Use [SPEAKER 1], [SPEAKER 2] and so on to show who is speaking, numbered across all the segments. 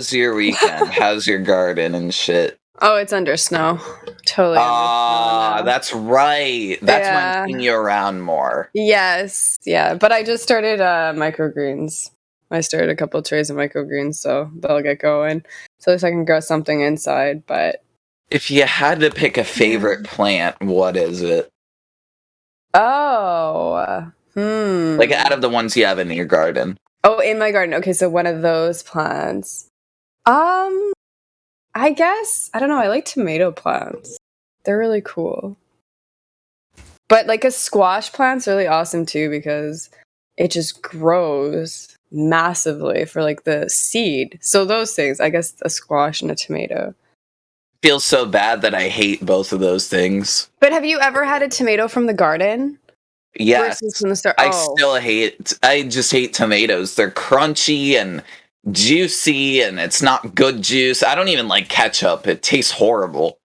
[SPEAKER 1] How's your weekend? How's your garden and shit?
[SPEAKER 2] Oh, it's under snow. Totally under snow now.
[SPEAKER 1] That's right. That's why I'm
[SPEAKER 2] Yeah.
[SPEAKER 1] seeing you around more.
[SPEAKER 2] Yes, yeah. But I just started microgreens. I started a couple trays of microgreens, so they'll get going. So at least I can grow something inside, but...
[SPEAKER 1] If you had to pick a favorite plant, what is it?
[SPEAKER 2] Oh.
[SPEAKER 1] Like, out of the ones you have in your garden.
[SPEAKER 2] Oh, in my garden. Okay, so one of those plants. I guess, I don't know, I like tomato plants. They're really cool. But like a squash plant's really awesome too because it just grows massively for like the seed. So those things, I guess a squash and a tomato.
[SPEAKER 1] Feels so bad that I hate both of those things.
[SPEAKER 2] But have you ever had a tomato from the garden?
[SPEAKER 1] Yes.
[SPEAKER 2] Versus from the store?
[SPEAKER 1] I just hate tomatoes. They're crunchy and juicy and it's not good juice. I don't even like ketchup. It tastes horrible.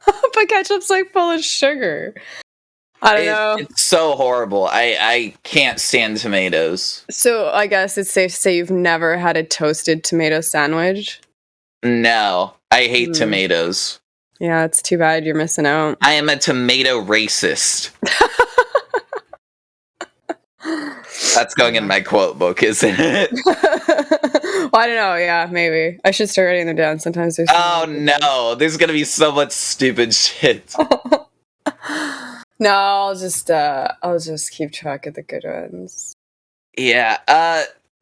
[SPEAKER 2] But ketchup's like full of sugar. I don't know.
[SPEAKER 1] It's so horrible. I can't stand tomatoes.
[SPEAKER 2] So I guess it's safe to say you've never had a toasted tomato sandwich?
[SPEAKER 1] No, I hate tomatoes.
[SPEAKER 2] Yeah, it's too bad you're missing out.
[SPEAKER 1] I am a tomato racist. That's going in my quote book, isn't it?
[SPEAKER 2] Well, I don't know. Yeah, maybe. I should start writing them down. Sometimes there's...
[SPEAKER 1] Oh, no. There's going to be so much stupid shit.
[SPEAKER 2] No, I'll just keep track of the good ones.
[SPEAKER 1] Yeah.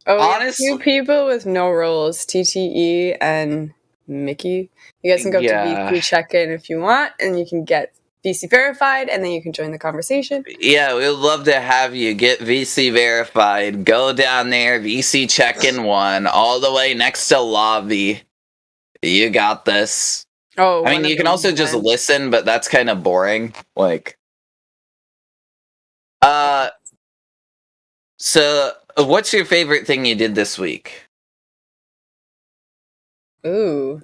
[SPEAKER 2] Honestly, two people with no roles, TTE and Mickey. You guys can go to VC check-in if you want, and you can get VC verified, and then you can join the conversation.
[SPEAKER 1] Yeah, we would love to have you get VC verified. Go down there, VC check-in 1, all the way next to lobby. You got this.
[SPEAKER 2] Oh,
[SPEAKER 1] I mean, you can also just listen, but that's kind of boring. Like, so what's your favorite thing you did this week?
[SPEAKER 2] Ooh,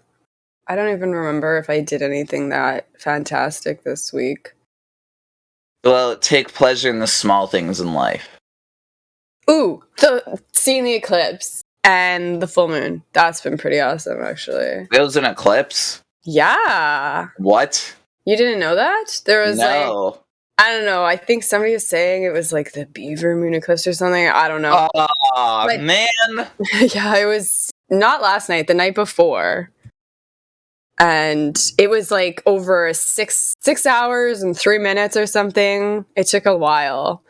[SPEAKER 2] I don't even remember if I did anything that fantastic this week.
[SPEAKER 1] Well, take pleasure in the small things in life.
[SPEAKER 2] Ooh, seeing the eclipse and the full moon. That's been pretty awesome, actually.
[SPEAKER 1] It was an eclipse?
[SPEAKER 2] Yeah.
[SPEAKER 1] What?
[SPEAKER 2] You didn't know that? There was
[SPEAKER 1] no.
[SPEAKER 2] I don't know. I think somebody was saying it was like the beaver moon eclipse or something. I don't know.
[SPEAKER 1] Oh, man.
[SPEAKER 2] Yeah, it was not last night, the night before. And it was like over 6 hours and 3 minutes or something. It took a while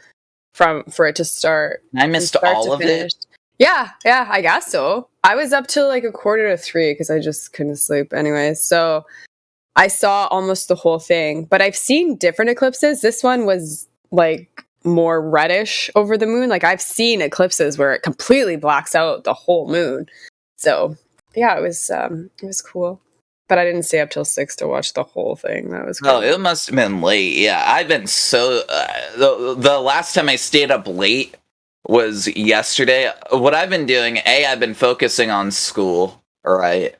[SPEAKER 2] for it to start.
[SPEAKER 1] I missed all of it?
[SPEAKER 2] Yeah, I guess so. I was up till like 2:45 because I just couldn't sleep anyway. So I saw almost the whole thing, but I've seen different eclipses. This one was like more reddish over the moon. Like I've seen eclipses where it completely blacks out the whole moon. So yeah, it was cool. But I didn't stay up till 6 to watch the whole thing. That was cool.
[SPEAKER 1] Oh, it must have been late. Yeah, I've been so... the last time I stayed up late was yesterday. What I've been doing, I've been focusing on school, right?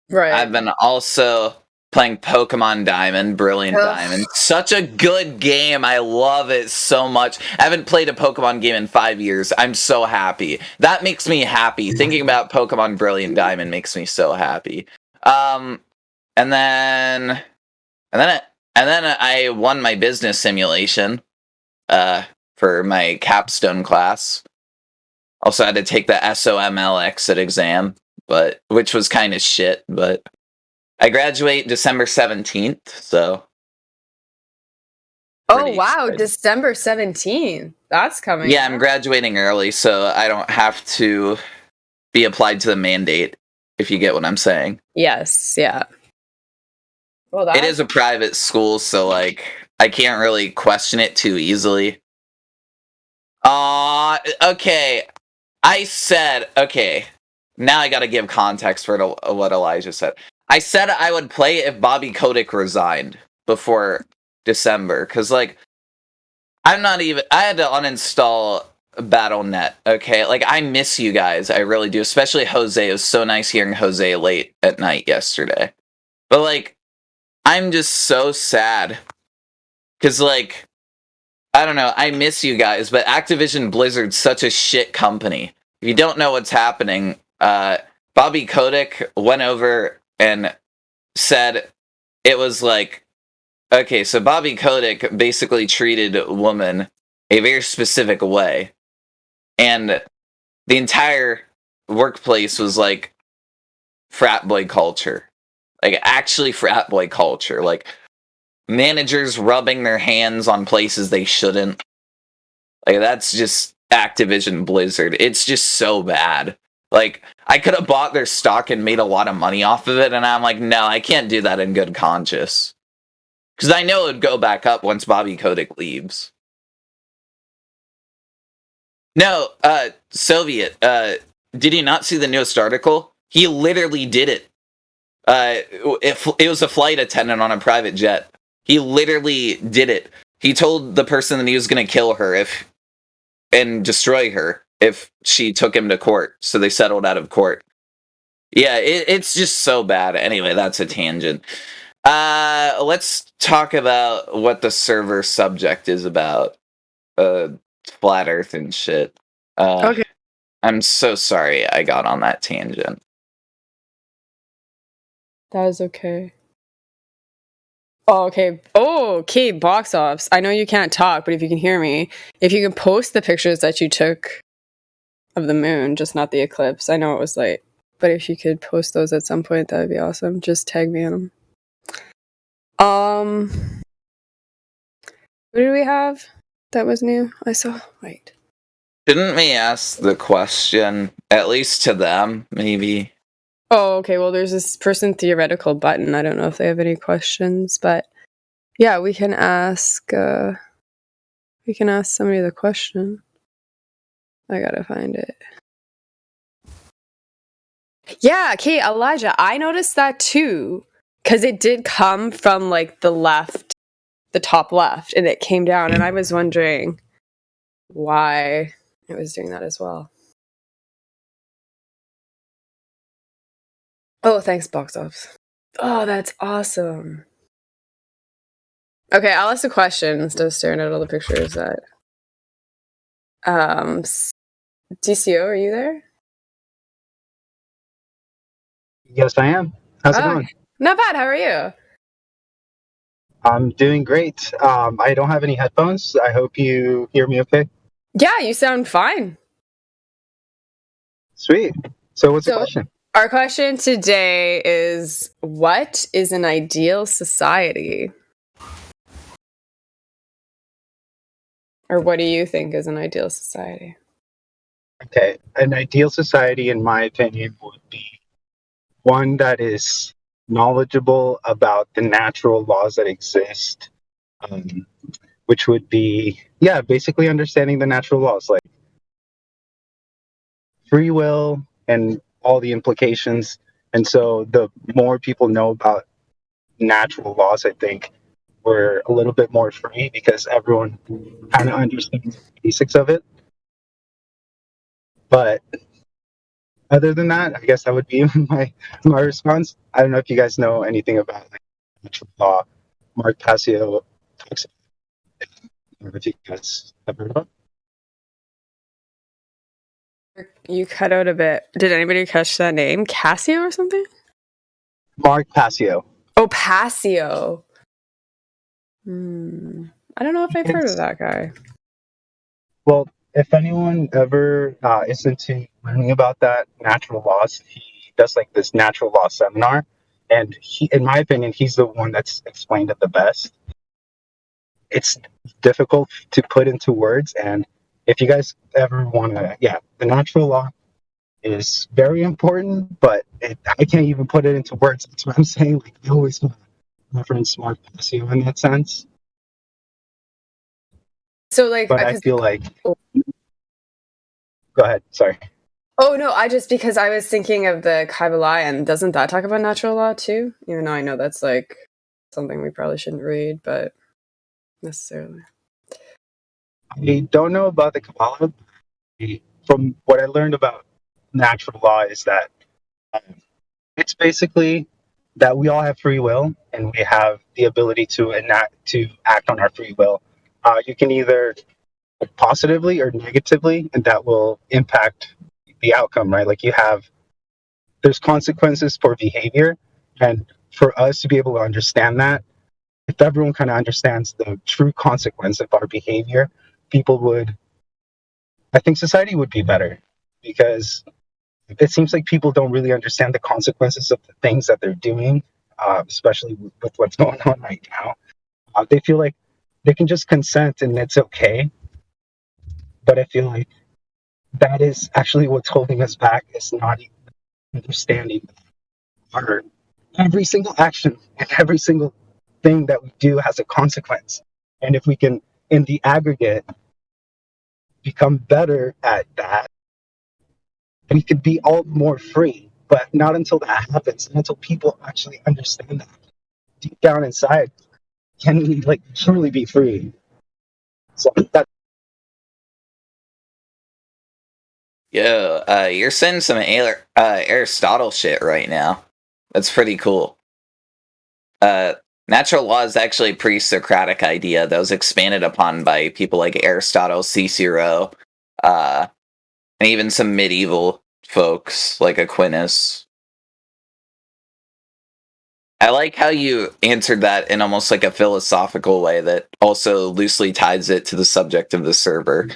[SPEAKER 2] Right.
[SPEAKER 1] I've been also playing Pokemon Diamond, Brilliant Diamond. Such a good game. I love it so much. I haven't played a Pokemon game in 5 years. I'm so happy. That makes me happy. Thinking about Pokemon Brilliant Diamond makes me so happy. And then I won my business simulation for my capstone class. Also had to take the SOML exit exam, which was kind of shit, but I graduate December 17th, so.
[SPEAKER 2] Oh, wow, excited. December 17th. That's coming.
[SPEAKER 1] Yeah, I'm graduating early, so I don't have to be applied to the mandate, if you get what I'm saying.
[SPEAKER 2] Yes, yeah. Well,
[SPEAKER 1] it is a private school, so, like, I can't really question it too easily. Okay. Now I gotta give context for what Elijah said. I said I would play if Bobby Kotick resigned before December, because, like, I had to uninstall Battle.net, okay? Like, I miss you guys, I really do, especially Jose. It was so nice hearing Jose late at night yesterday. But, like, I'm just so sad, because, like, I don't know, I miss you guys, but Activision Blizzard's such a shit company. If you don't know what's happening, Bobby Kotick went over and said it was like, okay, so Bobby Kotick basically treated a woman a very specific way, and the entire workplace was like frat boy culture, like actually frat boy culture, like managers rubbing their hands on places they shouldn't. Like that's just Activision Blizzard. It's just so bad. Like I could have bought their stock and made a lot of money off of it, and I'm like, no, I can't do that in good conscience. Because I know it would go back up once Bobby Kotick leaves. No, Soviet, did you not see the newest article? He literally did it. It was a flight attendant on a private jet. He literally did it. He told the person that he was going to kill her and destroy her if she took him to court. So they settled out of court. Yeah, it's just so bad. Anyway, that's a tangent. Let's talk about what the server subject is about. Flat Earth and shit.
[SPEAKER 2] Okay.
[SPEAKER 1] I'm so sorry I got on that tangent.
[SPEAKER 2] That was okay. Oh, okay. Oh, okay. Box Ops. I know you can't talk, but if you can hear me, if you can post the pictures that you took of the moon, just not the eclipse. I know it was late, but if you could post those at some point, that would be awesome. Just tag me on them. What did we have that was new? I saw. Wait.
[SPEAKER 1] Shouldn't we ask the question, at least to them, maybe?
[SPEAKER 2] Oh, okay. Well, there's this person theoretical button. I don't know if they have any questions, but yeah, we can ask. We can ask somebody the question. I gotta find it. Yeah, okay, Elijah. I noticed that too, because it did come from like the left, the top left, and it came down, and I was wondering why it was doing that as well. Oh, thanks, Box Ops. Oh, that's awesome. Okay, I'll ask a question instead of staring at all the pictures. That DCO, are you there?
[SPEAKER 3] Yes, I am. How's it going?
[SPEAKER 2] Not bad. How are you?
[SPEAKER 3] I'm doing great. I don't have any headphones. I hope you hear me okay.
[SPEAKER 2] Yeah, you sound fine.
[SPEAKER 3] Sweet. So, what's the question?
[SPEAKER 2] Our question today is, what is an ideal society? Or what do you think is an ideal society?
[SPEAKER 3] Okay, an ideal society, in my opinion, would be one that is knowledgeable about the natural laws that exist, um, which would be, yeah, basically understanding the natural laws, like free will and all the implications. And so, the more people know about natural laws, I think we're a little bit more free because everyone kind of understands the basics of it. But other than that, I guess that would be my response. I don't know if you guys know anything about like natural law. Mark Passio talks about it. I don't know if you guys have heard of it.
[SPEAKER 2] You cut out a bit. Did anybody catch that name? Cassio or something?
[SPEAKER 3] Mark Passio.
[SPEAKER 2] Oh, Passio. I don't know if I've heard of that guy.
[SPEAKER 3] Well, if anyone ever is into learning about that natural laws, he does like this natural law seminar, and he, in my opinion, he's the one that's explained it the best. It's difficult to put into words, and if you guys ever want to, yeah, the natural law is very important, but I can't even put it into words. That's what I'm saying. Like I always reference Mark Passio in that sense.
[SPEAKER 2] So, like,
[SPEAKER 3] But I feel like, go ahead. Sorry.
[SPEAKER 2] Oh no, because I was thinking of the Kabbalah, and doesn't that talk about natural law too? Even though I know that's like something we probably shouldn't read, but necessarily.
[SPEAKER 3] I don't know about the Kabbalah. From what I learned about natural law is that it's basically that we all have free will and we have the ability to act on our free will. You can either positively or negatively, and that will impact the outcome, right? Like you have there's consequences for behavior, and for us to be able to understand that, if everyone kind of understands the true consequence of our behavior, people would, I think society would be better, because it seems like people don't really understand the consequences of the things that they're doing, especially with what's going on right now. They feel like they can just consent and it's okay, but I feel like that is actually what's holding us back, is not even understanding our every single action and every single thing that we do has a consequence. And if we can, in the aggregate, become better at that, we could be all more free. But not until that happens, not until people actually understand that deep down inside, can we like truly be free. So that
[SPEAKER 1] Yeah, you're saying some Aristotle shit right now. That's pretty cool. Natural law is actually a pre-Socratic idea that was expanded upon by people like Aristotle, Cicero, and even some medieval folks like Aquinas. I like how you answered that in almost like a philosophical way that also loosely ties it to the subject of the server.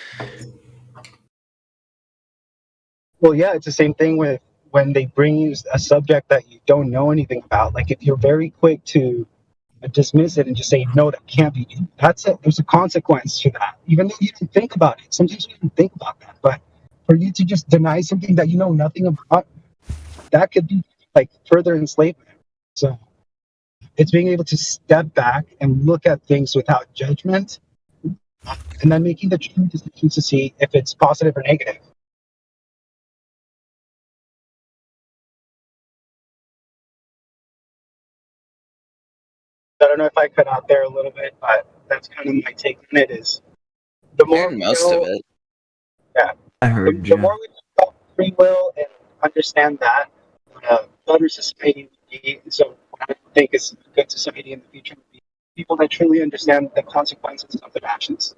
[SPEAKER 3] well, yeah, it's the same thing with when they bring you a subject that you don't know anything about. Like if you're very quick to dismiss it and just say no, that can't be. That's it. There's a consequence to that, even though you didn't think about it. Sometimes you didn't think about that, but for you to just deny something that you know nothing about, that could be like further enslavement. So it's being able to step back and look at things without judgment, and then making the true decision to see if it's positive or negative. I don't know if I cut out there a little bit, but that's kind of my take on it. Is the more
[SPEAKER 1] Heard
[SPEAKER 3] we
[SPEAKER 1] most of
[SPEAKER 3] know,
[SPEAKER 1] it.
[SPEAKER 3] yeah,
[SPEAKER 4] I heard
[SPEAKER 3] the
[SPEAKER 4] you.
[SPEAKER 3] more we know about free will and understand that, better society would be. So, what I think is a good society in the future would be people that truly understand the consequences of their actions.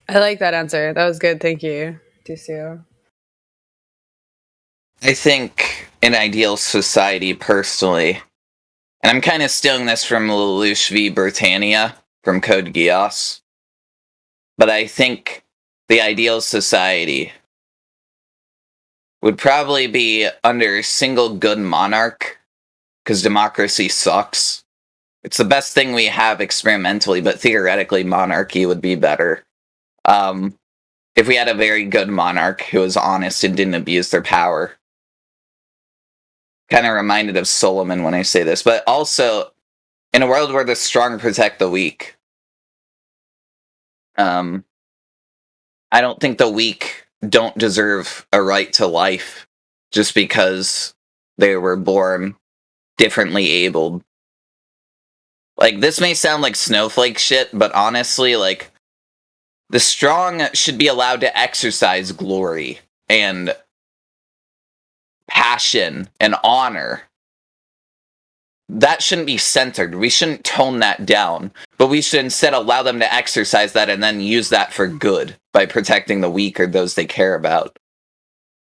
[SPEAKER 2] I like that answer. That was good. Thank you, DCO.
[SPEAKER 1] I think an ideal society, personally, and I'm kind of stealing this from Lelouch v. Britannia from Code Geass, but I think the ideal society would probably be under a single good monarch, because democracy sucks. It's the best thing we have experimentally, but theoretically, monarchy would be better. If we had a very good monarch who was honest and didn't abuse their power. Kind of reminded of Solomon when I say this, but also in a world where the strong protect the weak. I don't think the weak don't deserve a right to life just because they were born differently abled. Like, this may sound like snowflake shit, but honestly, like, the strong should be allowed to exercise glory and passion and honor. That shouldn't be centered. We shouldn't tone that down, but we should instead allow them to exercise that and then use that for good by protecting the weak or those they care about.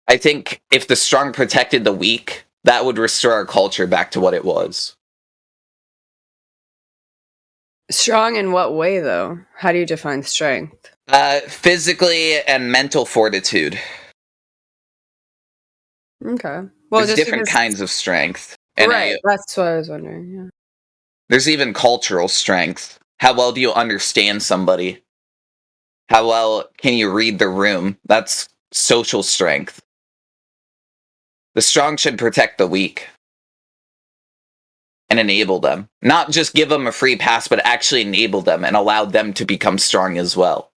[SPEAKER 1] I think if the strong protected the weak, that would restore our culture back to what it was.
[SPEAKER 2] Strong in what way, though? How do you define strength?
[SPEAKER 1] Physically and mental fortitude.
[SPEAKER 2] Okay. Well,
[SPEAKER 1] There's
[SPEAKER 2] just
[SPEAKER 1] different
[SPEAKER 2] because,
[SPEAKER 1] kinds of strength. And
[SPEAKER 2] right? That's what I was wondering. Yeah.
[SPEAKER 1] there's even cultural strength. How well do you understand somebody? How well can you read the room? That's social strength. The strong should protect the weak and enable them. Not just give them a free pass, but actually enable them and allow them to become strong as well.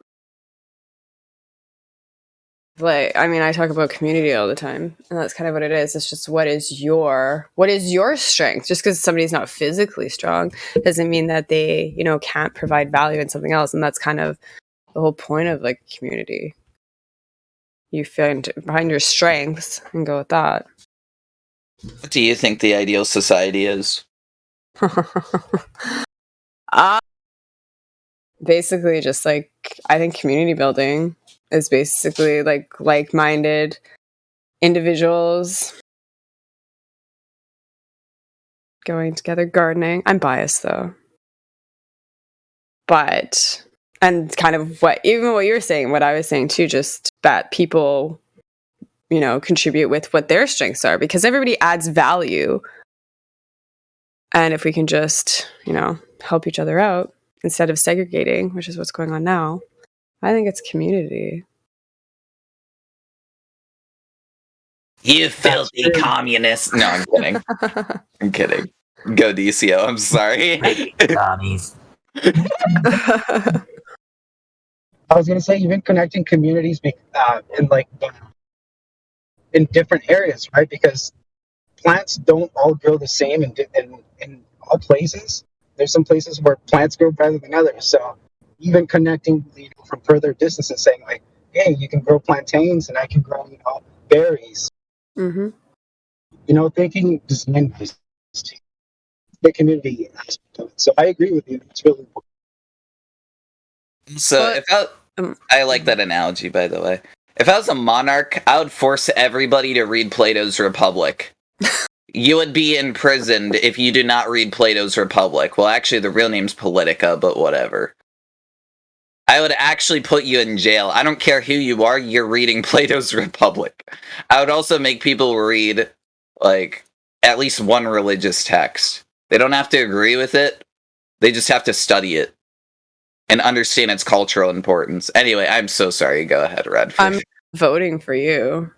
[SPEAKER 2] Like, I mean, I talk about community all the time, and that's kind of what it is. It's just what is your strength? Just because somebody's not physically strong doesn't mean that they, can't provide value in something else. And that's kind of the whole point of like community. You find your strengths and go with that.
[SPEAKER 1] What do you think the ideal society is?
[SPEAKER 2] uh, Basically just like, I think community building. is basically like-minded individuals going together, gardening. I'm biased though. But, and kind of what you're saying, what I was saying too, just that people, contribute with what their strengths are, because everybody adds value. And if we can just, help each other out instead of segregating, which is what's going on now, I think it's community.
[SPEAKER 1] You filthy communist. No, I'm kidding. I'm kidding. Go DCO, I'm sorry.
[SPEAKER 4] Commies.
[SPEAKER 3] I was gonna say even connecting communities in different areas, right? Because plants don't all grow the same in all places. There's some places where plants grow better than others. So even connecting from further distances, saying like, hey, you can grow plantains and I can grow berries.
[SPEAKER 2] Mm-hmm.
[SPEAKER 3] Thinking design based to the community aspect of it. So I agree with you. It's really important.
[SPEAKER 1] So I like that analogy, by the way. If I was a monarch, I would force everybody to read Plato's Republic. You would be imprisoned if you do not read Plato's Republic. Well, actually, the real name's Politica, but whatever. I would actually put you in jail. I don't care who you are, you're reading Plato's Republic. I would also make people read, at least one religious text. They don't have to agree with it. They just have to study it and understand its cultural importance. Anyway, I'm so sorry. Go ahead, Redford.
[SPEAKER 2] I'm voting for you.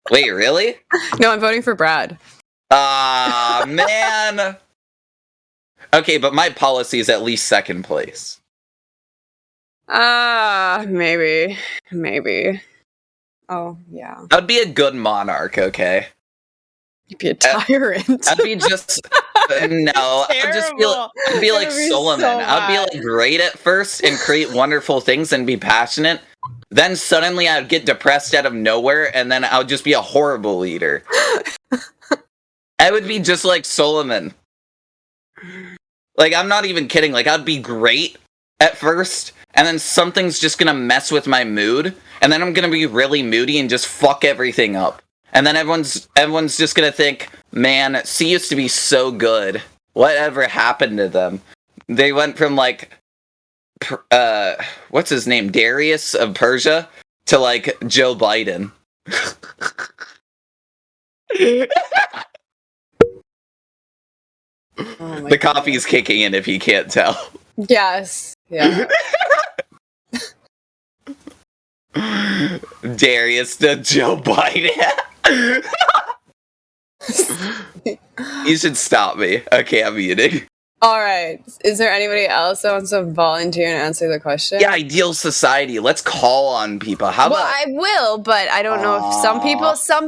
[SPEAKER 1] Wait, really?
[SPEAKER 2] No, I'm voting for Brad.
[SPEAKER 1] Ah, man. Okay, but my policy is at least second place.
[SPEAKER 2] Maybe. Oh, yeah.
[SPEAKER 1] I would be a good monarch, okay?
[SPEAKER 2] You'd be a tyrant.
[SPEAKER 1] I'd be just... no, I'd be like Solomon.
[SPEAKER 2] So
[SPEAKER 1] I'd be like great at first and create wonderful things and be passionate. Then suddenly I'd get depressed out of nowhere and then I would just be a horrible leader. I would be just like Solomon. I'm not even kidding. I'd be great at first and then something's just gonna mess with my mood and then I'm gonna be really moody and just fuck everything up. And then everyone's just gonna think, man, C used to be so good. Whatever happened to them? They went from what's his name, Darius of Persia, to Joe Biden. The coffee's kicking in if you can't tell.
[SPEAKER 2] Yes. Yeah.
[SPEAKER 1] Darius to Joe Biden. You should stop me. Okay, I'm muting.
[SPEAKER 2] All right. Is there anybody else that wants to volunteer and answer the question?
[SPEAKER 1] Yeah, ideal society. Let's call on people. How about
[SPEAKER 2] I will, but I don't know if some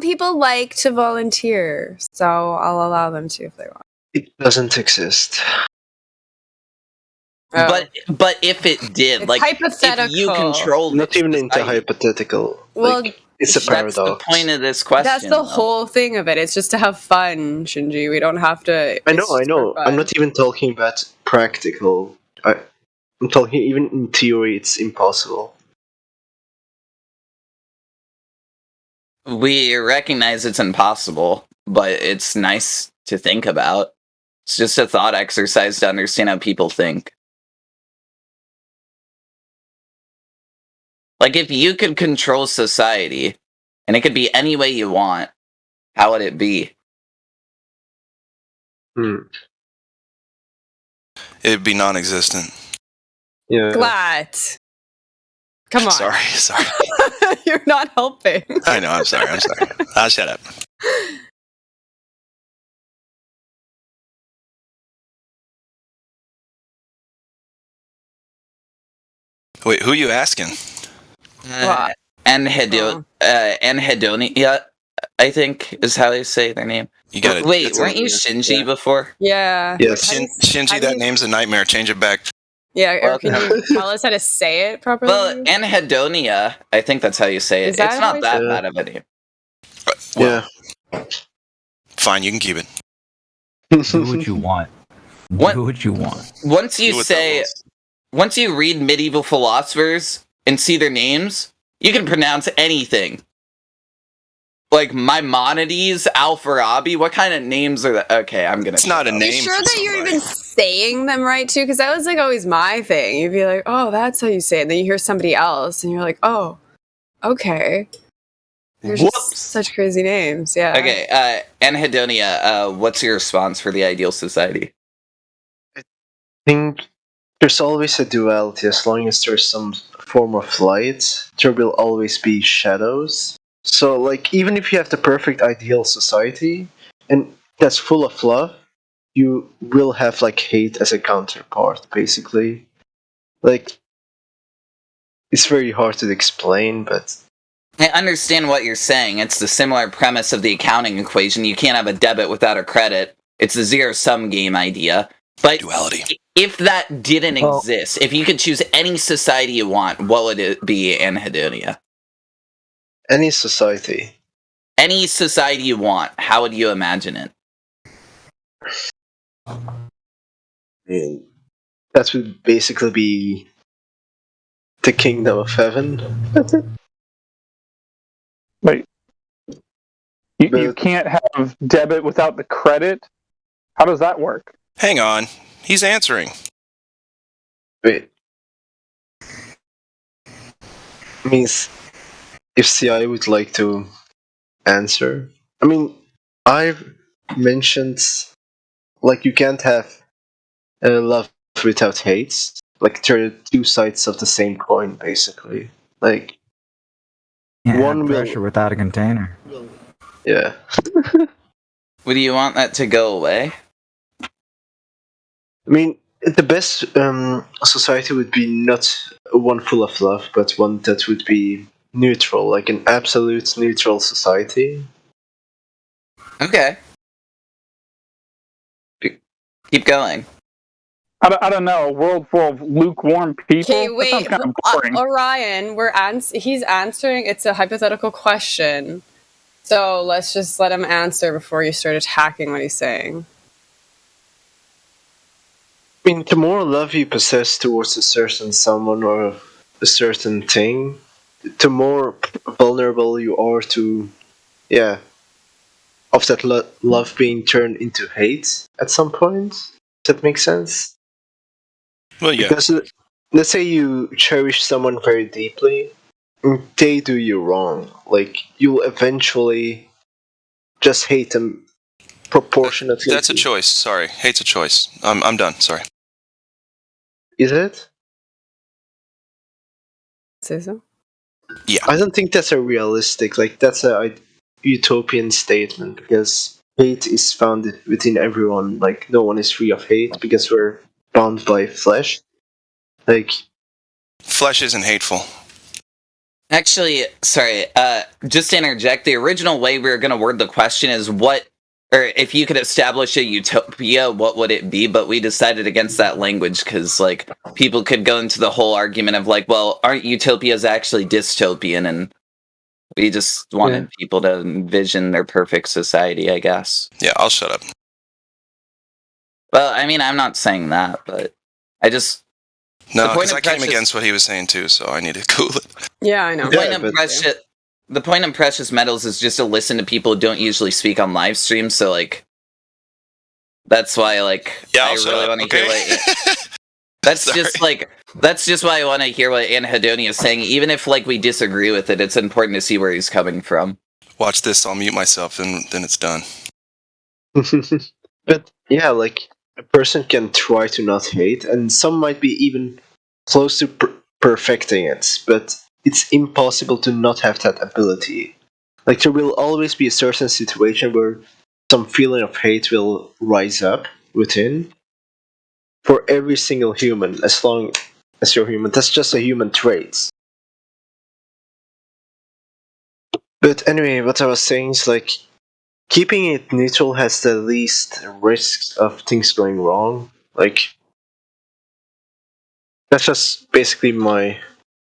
[SPEAKER 2] people like to volunteer, so I'll allow them to if they want.
[SPEAKER 5] It doesn't exist.
[SPEAKER 2] Oh.
[SPEAKER 1] But if it did,
[SPEAKER 2] It's hypothetical.
[SPEAKER 1] if you control
[SPEAKER 5] Not even into hypothetical.
[SPEAKER 2] Well,
[SPEAKER 5] it's a paradox.
[SPEAKER 1] That's the point of this question.
[SPEAKER 2] That's the whole thing of it. It's just to have fun, Shinji. We don't have to.
[SPEAKER 5] I know. I'm not even talking about practical. I'm talking even in theory, it's impossible.
[SPEAKER 1] We recognize it's impossible, but it's nice to think about. It's just a thought exercise to understand how people think. If you could control society, and it could be any way you want, how would it be?
[SPEAKER 6] It'd be non-existent.
[SPEAKER 5] Yeah.
[SPEAKER 2] Glat. Come on.
[SPEAKER 6] Sorry.
[SPEAKER 2] You're not helping.
[SPEAKER 6] I know, I'm sorry. I'll shut up. Wait, who are you asking?
[SPEAKER 1] Anhedonia, I think, is how they say their name.
[SPEAKER 6] You got it.
[SPEAKER 1] Wait, weren't you Shinji before?
[SPEAKER 2] Yeah.
[SPEAKER 5] Yes.
[SPEAKER 6] Shinji, that name's a nightmare. Change it back.
[SPEAKER 2] Yeah, or can you tell us how to say it properly?
[SPEAKER 1] Well, Anhedonia, I think that's how you say it.
[SPEAKER 2] Is that
[SPEAKER 1] It's
[SPEAKER 2] how
[SPEAKER 1] not
[SPEAKER 2] you
[SPEAKER 1] that
[SPEAKER 5] say it?
[SPEAKER 1] bad of a name.
[SPEAKER 5] Yeah.
[SPEAKER 6] Fine, you can keep it.
[SPEAKER 4] Do what you want.
[SPEAKER 1] What?
[SPEAKER 4] Do what you want.
[SPEAKER 1] Once
[SPEAKER 6] Do
[SPEAKER 1] you
[SPEAKER 6] what
[SPEAKER 1] say,
[SPEAKER 6] that was.
[SPEAKER 1] once you read medieval philosophers and see their names, you can pronounce anything. Like Maimonides, Al-Farabi, what kind of names are that? Okay, I'm gonna.
[SPEAKER 6] It's not a
[SPEAKER 2] You
[SPEAKER 6] name.
[SPEAKER 2] sure
[SPEAKER 6] for
[SPEAKER 2] that you're
[SPEAKER 6] somebody.
[SPEAKER 2] even saying them right too? Because that was like always my thing. You'd be like, "Oh, that's how you say it," and then you hear somebody else, and you're like, "Oh, okay." There's just
[SPEAKER 1] Whoops.
[SPEAKER 2] such crazy names. Yeah.
[SPEAKER 1] Okay, Anhedonia, what's your response for the ideal society?
[SPEAKER 5] I think there's always a duality. As long as there's some form of light, there will always be shadows. So, like, even if you have the perfect ideal society and that's full of love, you will have like hate as a counterpart. Basically, like, it's very hard to explain, but
[SPEAKER 1] I understand what you're saying. It's the similar premise of the accounting equation. You can't have a debit without a credit. It's a zero-sum game idea. But
[SPEAKER 6] Duality.
[SPEAKER 1] if that didn't
[SPEAKER 3] Well-
[SPEAKER 1] exist, if you could choose any society you want, what would it be, Anhedonia?
[SPEAKER 5] any society.
[SPEAKER 1] Any society you want, how would you imagine it?
[SPEAKER 5] I mean, that would basically be the kingdom of heaven.
[SPEAKER 7] Wait, you
[SPEAKER 5] But
[SPEAKER 7] can't have debit without the credit? How does that work?
[SPEAKER 6] Hang on. He's answering.
[SPEAKER 5] wait, means if CI would like to answer. I mean, I've mentioned like you can't have love without hate. Like they're two sides of the same coin, basically. Like
[SPEAKER 4] Can't
[SPEAKER 5] one
[SPEAKER 4] have
[SPEAKER 5] will,
[SPEAKER 4] pressure without a container.
[SPEAKER 5] yeah.
[SPEAKER 1] Would you want that to go away?
[SPEAKER 5] I mean, the best society would be not one full of love, but one that would be neutral, like an absolute neutral society.
[SPEAKER 1] Okay. Keep going.
[SPEAKER 7] I don't know. A world full of lukewarm people?
[SPEAKER 2] Okay,
[SPEAKER 7] That
[SPEAKER 2] wait.
[SPEAKER 7] sounds kind of boring.
[SPEAKER 2] Orion, he's answering. It's a hypothetical question. So let's just let him answer before you start attacking what he's saying.
[SPEAKER 5] I mean, the more love you possess towards a certain someone or a certain thing, the more vulnerable you are to, yeah, of that love being turned into hate at some point. Does that make sense?
[SPEAKER 6] Well, yeah.
[SPEAKER 5] Because let's say you cherish someone very deeply, and they do you wrong. Like, you'll eventually just hate them proportionately.
[SPEAKER 6] That's a choice. Sorry. Hate's a choice. I'm done. Sorry.
[SPEAKER 5] Is it?
[SPEAKER 2] Say so?
[SPEAKER 5] I don't think that's a realistic, like, that's a utopian statement, because hate is found within everyone. Like, no one is free of hate because we're bound by flesh. Like,
[SPEAKER 6] Flesh isn't hateful.
[SPEAKER 1] Actually, sorry, just to interject, the original way we were going to word the question is what, or if you could establish a utopia, what would it be? But we decided against that language because, like, people could go into the whole argument of, like, well, aren't utopias actually dystopian? And we just wanted people to envision their perfect society, I guess.
[SPEAKER 6] Yeah, I'll shut up.
[SPEAKER 1] Well, I mean, I'm not saying that, but I just...
[SPEAKER 6] No,
[SPEAKER 1] The point
[SPEAKER 6] because
[SPEAKER 1] of
[SPEAKER 6] I came
[SPEAKER 1] Precious-
[SPEAKER 6] against what he was saying too, so I need to cool it.
[SPEAKER 2] Yeah, I know.
[SPEAKER 5] Yeah, but-
[SPEAKER 1] The point of Precious Metals is just to listen to people who don't usually speak on live streams, so, like, that's why, like,
[SPEAKER 6] Yeah,
[SPEAKER 1] I
[SPEAKER 6] I'll shut
[SPEAKER 1] really
[SPEAKER 6] up,
[SPEAKER 1] want to
[SPEAKER 6] okay?
[SPEAKER 1] hear what... That's
[SPEAKER 6] Sorry.
[SPEAKER 1] just, like, that's just why I want to hear what Anhedonia is saying. Even if, like, we disagree with it, it's important to see where he's coming from.
[SPEAKER 6] Watch this. I'll mute myself, and then it's done.
[SPEAKER 5] but yeah, like, a person can try to not hate, and some might be even close to perfecting it, but it's impossible to not have that ability. Like, there will always be a certain situation where some feeling of hate will rise up within for every single human, as long as you're human. That's just a human trait. But anyway, what I was saying is, like, keeping it neutral has the least risks of things going wrong. Like, that's just basically my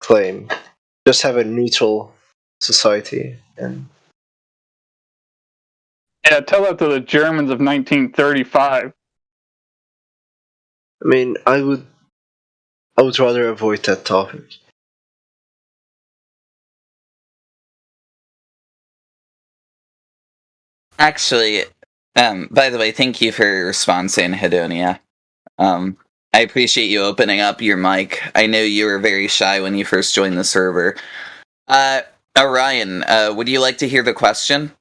[SPEAKER 5] claim. Just have a neutral society. And
[SPEAKER 7] Yeah, tell that to the Germans of 1935.
[SPEAKER 5] I mean, I would rather avoid that topic.
[SPEAKER 1] Actually, by the way, thank you for your response, Anhedonia. I appreciate you opening up your mic. I know you were very shy when you first joined the server. Orion, would you like to hear the question?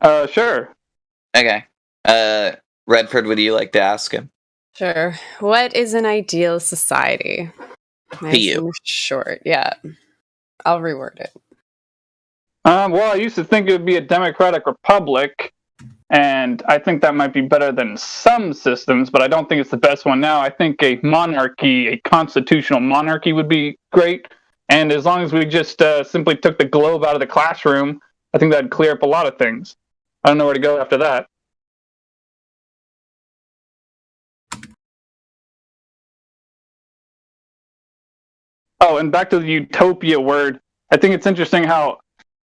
[SPEAKER 7] Sure.
[SPEAKER 1] Okay. Redford, would you like to ask him?
[SPEAKER 2] Sure. What is an ideal society? Nice
[SPEAKER 1] you.
[SPEAKER 2] and short. Yeah. I'll reword it.
[SPEAKER 7] Well, I used to think it would be a democratic republic, and I think that might be better than some systems, but I don't think it's the best one now. I think a monarchy, a constitutional monarchy, would be great. And as long as we just simply took the globe out of the classroom, I think that'd clear up a lot of things. I don't know where to go after that. Oh, and back to the utopia word. I think it's interesting how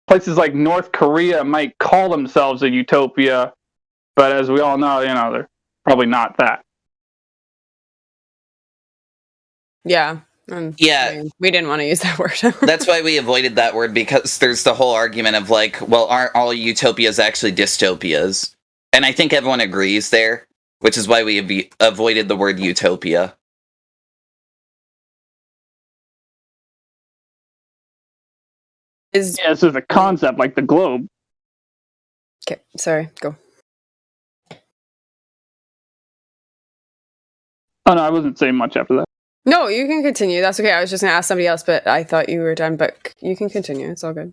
[SPEAKER 7] places like North Korea might call themselves a utopia, but as we all know, they're probably not that.
[SPEAKER 2] Yeah.
[SPEAKER 1] Yeah.
[SPEAKER 2] I mean, we didn't want to use that word.
[SPEAKER 1] That's why we avoided that word, because there's the whole argument of like, well, aren't all utopias actually dystopias? And I think everyone agrees there, which is why we avoided the word utopia.
[SPEAKER 2] Is
[SPEAKER 7] Yeah, this is a concept like the globe.
[SPEAKER 2] okay. Sorry. Go.
[SPEAKER 7] Oh no, I wasn't saying much after that.
[SPEAKER 2] No, you can continue. That's okay. I was just going to ask somebody else, but I thought you were done. But you can continue. It's all good.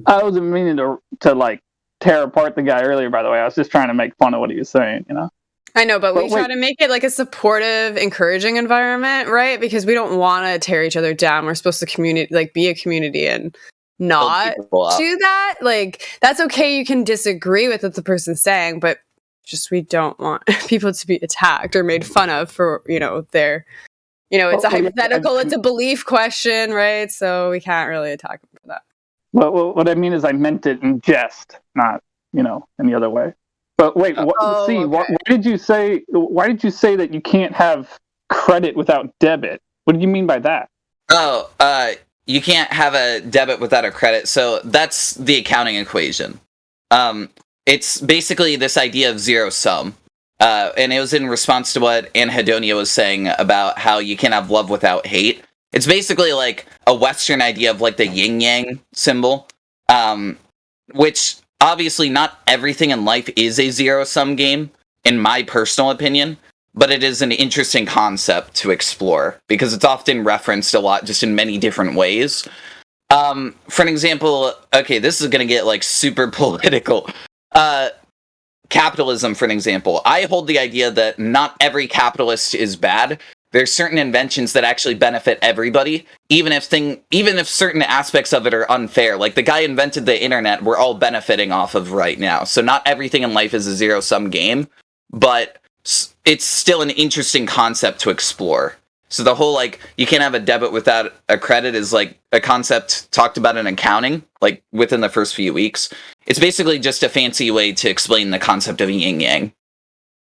[SPEAKER 7] I wasn't meaning to like tear apart the guy earlier. By the way, I was just trying to make fun of what he was saying.
[SPEAKER 2] I know, but we
[SPEAKER 7] But
[SPEAKER 2] try
[SPEAKER 7] wait.
[SPEAKER 2] to make it like a supportive, encouraging environment, right? Because we don't want to tear each other down. We're supposed to be a community and not
[SPEAKER 1] people up.
[SPEAKER 2] do that. Like, that's okay. You can disagree with what the person's saying, but just we don't want people to be attacked or made fun of for, their, it's a
[SPEAKER 7] Well, yeah,
[SPEAKER 2] hypothetical, it's a belief question, right? So we can't really attack them for that.
[SPEAKER 7] Well, what I mean is I meant it in jest, not any other way. But wait,
[SPEAKER 2] okay.
[SPEAKER 7] why did you say that you can't have credit without debit? What do you mean by that?
[SPEAKER 1] Oh, you can't have a debit without a credit, so that's the accounting equation. It's basically this idea of zero sum. And it was in response to what Anhedonia was saying about how you can't have love without hate. It's basically like a Western idea of like the yin-yang symbol, which obviously not everything in life is a zero-sum game, in my personal opinion, but it is an interesting concept to explore, because it's often referenced a lot just in many different ways. For an example, okay, this is going to get like super political. Capitalism, for an example. I hold the idea that not every capitalist is bad. There's certain inventions that actually benefit everybody, even if certain aspects of it are unfair. Like the guy invented the internet, we're all benefiting off of right now. So not everything in life is a zero-sum game, but it's still an interesting concept to explore. So the whole like you can't have a debit without a credit is like a concept talked about in accounting, like within the first few weeks. It's basically just a fancy way to explain the concept of yin yang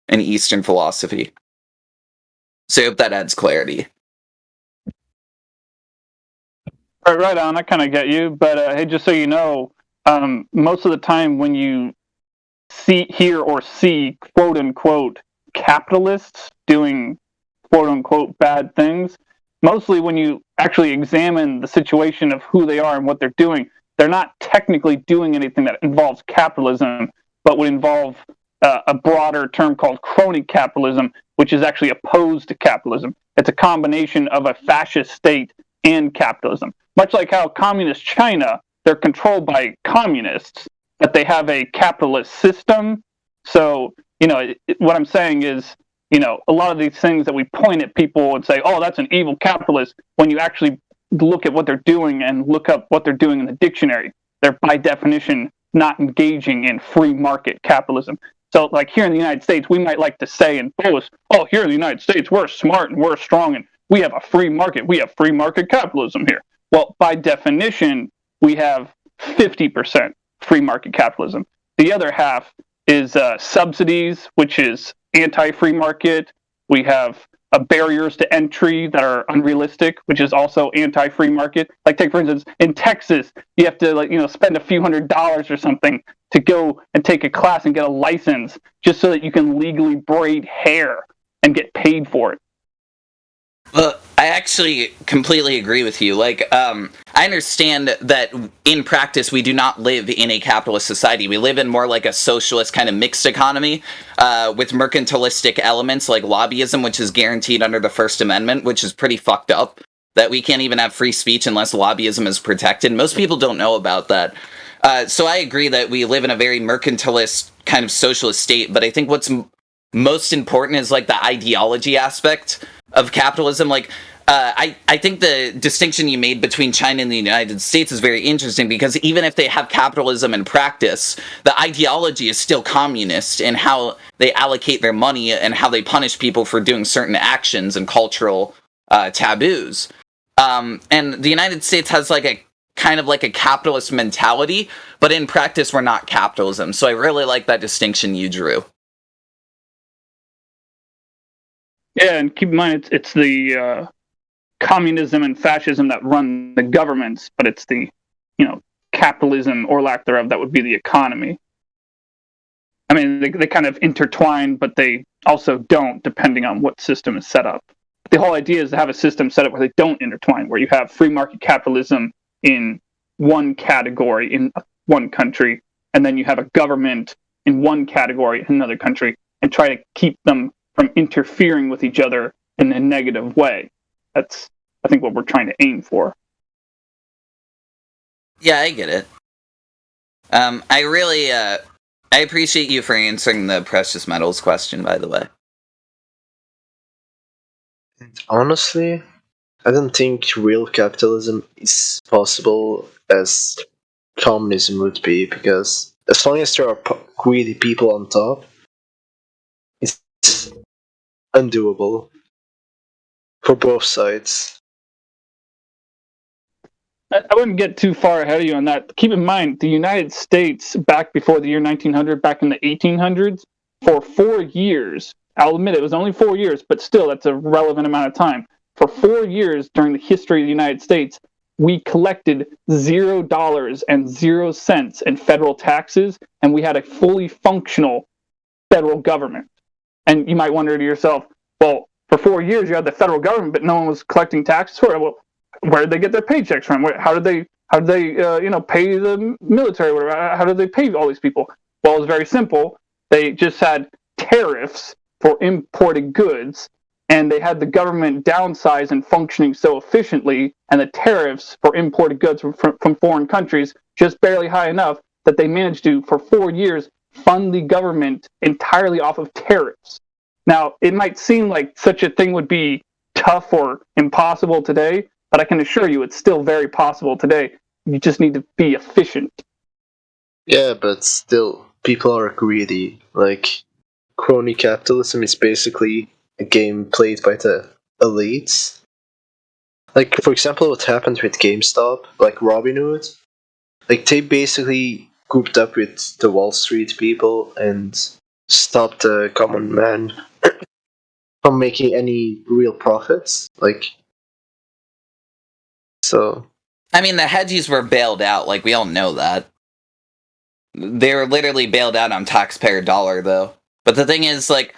[SPEAKER 1] in Eastern philosophy. So I hope that adds clarity.
[SPEAKER 7] Right on. I kind of get you, but hey, just so you know, most of the time when you hear or see quote unquote capitalists doing quote unquote bad things, mostly when you actually examine the situation of who they are and what they're doing, they're not technically doing anything that involves capitalism, but would involve a broader term called crony capitalism, which is actually opposed to capitalism. It's a combination of a fascist state and capitalism. Much like how communist China, they're controlled by communists, but they have a capitalist system. So, what I'm saying is, a lot of these things that we point at people and say, oh, that's an evil capitalist, when you actually look at what they're doing and look up what they're doing in the dictionary, they're by definition not engaging in free market capitalism. So, like here in the United States, we might like to say and boast, oh, here in the United States, we're smart and we're strong and we have a free market. We have free market capitalism here. Well, by definition, we have 50% free market capitalism. The other half is subsidies, which is anti-free market. We have barriers to entry that are unrealistic, which is also anti-free market. Like, take for instance, in Texas, you have to spend a few $100s or something to go and take a class and get a license just so that you can legally braid hair and get paid for it.
[SPEAKER 1] Well, I actually completely agree with you. Like, I understand that in practice we do not live in a capitalist society. We live in more like a socialist kind of mixed economy with mercantilistic elements like lobbyism, which is guaranteed under the First Amendment, which is pretty fucked up. That we can't even have free speech unless lobbyism is protected. Most people don't know about that. So I agree that we live in a very mercantilist kind of socialist state, but I think what's most important is like the ideology aspect of capitalism. Like, I think the distinction you made between China and the United States is very interesting, because even if they have capitalism in practice, the ideology is still communist in how they allocate their money and how they punish people for doing certain actions and cultural taboos. And the United States has like a kind of like a capitalist mentality, but in practice we're not capitalism. So I really like that distinction you drew.
[SPEAKER 7] Yeah, and keep in mind, it's the communism and fascism that run the governments, but it's the, capitalism or lack thereof that would be the economy. I mean, they kind of intertwine, but they also don't, depending on what system is set up. The whole idea is to have a system set up where they don't intertwine, where you have free market capitalism in one category in one country, and then you have a government in one category in another country, and try to keep them from interfering with each other in a negative way. That's, I think, what we're trying to aim for.
[SPEAKER 1] Yeah, I get it. I really, I appreciate you for answering the precious metals question, by the way.
[SPEAKER 5] And honestly, I don't think real capitalism is possible as communism would be, because as long as there are greedy people on top, it's undoable for both sides.
[SPEAKER 7] I wouldn't get too far ahead of you on that. Keep in mind, the United States, back before the year 1900, back in the 1800s, for 4 years, I'll admit it was only 4 years, but still, that's a relevant amount of time. For 4 years during the history of the United States, we collected $0 in federal taxes, and we had a fully functional federal government. And you might wonder to yourself, well, for 4 years you had the federal government, but no one was collecting taxes for it. Well, where did they get their paychecks from? How did they pay the military? How did they pay all these people? Well, it was very simple. They just had tariffs for imported goods, and they had the government downsize and functioning so efficiently, and the tariffs for imported goods from foreign countries just barely high enough that they managed to, for 4 years, fund the government entirely off of tariffs. Now, it might seem like such a thing would be tough or impossible today, but I can assure you it's still very possible today. You just need to be efficient.
[SPEAKER 5] Yeah, but still, people are greedy. Like, crony capitalism is basically a game played by the elites. Like, for example, what happened with GameStop, like Robinhood, like they basically grouped up with the Wall Street people and stopped the common man from making any real profits. Like, so.
[SPEAKER 1] I mean, the hedgies were bailed out, like, we all know that. They were literally bailed out on taxpayer dollar, though. But the thing is, like,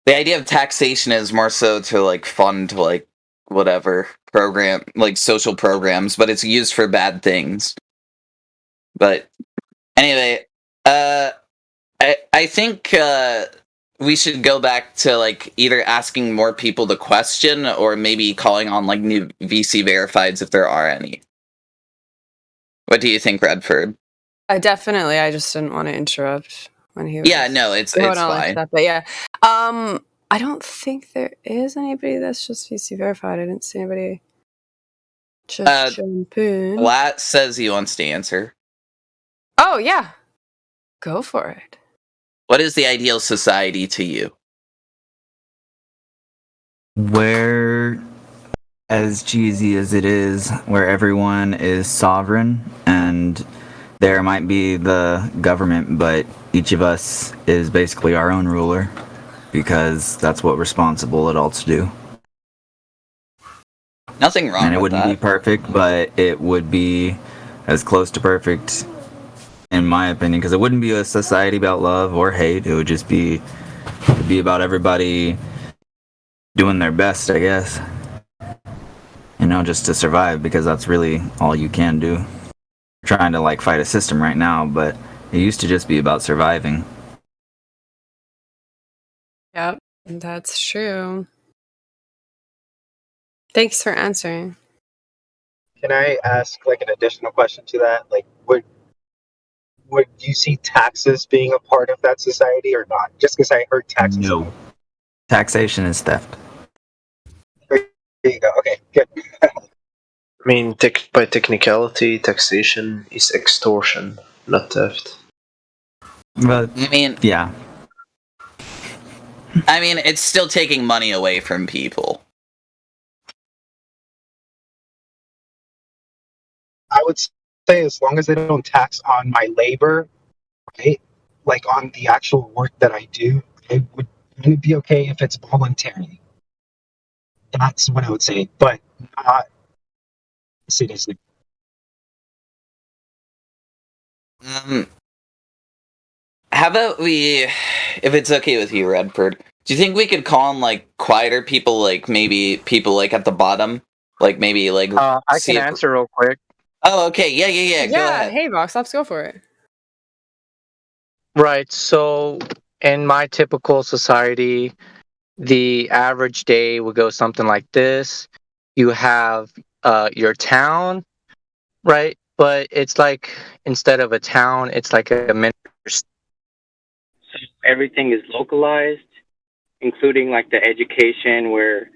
[SPEAKER 1] the idea of taxation is more so to, like, fund, like, whatever program, like, social programs, but it's used for bad things. But, anyway, I think, we should go back to, like, either asking more people the question, or maybe calling on, like, new VC verifieds if there are any. What do you think, Redford?
[SPEAKER 2] I just didn't want to interrupt when he was...
[SPEAKER 1] Yeah, no, it's fine.
[SPEAKER 2] Stuff, but yeah. I don't think there is anybody that's just VC verified. I didn't see anybody just jump in.
[SPEAKER 1] Lat says he wants to answer.
[SPEAKER 2] Oh, yeah. Go for it.
[SPEAKER 1] What is the ideal society to you?
[SPEAKER 4] Where, as cheesy as it is, where everyone is sovereign and there might be the government, but each of us is basically our own ruler, because that's what responsible adults do.
[SPEAKER 1] Nothing wrong
[SPEAKER 4] And it
[SPEAKER 1] with
[SPEAKER 4] wouldn't be
[SPEAKER 1] that.
[SPEAKER 4] perfect, but it would be as close to perfect, in my opinion, because it wouldn't be a society about love or hate. It would just be about everybody doing their best, I guess. Just to survive, because that's really all you can do. We're trying to like fight a system right now, but it used to just be about surviving.
[SPEAKER 2] Yep, that's true. Thanks for answering.
[SPEAKER 3] Can I ask like an additional question to that? Like, would you see taxes being a part of that society or not? Just because I heard taxes.
[SPEAKER 4] No. Taxation is theft.
[SPEAKER 3] There you go. Okay, good.
[SPEAKER 5] I mean, by technicality, taxation is extortion, not theft.
[SPEAKER 4] But
[SPEAKER 1] I mean,
[SPEAKER 4] yeah,
[SPEAKER 1] it's still taking money away from people.
[SPEAKER 3] I would say as long as they don't tax on my labor, right? Like on the actual work that I do, it would be okay if it's voluntary. That's what I would say, but not seriously.
[SPEAKER 1] How about we, if it's okay with you, Redford, do you think we could call on, like, quieter people, like, maybe people, like, at the bottom? Like, maybe, like,
[SPEAKER 8] I
[SPEAKER 1] see
[SPEAKER 8] can
[SPEAKER 1] if...
[SPEAKER 8] answer real quick.
[SPEAKER 1] Oh, okay, yeah, go ahead.
[SPEAKER 2] Hey, Vox, let's go for it.
[SPEAKER 8] Right. So, in my typical society, the average day would go something like this. You have your town, right? But it's like instead of a town, it's like a miniature. So everything is localized, including like the education, where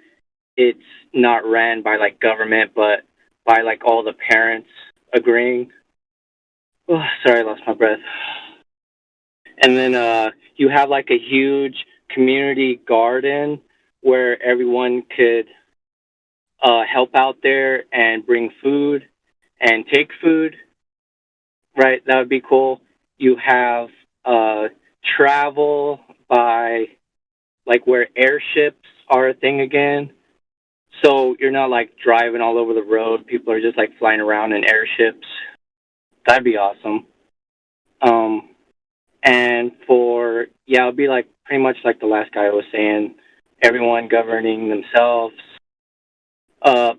[SPEAKER 8] it's not ran by like government, but by like all the parents agreeing. Oh, sorry, I lost my breath. And then you have like a huge community garden where everyone could help out there and bring food and take food. Right, that would be cool. You have travel by like where airships are a thing again. So you're not like driving all over the road. People are just like flying around in airships. That'd be awesome. And it'll be like pretty much like the last guy was saying, everyone governing themselves.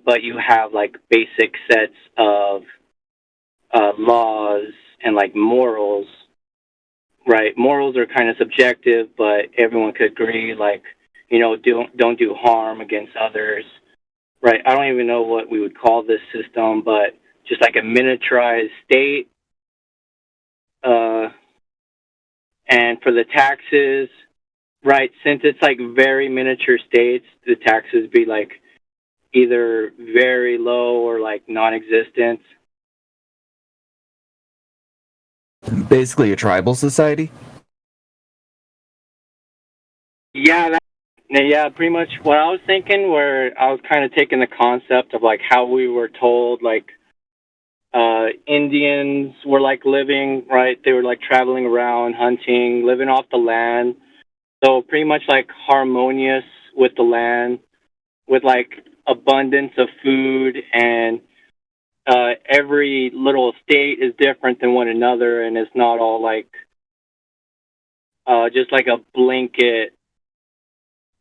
[SPEAKER 8] But you have like basic sets of laws and like morals, right? Morals are kind of subjective, but everyone could agree, like, don't do harm against others, right? I don't even know what we would call this system, but just like a miniaturized state. And for the taxes, right, since it's like very miniature states, the taxes be like either very low or like non-existent.
[SPEAKER 4] basically a tribal society.
[SPEAKER 8] Yeah, pretty much what I was thinking, where I was kind of taking the concept of like how we were told, like Indians were like living, right? They were like traveling around, hunting, living off the land. So pretty much like harmonious with the land, with like abundance of food, and every little state is different than one another, and it's not all like just like a blanket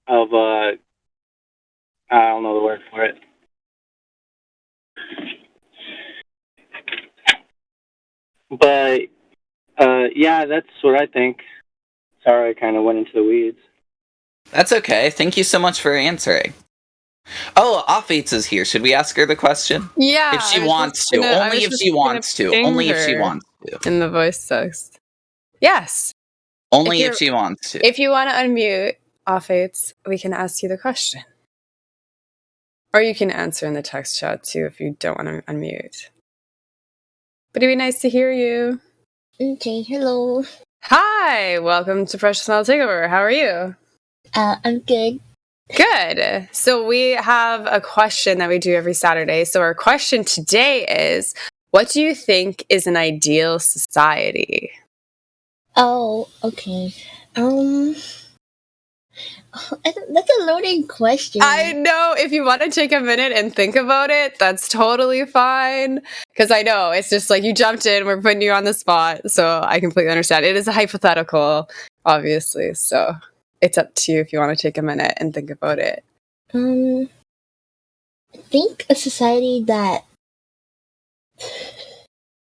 [SPEAKER 8] of I don't know the word for it. But yeah, that's what I think. Sorry, I kind of went into the weeds.
[SPEAKER 1] That's okay. Thank you so much for answering. Oh, Offeats is here. Should we ask her the question?
[SPEAKER 2] Yeah,
[SPEAKER 1] If she wants to. Only if she wants to. Only if she wants to.
[SPEAKER 2] In the voice text. Yes.
[SPEAKER 1] Only if she wants to.
[SPEAKER 2] If you want to unmute, Offeats, we can ask you the question. Or you can answer in the text chat too if you don't want to unmute. But it'd be nice to hear you.
[SPEAKER 9] Okay, hello.
[SPEAKER 2] Hi, welcome to Fresh Smell Takeover. How are you?
[SPEAKER 9] I'm good.
[SPEAKER 2] Good. So we have a question that we do every Saturday. So our question today is, what do you think is an ideal society?
[SPEAKER 9] Oh, okay. That's a loaded question.
[SPEAKER 2] I know. If you want to take a minute and think about it, that's totally fine. Because I know it's just like you jumped in, we're putting you on the spot. So I completely understand. It is a hypothetical, obviously. So it's up to you if you want to take a minute and think about it.
[SPEAKER 9] I think a society that.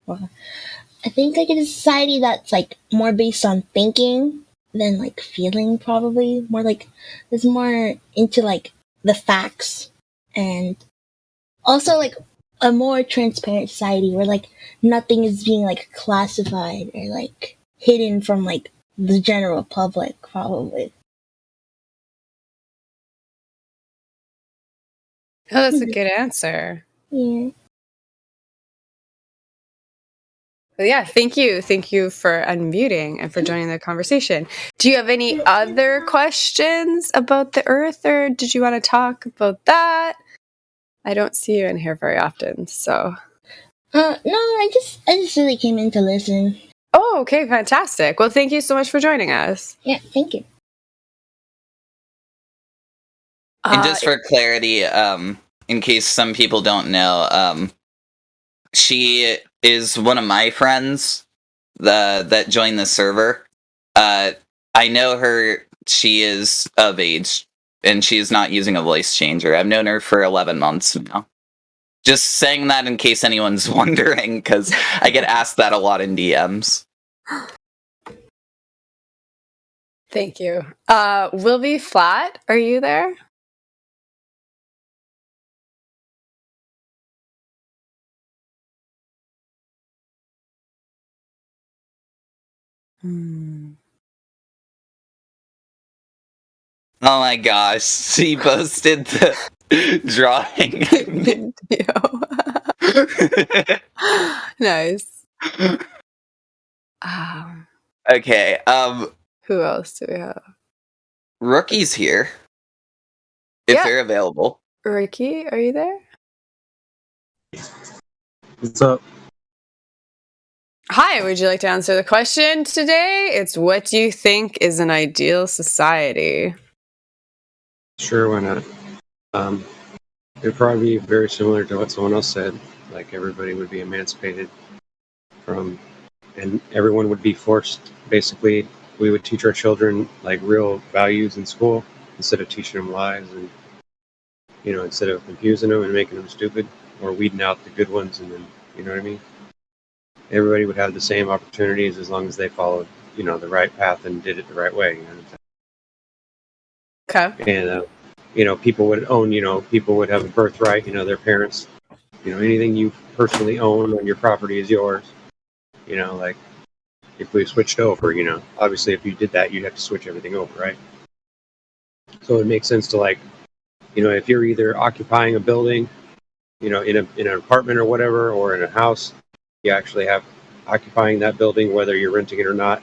[SPEAKER 9] Well, I think like in a society that's like more based on thinking than like feeling, probably more like is more into like the facts, and also like a more transparent society where like nothing is being like classified or like hidden from like the general public, probably.
[SPEAKER 2] Oh, that's a good answer.
[SPEAKER 9] Yeah.
[SPEAKER 2] But yeah, thank you. Thank you for unmuting and for joining the conversation. Do you have any other questions about the Earth, or did you want to talk about that? I don't see you in here very often, so.
[SPEAKER 9] No, I just really came in to listen.
[SPEAKER 2] Oh, okay, fantastic. Well, thank you so much for joining us.
[SPEAKER 9] Yeah, thank you.
[SPEAKER 1] And just for clarity, in case some people don't know, she is one of my friends that joined the server. I know her. She is of age, and she is not using a voice changer. I've known her for 11 months now. Just saying that in case anyone's wondering, because I get asked that a lot in DMs.
[SPEAKER 2] Thank you. Will be flat. Are you there?
[SPEAKER 1] Oh my gosh, she posted the drawing.
[SPEAKER 2] Nice.
[SPEAKER 1] Okay,
[SPEAKER 2] Who else do we have?
[SPEAKER 1] Rookie's here. If they're available.
[SPEAKER 2] Ricky, are you there?
[SPEAKER 10] What's up?
[SPEAKER 2] Hi, would you like to answer the question today? It's what do you think is an ideal society?
[SPEAKER 10] Sure, why not? It'd probably be very similar to what someone else said. Like everybody would be emancipated from, and everyone would be forced. Basically, we would teach our children like real values in school instead of teaching them lies, and instead of confusing them and making them stupid or weeding out the good ones, and then you know what I mean. Everybody would have the same opportunities as long as they followed, the right path and did it the right way.
[SPEAKER 2] Okay.
[SPEAKER 10] And people would own, people would have a birthright, their parents, anything you personally own on your property is yours. Like if we switched over, obviously if you did that, you'd have to switch everything over, right? So it makes sense to like, if you're either occupying a building, in an apartment or whatever, or in a house, you actually have occupying that building, whether you're renting it or not,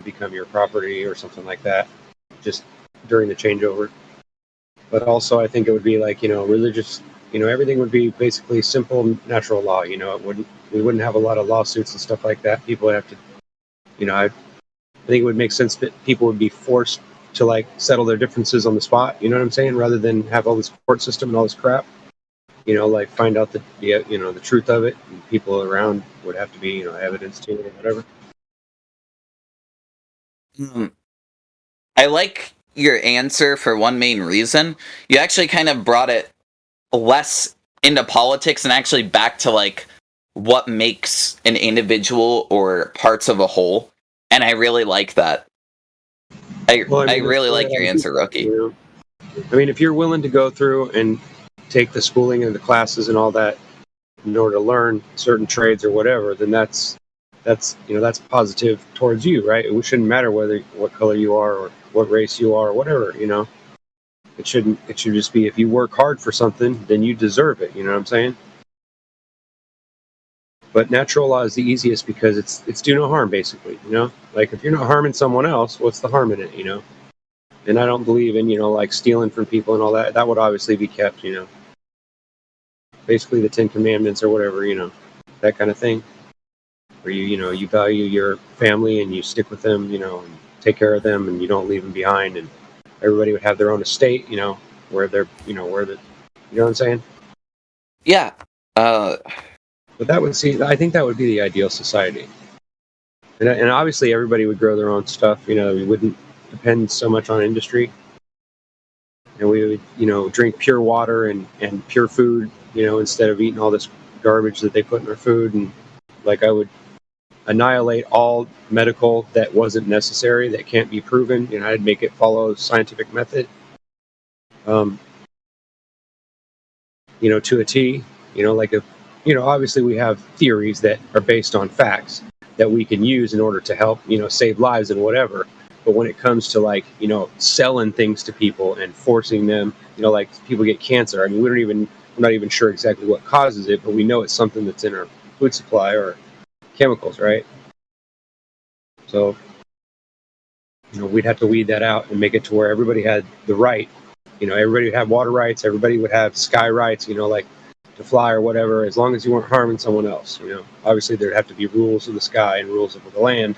[SPEAKER 10] become your property or something like that, just during the changeover. But also, I think it would be like, religious, everything would be basically simple natural law. We wouldn't have a lot of lawsuits and stuff like that. People would have to, I think it would make sense that people would be forced to like settle their differences on the spot. You know what I'm saying? Rather than have all this court system and all this crap. Like find out the truth of it, and people around would have to be, evidence to it or whatever.
[SPEAKER 1] I like your answer for one main reason. You actually kind of brought it less into politics and actually back to like what makes an individual or parts of a whole. And I really like that. I really like your answer, Rookie.
[SPEAKER 10] I mean, if you're willing to go through and take the schooling and the classes and all that in order to learn certain trades or whatever, then that's positive towards you, right? It shouldn't matter what color you are or what race you are or whatever, It should just be if you work hard for something, then you deserve it, you know what I'm saying? But natural law is the easiest because it's do no harm, basically, Like if you're not harming someone else, what's the harm in it, And I don't believe in, like stealing from people and all that. That would obviously be kept, Basically the 10 Commandments or whatever, that kind of thing. Where you value your family and you stick with them, and take care of them and you don't leave them behind and everybody would have their own estate, where they're, you know what I'm saying?
[SPEAKER 1] Yeah.
[SPEAKER 10] But I think that would be the ideal society. And obviously everybody would grow their own stuff. We wouldn't depend so much on industry. And we would, drink pure water and pure food, instead of eating all this garbage that they put in our food. And like I would annihilate all medical that wasn't necessary, that can't be proven. I'd make it follow scientific method, to a T. Like obviously we have theories that are based on facts that we can use in order to help, save lives and whatever. But when it comes to like, selling things to people and forcing them, like people get cancer. I mean, we're not even sure exactly what causes it, but we know it's something that's in our food supply or chemicals, right? So, we'd have to weed that out and make it to where everybody had the right. Everybody would have water rights. Everybody would have sky rights, like to fly or whatever, as long as you weren't harming someone else. Obviously there'd have to be rules of the sky and rules of the land,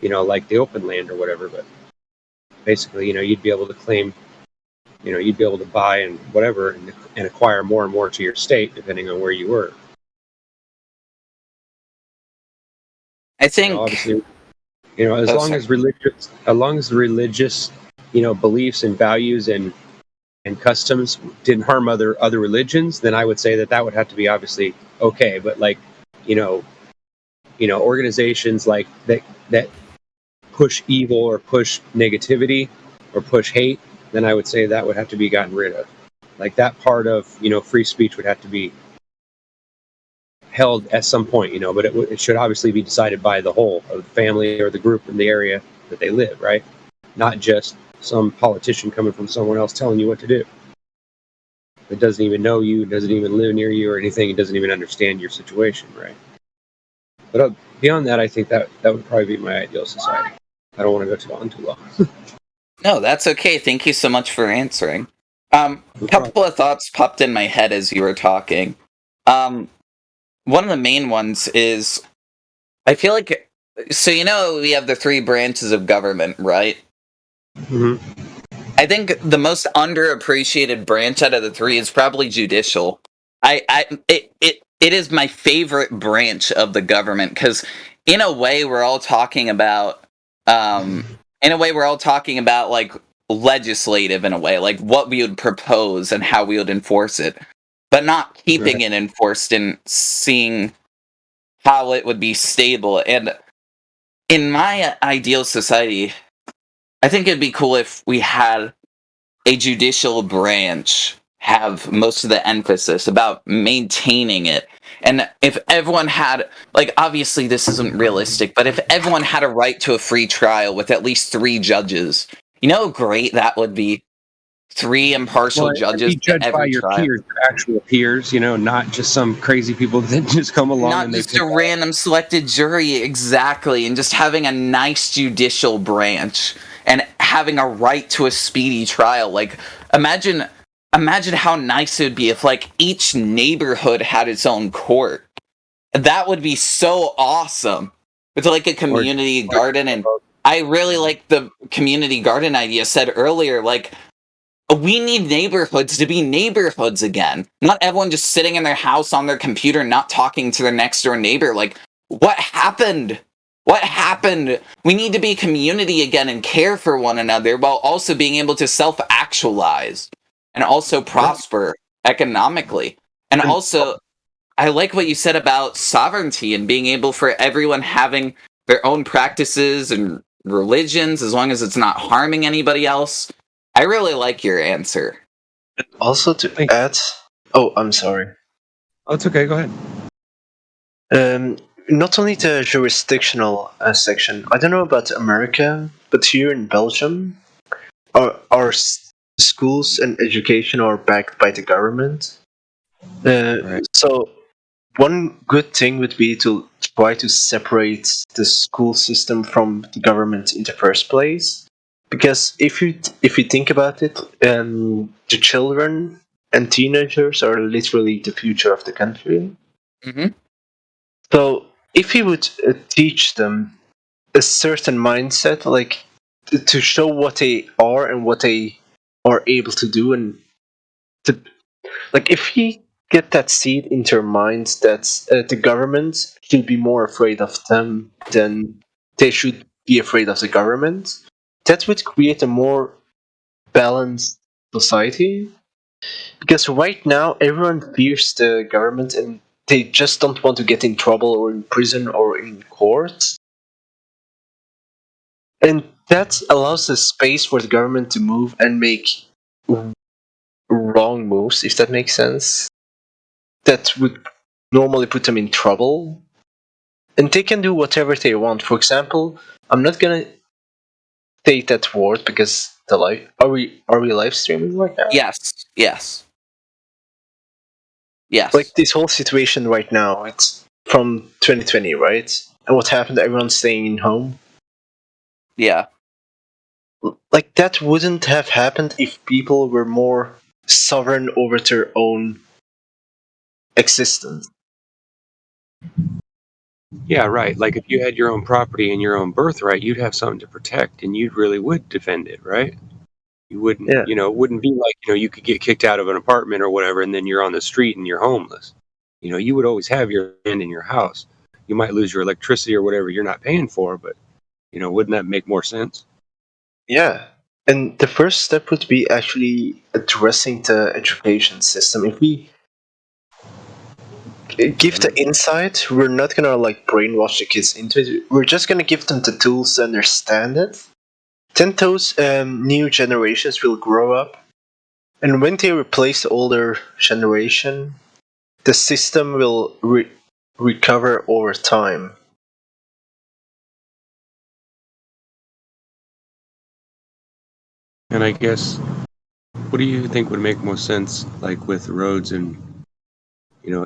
[SPEAKER 10] like the open land or whatever. But basically, you'd be able to claim, you'd be able to buy and whatever and acquire more and more to your state depending on where you were.
[SPEAKER 1] I think.
[SPEAKER 10] Obviously, as long as the religious, beliefs and values and customs didn't harm other religions, then I would say that would have to be obviously okay. But like, organizations like that push evil or push negativity or push hate, then I would say that would have to be gotten rid of. Like that part of free speech would have to be held at some point, but it should obviously be decided by the whole of the family or the group in the area that they live, right? Not just some politician coming from someone else telling you what to do. It doesn't even know you, doesn't even live near you or anything. It doesn't even understand your situation, right? But beyond that, I think that would probably be my ideal society. I don't want to go too long.
[SPEAKER 1] No, that's okay. Thank you so much for answering. A couple of thoughts popped in my head as you were talking. One of the main ones is, I feel like, so we have the 3 branches of government, right?
[SPEAKER 10] Mm-hmm.
[SPEAKER 1] I think the most underappreciated branch out of the 3 is probably judicial. It is my favorite branch of the government because in a way we're all talking about like legislative in a way, like what we would propose and how we would enforce it, but not keeping it enforced and seeing how it would be stable. And in my ideal society, I think it'd be cool if we had a judicial branch have most of the emphasis about maintaining it. And if everyone had, like, obviously this isn't realistic, but if everyone had a right to a free trial with at least 3 judges, how great that would be? 3 impartial judges
[SPEAKER 10] be judged
[SPEAKER 1] to
[SPEAKER 10] by
[SPEAKER 1] every
[SPEAKER 10] your
[SPEAKER 1] trial.
[SPEAKER 10] peers, your actual peers, not just some crazy people that just come along
[SPEAKER 1] Not
[SPEAKER 10] and
[SPEAKER 1] just
[SPEAKER 10] they
[SPEAKER 1] a random selected jury, exactly, and just having a nice judicial branch and having a right to a speedy trial. Like, imagine how nice it would be if like each neighborhood had its own court. That would be so awesome. With like a community garden, and I really like the community garden idea said earlier, like, we need neighborhoods to be neighborhoods again. Not everyone just sitting in their house on their computer, not talking to their next door neighbor. Like, what happened? What happened? We need to be community again and care for one another while also being able to self-actualize and also prosper economically. And also, I like what you said about sovereignty and being able for everyone having their own practices and religions as long as it's not harming anybody else. I really like your answer.
[SPEAKER 5] Also, to add, oh, I'm sorry.
[SPEAKER 10] Oh, it's okay. Go ahead.
[SPEAKER 5] Not only the jurisdictional section. I don't know about America, but here in Belgium, our schools and education are backed by the government. So one good thing would be to try to separate the school system from the government in the first place. Because if you think about it, the children and teenagers are literally the future of the country.
[SPEAKER 1] Mm-hmm.
[SPEAKER 5] So if you would teach them a certain mindset, like to show what they are and what they are able to do, and to, like, if he get that seed into their minds that the government should be more afraid of them than they should be afraid of the government, that would create a more balanced society. Because right now everyone fears the government and they just don't want to get in trouble or in prison or in court. And that allows the space for the government to move and make wrong moves, if that makes sense. That would normally put them in trouble. And they can do whatever they want. For example, I'm not gonna say that word because the live are we live streaming right now?
[SPEAKER 1] Yes.
[SPEAKER 5] Like this whole situation right now, it's from 2020, right? And what happened? Everyone's staying in home.
[SPEAKER 1] Yeah.
[SPEAKER 5] Like that wouldn't have happened if people were more sovereign over their own existence.
[SPEAKER 10] Yeah, right. Like if you had your own property and your own birthright, you'd have something to protect, and you really would defend it, right? You wouldn't,
[SPEAKER 5] Yeah.
[SPEAKER 10] it wouldn't be like, you could get kicked out of an apartment or whatever, and then you're on the street and you're homeless. You would always have your land in your house. You might lose your electricity or whatever you're not paying for, but, wouldn't that make more sense?
[SPEAKER 5] Yeah. And the first step would be actually addressing the education system. If we give the insight, we're not gonna like brainwash the kids into it. We're just gonna give them the tools to understand it. Then those new generations will grow up, and when they replace the older generation, the system will recover over time.
[SPEAKER 10] And I guess, what do you think would make more sense, like with roads and,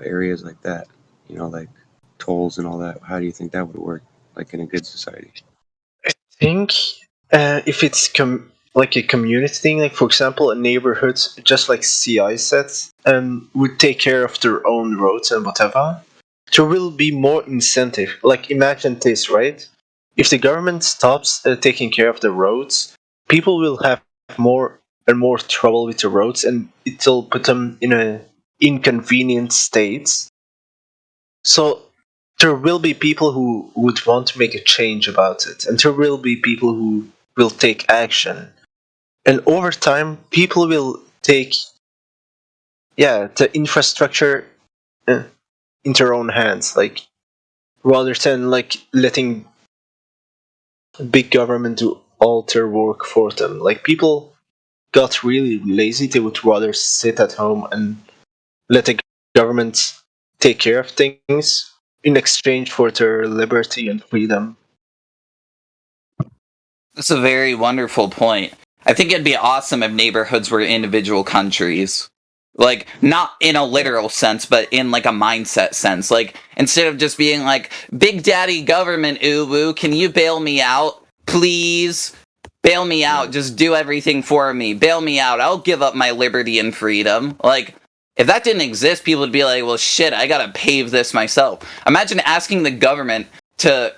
[SPEAKER 10] areas like that? Like tolls and all that. How do you think that would work, like in a good society?
[SPEAKER 5] I think if it's like a community thing, like for example, a neighborhood, just like CI said, would take care of their own roads and whatever, there will be more incentive. Like imagine this, right? If the government stops taking care of the roads, people will have more and more trouble with the roads, and it'll put them in a inconvenient state. So there will be people who would want to make a change about it, and there will be people who will take action. And over time, people will take, the infrastructure in their own hands, like rather than like letting big government do all their work for them. Like people got really lazy; they would rather sit at home and let the government take care of things in exchange for their liberty and freedom.
[SPEAKER 1] That's a very wonderful point. I think it'd be awesome if neighborhoods were individual countries. Like, not in a literal sense, but in like a mindset sense. Like, instead of just being like, Big Daddy government, ooh woo, can you bail me out? Please? Bail me out. Just do everything for me. Bail me out. I'll give up my liberty and freedom. Like, if that didn't exist, people would be like, well, shit, I gotta pave this myself. Imagine asking the government to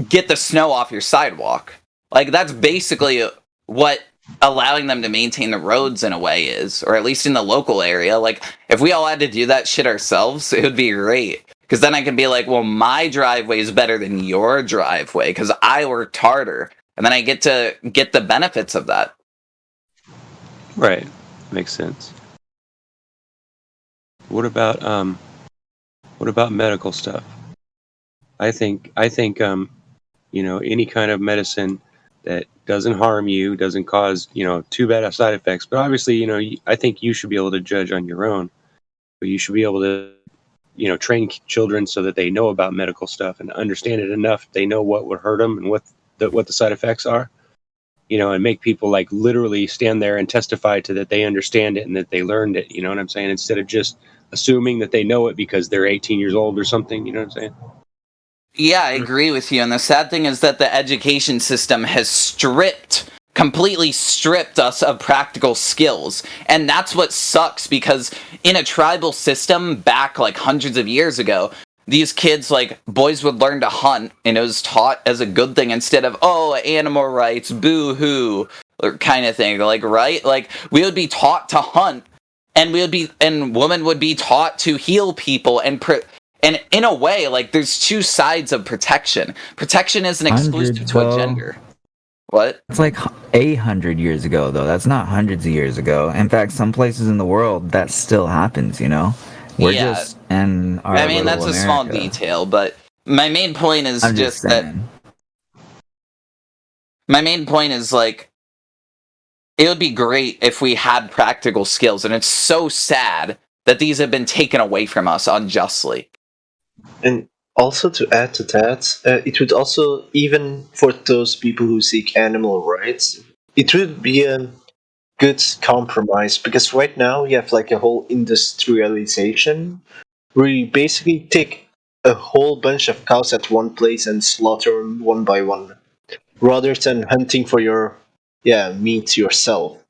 [SPEAKER 1] get the snow off your sidewalk. Like, that's basically what allowing them to maintain the roads in a way is, or at least in the local area. Like, if we all had to do that shit ourselves, it would be great. Because then I can be like, well, my driveway is better than your driveway because I worked harder. And then I get to get the benefits of that.
[SPEAKER 10] Right. Makes sense. What about medical stuff? I think any kind of medicine that doesn't harm you, doesn't cause, too bad of side effects. But obviously, I think you should be able to judge on your own. But you should be able to, train children so that they know about medical stuff and understand it enough. They know what would hurt them and what the side effects are. And make people like literally stand there and testify to that they understand it and that they learned it. You know what I'm saying? Instead of just assuming that they know it because they're 18 years old or something. You know what I'm saying?
[SPEAKER 1] Yeah, I agree with you. And the sad thing is that the education system has completely stripped us of practical skills. And that's what sucks because in a tribal system back like hundreds of years ago, these kids, like, boys would learn to hunt, and it was taught as a good thing instead of, oh, animal rights, boo-hoo, or kind of thing, like, right? Like, we would be taught to hunt, and women would be taught to heal people, and in a way, like, there's two sides of protection. Protection isn't exclusive
[SPEAKER 4] Hundreds,
[SPEAKER 1] to a
[SPEAKER 4] though.
[SPEAKER 1] gender. What?
[SPEAKER 4] It's like 800 years ago, though. That's not hundreds of years ago. In fact, some places in the world that still happens. We're
[SPEAKER 1] Yeah.
[SPEAKER 4] just in our
[SPEAKER 1] I mean,
[SPEAKER 4] little
[SPEAKER 1] that's a small
[SPEAKER 4] America.
[SPEAKER 1] detail, but my main point is
[SPEAKER 4] I'm
[SPEAKER 1] just
[SPEAKER 4] just
[SPEAKER 1] that.
[SPEAKER 4] saying.
[SPEAKER 1] My main point is, like, it would be great if we had practical skills, and it's so sad that these have been taken away from us unjustly.
[SPEAKER 5] And also to add to that, it would also, even for those people who seek animal rights, it would be a good compromise because right now you have like a whole industrialization where you basically take a whole bunch of cows at one place and slaughter them one by one, rather than hunting for your meat yourself.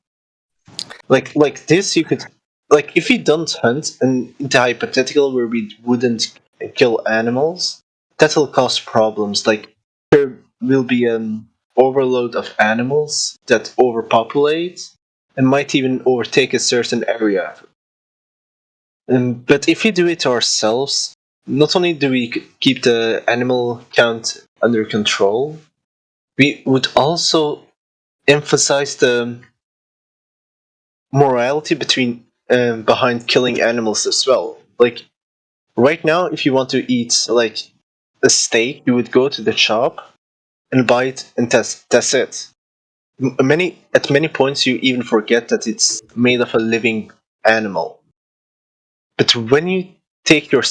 [SPEAKER 5] Like this, you could like if we don't hunt, and in the hypothetical where we wouldn't kill animals, that will cause problems. Like there will be an overload of animals that overpopulate and might even overtake a certain area. But if we do it ourselves, not only do we keep the animal count under control, we would also emphasize the morality behind killing animals as well. Like right now, if you want to eat like a steak, you would go to the shop and buy it, and that's it. At many points, you even forget that it's made of a living animal. But when you take your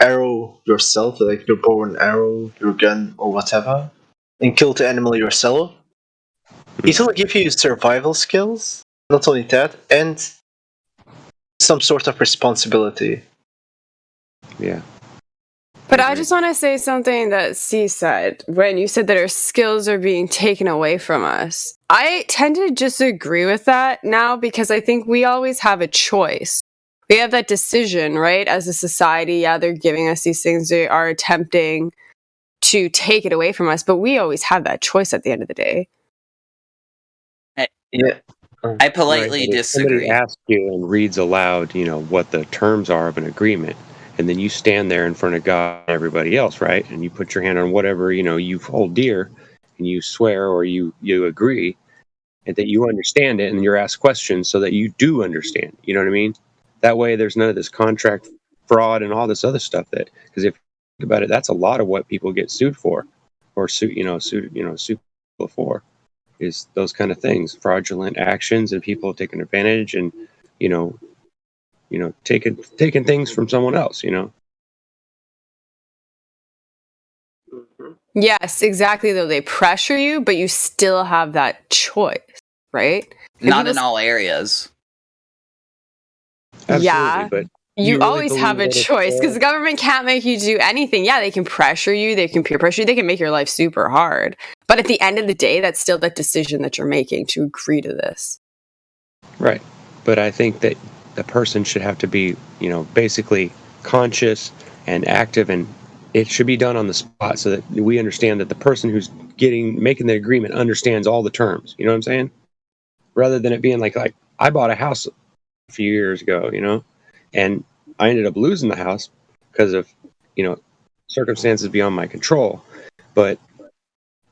[SPEAKER 5] arrow yourself, like your bow and arrow, your gun or whatever, and kill the animal yourself, it will give you survival skills. Not only that, and some sort of responsibility.
[SPEAKER 10] Yeah.
[SPEAKER 2] But I just want to say something that C said when you said that our skills are being taken away from us. I tend to disagree with that now because I think we always have a choice. We have that decision, right? As a society, yeah, they're giving us these things. They are attempting to take it away from us, but we always have that choice at the end of the day.
[SPEAKER 5] Yeah.
[SPEAKER 1] I politely
[SPEAKER 10] Right, but if somebody
[SPEAKER 1] disagree.
[SPEAKER 10] asks you and reads aloud, what the terms are of an agreement, and then you stand there in front of God and everybody else, right? And you put your hand on whatever, you hold dear, and you swear or you agree, and that you understand it, and you're asked questions so that you do understand. You know what I mean? That way there's none of this contract fraud and all this other stuff because if you think about it, that's a lot of what people get sued for, or sue people for, is those kind of things, fraudulent actions and people taking advantage and you know taking things from someone else.
[SPEAKER 2] Yes, exactly. Though they pressure you, but you still have that choice, right? And
[SPEAKER 1] Not in
[SPEAKER 2] people-
[SPEAKER 1] all areas.
[SPEAKER 10] Absolutely,
[SPEAKER 2] Yeah.
[SPEAKER 10] but
[SPEAKER 2] You
[SPEAKER 10] really
[SPEAKER 2] always have
[SPEAKER 10] believe
[SPEAKER 2] a
[SPEAKER 10] that it's
[SPEAKER 2] choice because
[SPEAKER 10] fair?
[SPEAKER 2] the government can't make you do anything. Yeah, they can pressure you, they can peer pressure you, they can make your life super hard. But at the end of the day, that's still that decision that you're making to agree to this.
[SPEAKER 10] Right, but I think that the person should have to be basically conscious and active, and it should be done on the spot so that we understand that the person who's making the agreement understands all the terms. You know what I'm saying? Rather than it being like I bought a house a few years ago, and I ended up losing the house because of circumstances beyond my control. But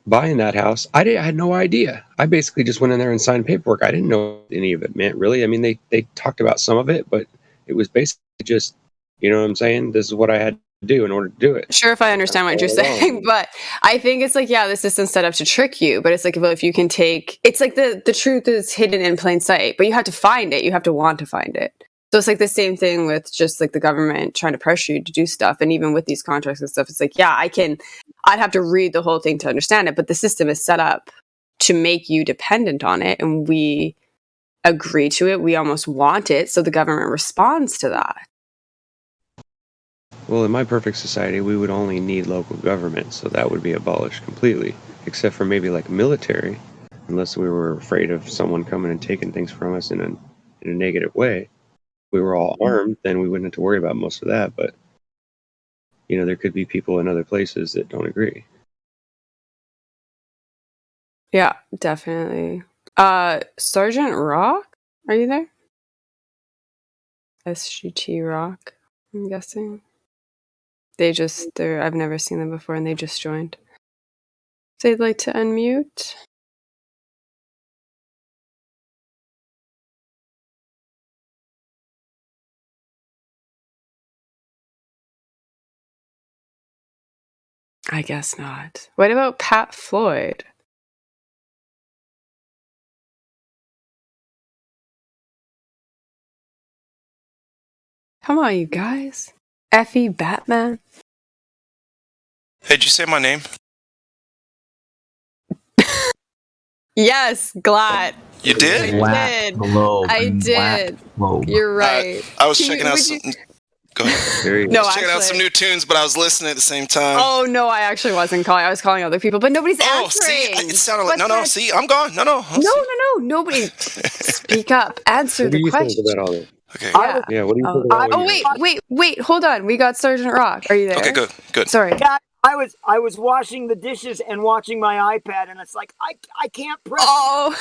[SPEAKER 10] buying that house, I had no idea. I basically just went in there and signed paperwork. I didn't know what any of it meant, really. I mean, they talked about some of it, but it was basically just, you know what I'm saying? This is what I had to do in order to do it.
[SPEAKER 2] Sure, if I understand what you're saying, but I think it's like, yeah, the system's set up to trick you, but it's like, well, if you can it's like the truth is hidden in plain sight, but you have to find it. You have to want to find it. So it's like the same thing with just like the government trying to pressure you to do stuff. And even with these contracts and stuff, it's like, yeah, I'd have to read the whole thing to understand it, but the system is set up to make you dependent on it. And we agree to it. We almost want it. So the government responds to that.
[SPEAKER 10] Well, in my perfect society, we would only need local government, so that would be abolished completely, except for maybe like military, unless we were afraid of someone coming and taking things from us in a negative way. If we were all armed, then we wouldn't have to worry about most of that. But you know, there could be people in other places that don't agree.
[SPEAKER 2] Yeah, definitely. Sergeant Rock, are you there? SGT Rock, I'm guessing. I've never seen them before and they just joined. So they'd like to unmute. I guess not. What about Pat Floyd? Come on, you guys. Effie Batman.
[SPEAKER 6] Hey, did you say my name?
[SPEAKER 2] Yes, Glad.
[SPEAKER 6] You did?
[SPEAKER 2] I did. You're right.
[SPEAKER 6] I was checking out some. Go ahead.
[SPEAKER 2] No,
[SPEAKER 6] I was checking out some
[SPEAKER 2] actually.
[SPEAKER 6] new tunes, but I was listening at the same time.
[SPEAKER 2] Oh no, I actually wasn't calling. I was calling other people, but nobody's answering.
[SPEAKER 6] See, it sounded like no. See, I'm gone. No.
[SPEAKER 2] Nobody. Speak up. Answer
[SPEAKER 10] What do
[SPEAKER 2] the
[SPEAKER 10] you
[SPEAKER 2] question.
[SPEAKER 10] think about all this?
[SPEAKER 6] Okay.
[SPEAKER 2] Yeah.
[SPEAKER 10] What do you think about
[SPEAKER 2] Oh
[SPEAKER 10] what you
[SPEAKER 2] wait. Hold on. We got Sergeant Rock. Are you there?
[SPEAKER 6] Okay, good.
[SPEAKER 2] Sorry.
[SPEAKER 11] Yeah, I was washing the dishes and watching my iPad, and it's like I can't press.
[SPEAKER 2] Oh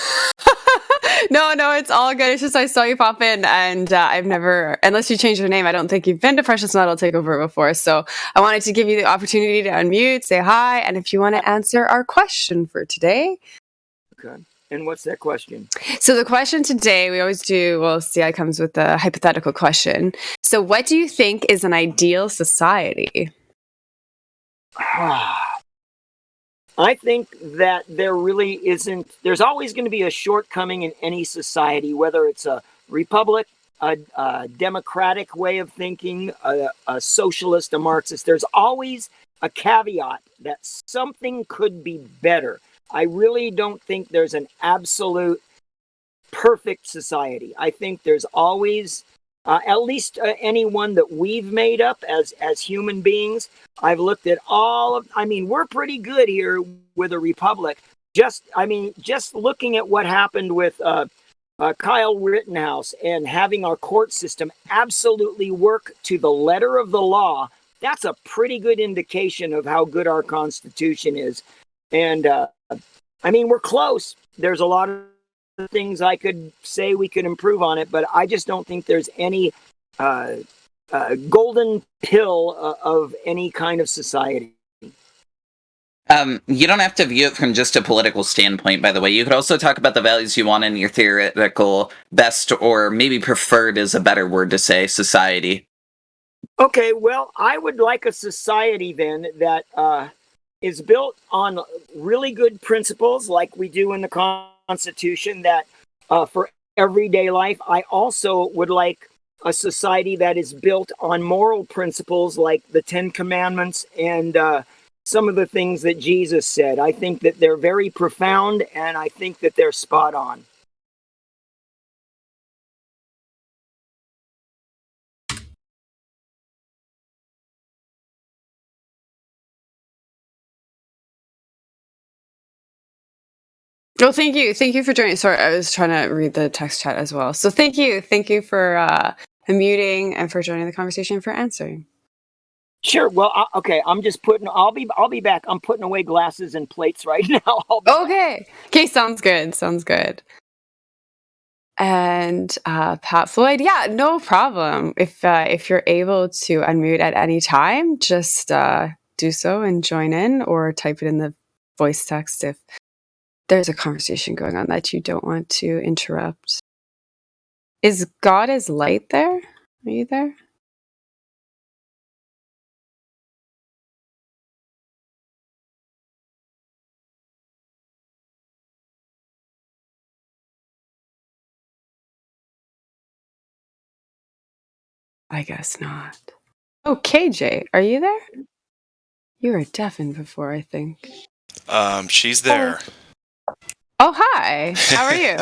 [SPEAKER 2] no, it's all good. It's just I saw you pop in, and I've never, unless you changed your name, I don't think you've been to Precious Metal Takeover before. So I wanted to give you the opportunity to unmute, say hi, and if you want to answer our question for today.
[SPEAKER 11] Okay. And what's that question?
[SPEAKER 2] So the question today, we always do, well, CI comes with a hypothetical question. So what do you think is an ideal society?
[SPEAKER 11] I think that there really isn't. There's always going to be a shortcoming in any society, whether it's a republic, a democratic way of thinking, a socialist, a Marxist. There's always a caveat that something could be better. I really don't think there's an absolute perfect society. I think there's always, at least anyone that we've made up as human beings. I've looked at we're pretty good here with a republic. Just looking at what happened with Kyle Rittenhouse and having our court system absolutely work to the letter of the law, that's a pretty good indication of how good our Constitution is. And we're close. There's a lot of things I could say we could improve on it, but I just don't think there's any golden pill of any kind of society.
[SPEAKER 1] You don't have to view it from just a political standpoint, by the way. You could also talk about the values you want in your theoretical best, or maybe preferred is a better word to say, society.
[SPEAKER 11] Okay, well, I would like a society then that is built on really good principles like we do in the Constitution, that for everyday life. I also would like a society that is built on moral principles like the Ten Commandments and some of the things that Jesus said. I think that they're very profound, and I think that they're spot on.
[SPEAKER 2] Oh, thank you. Thank you for joining. Sorry, I was trying to read the text chat as well. So thank you. Thank you for unmuting and for joining the conversation, for answering.
[SPEAKER 11] Sure. Well, okay. I'll be back. I'm putting away glasses and plates right now.
[SPEAKER 2] Okay. Okay. Sounds good. And Pat Floyd, yeah, no problem. If you're able to unmute at any time, just do so and join in, or type it in the voice text if there's a conversation going on that you don't want to interrupt. Is God is light there? Are you there? I guess not. Oh, KJ, are you there? You were deafened before, I think.
[SPEAKER 6] She's there.
[SPEAKER 2] Oh, hi. How are you?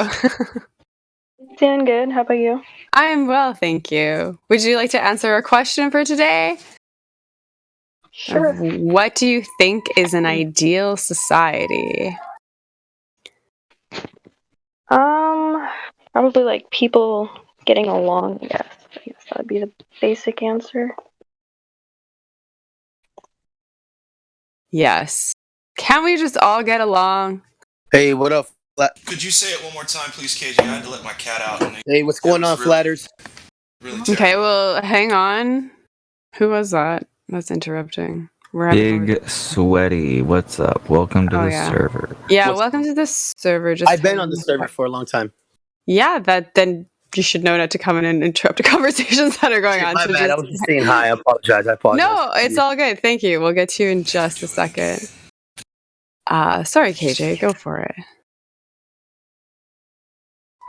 [SPEAKER 12] Doing good. How about you?
[SPEAKER 2] I'm well, thank you. Would you like to answer a question for today?
[SPEAKER 12] Sure.
[SPEAKER 2] What do you think is an ideal society?
[SPEAKER 12] Probably like people getting along, I guess. I guess that'd be the basic answer.
[SPEAKER 2] Yes. Can't we just all get along?
[SPEAKER 13] Hey, what up?
[SPEAKER 6] Could you say it one more time, please, KJ? I had to let my cat out. And
[SPEAKER 13] Hey, what's going on, Flatters?
[SPEAKER 6] Really
[SPEAKER 2] Okay, well, hang on. Who was that? That's interrupting. We're having
[SPEAKER 4] Big Sweaty, what's up? Welcome to the
[SPEAKER 2] yeah.
[SPEAKER 4] server.
[SPEAKER 2] Yeah, welcome to the server. Just
[SPEAKER 13] I've been on the server for a long time.
[SPEAKER 2] Yeah, then you should know not to come in and interrupt the conversations that are going on.
[SPEAKER 13] My
[SPEAKER 2] So
[SPEAKER 13] bad. I was just saying hi. I apologize.
[SPEAKER 2] No, it's all good. Thank you. We'll get to you in just a second. Sorry, KJ. Go for it.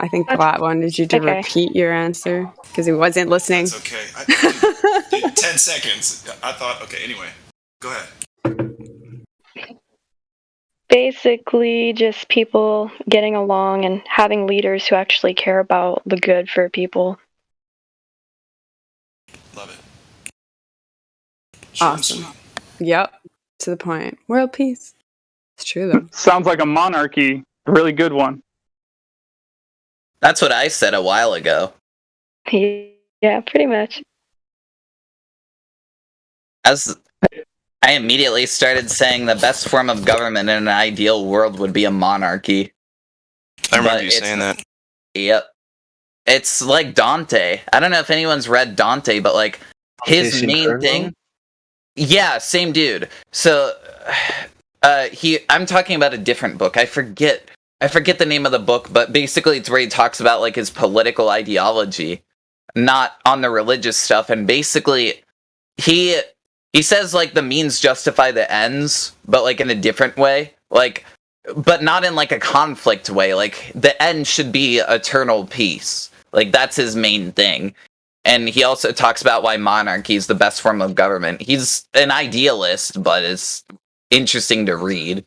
[SPEAKER 2] I think Platt wanted you to repeat your answer because he wasn't listening.
[SPEAKER 6] That's okay. 10 seconds. I thought, okay, anyway. Go ahead.
[SPEAKER 12] Basically, just people getting along and having leaders who actually care about the good for people.
[SPEAKER 6] Love it.
[SPEAKER 2] Awesome. Yep. To the point. World peace. It's true, though.
[SPEAKER 7] Sounds like a monarchy. A really good one.
[SPEAKER 1] That's what I said a while ago.
[SPEAKER 12] Yeah, pretty much.
[SPEAKER 1] As I immediately started saying the best form of government in an ideal world would be a monarchy.
[SPEAKER 6] I remember you saying that.
[SPEAKER 1] Yep. It's like Dante. I don't know if anyone's read Dante, but like his main thing. Yeah, same dude. So I'm talking about a different book. I forget the name of the book, but basically it's where he talks about like his political ideology, not on the religious stuff, and basically he says like the means justify the ends, but like in a different way. Like but not in like a conflict way. Like the end should be eternal peace. Like that's his main thing. And he also talks about why monarchy is the best form of government. He's an idealist, but it's interesting to read.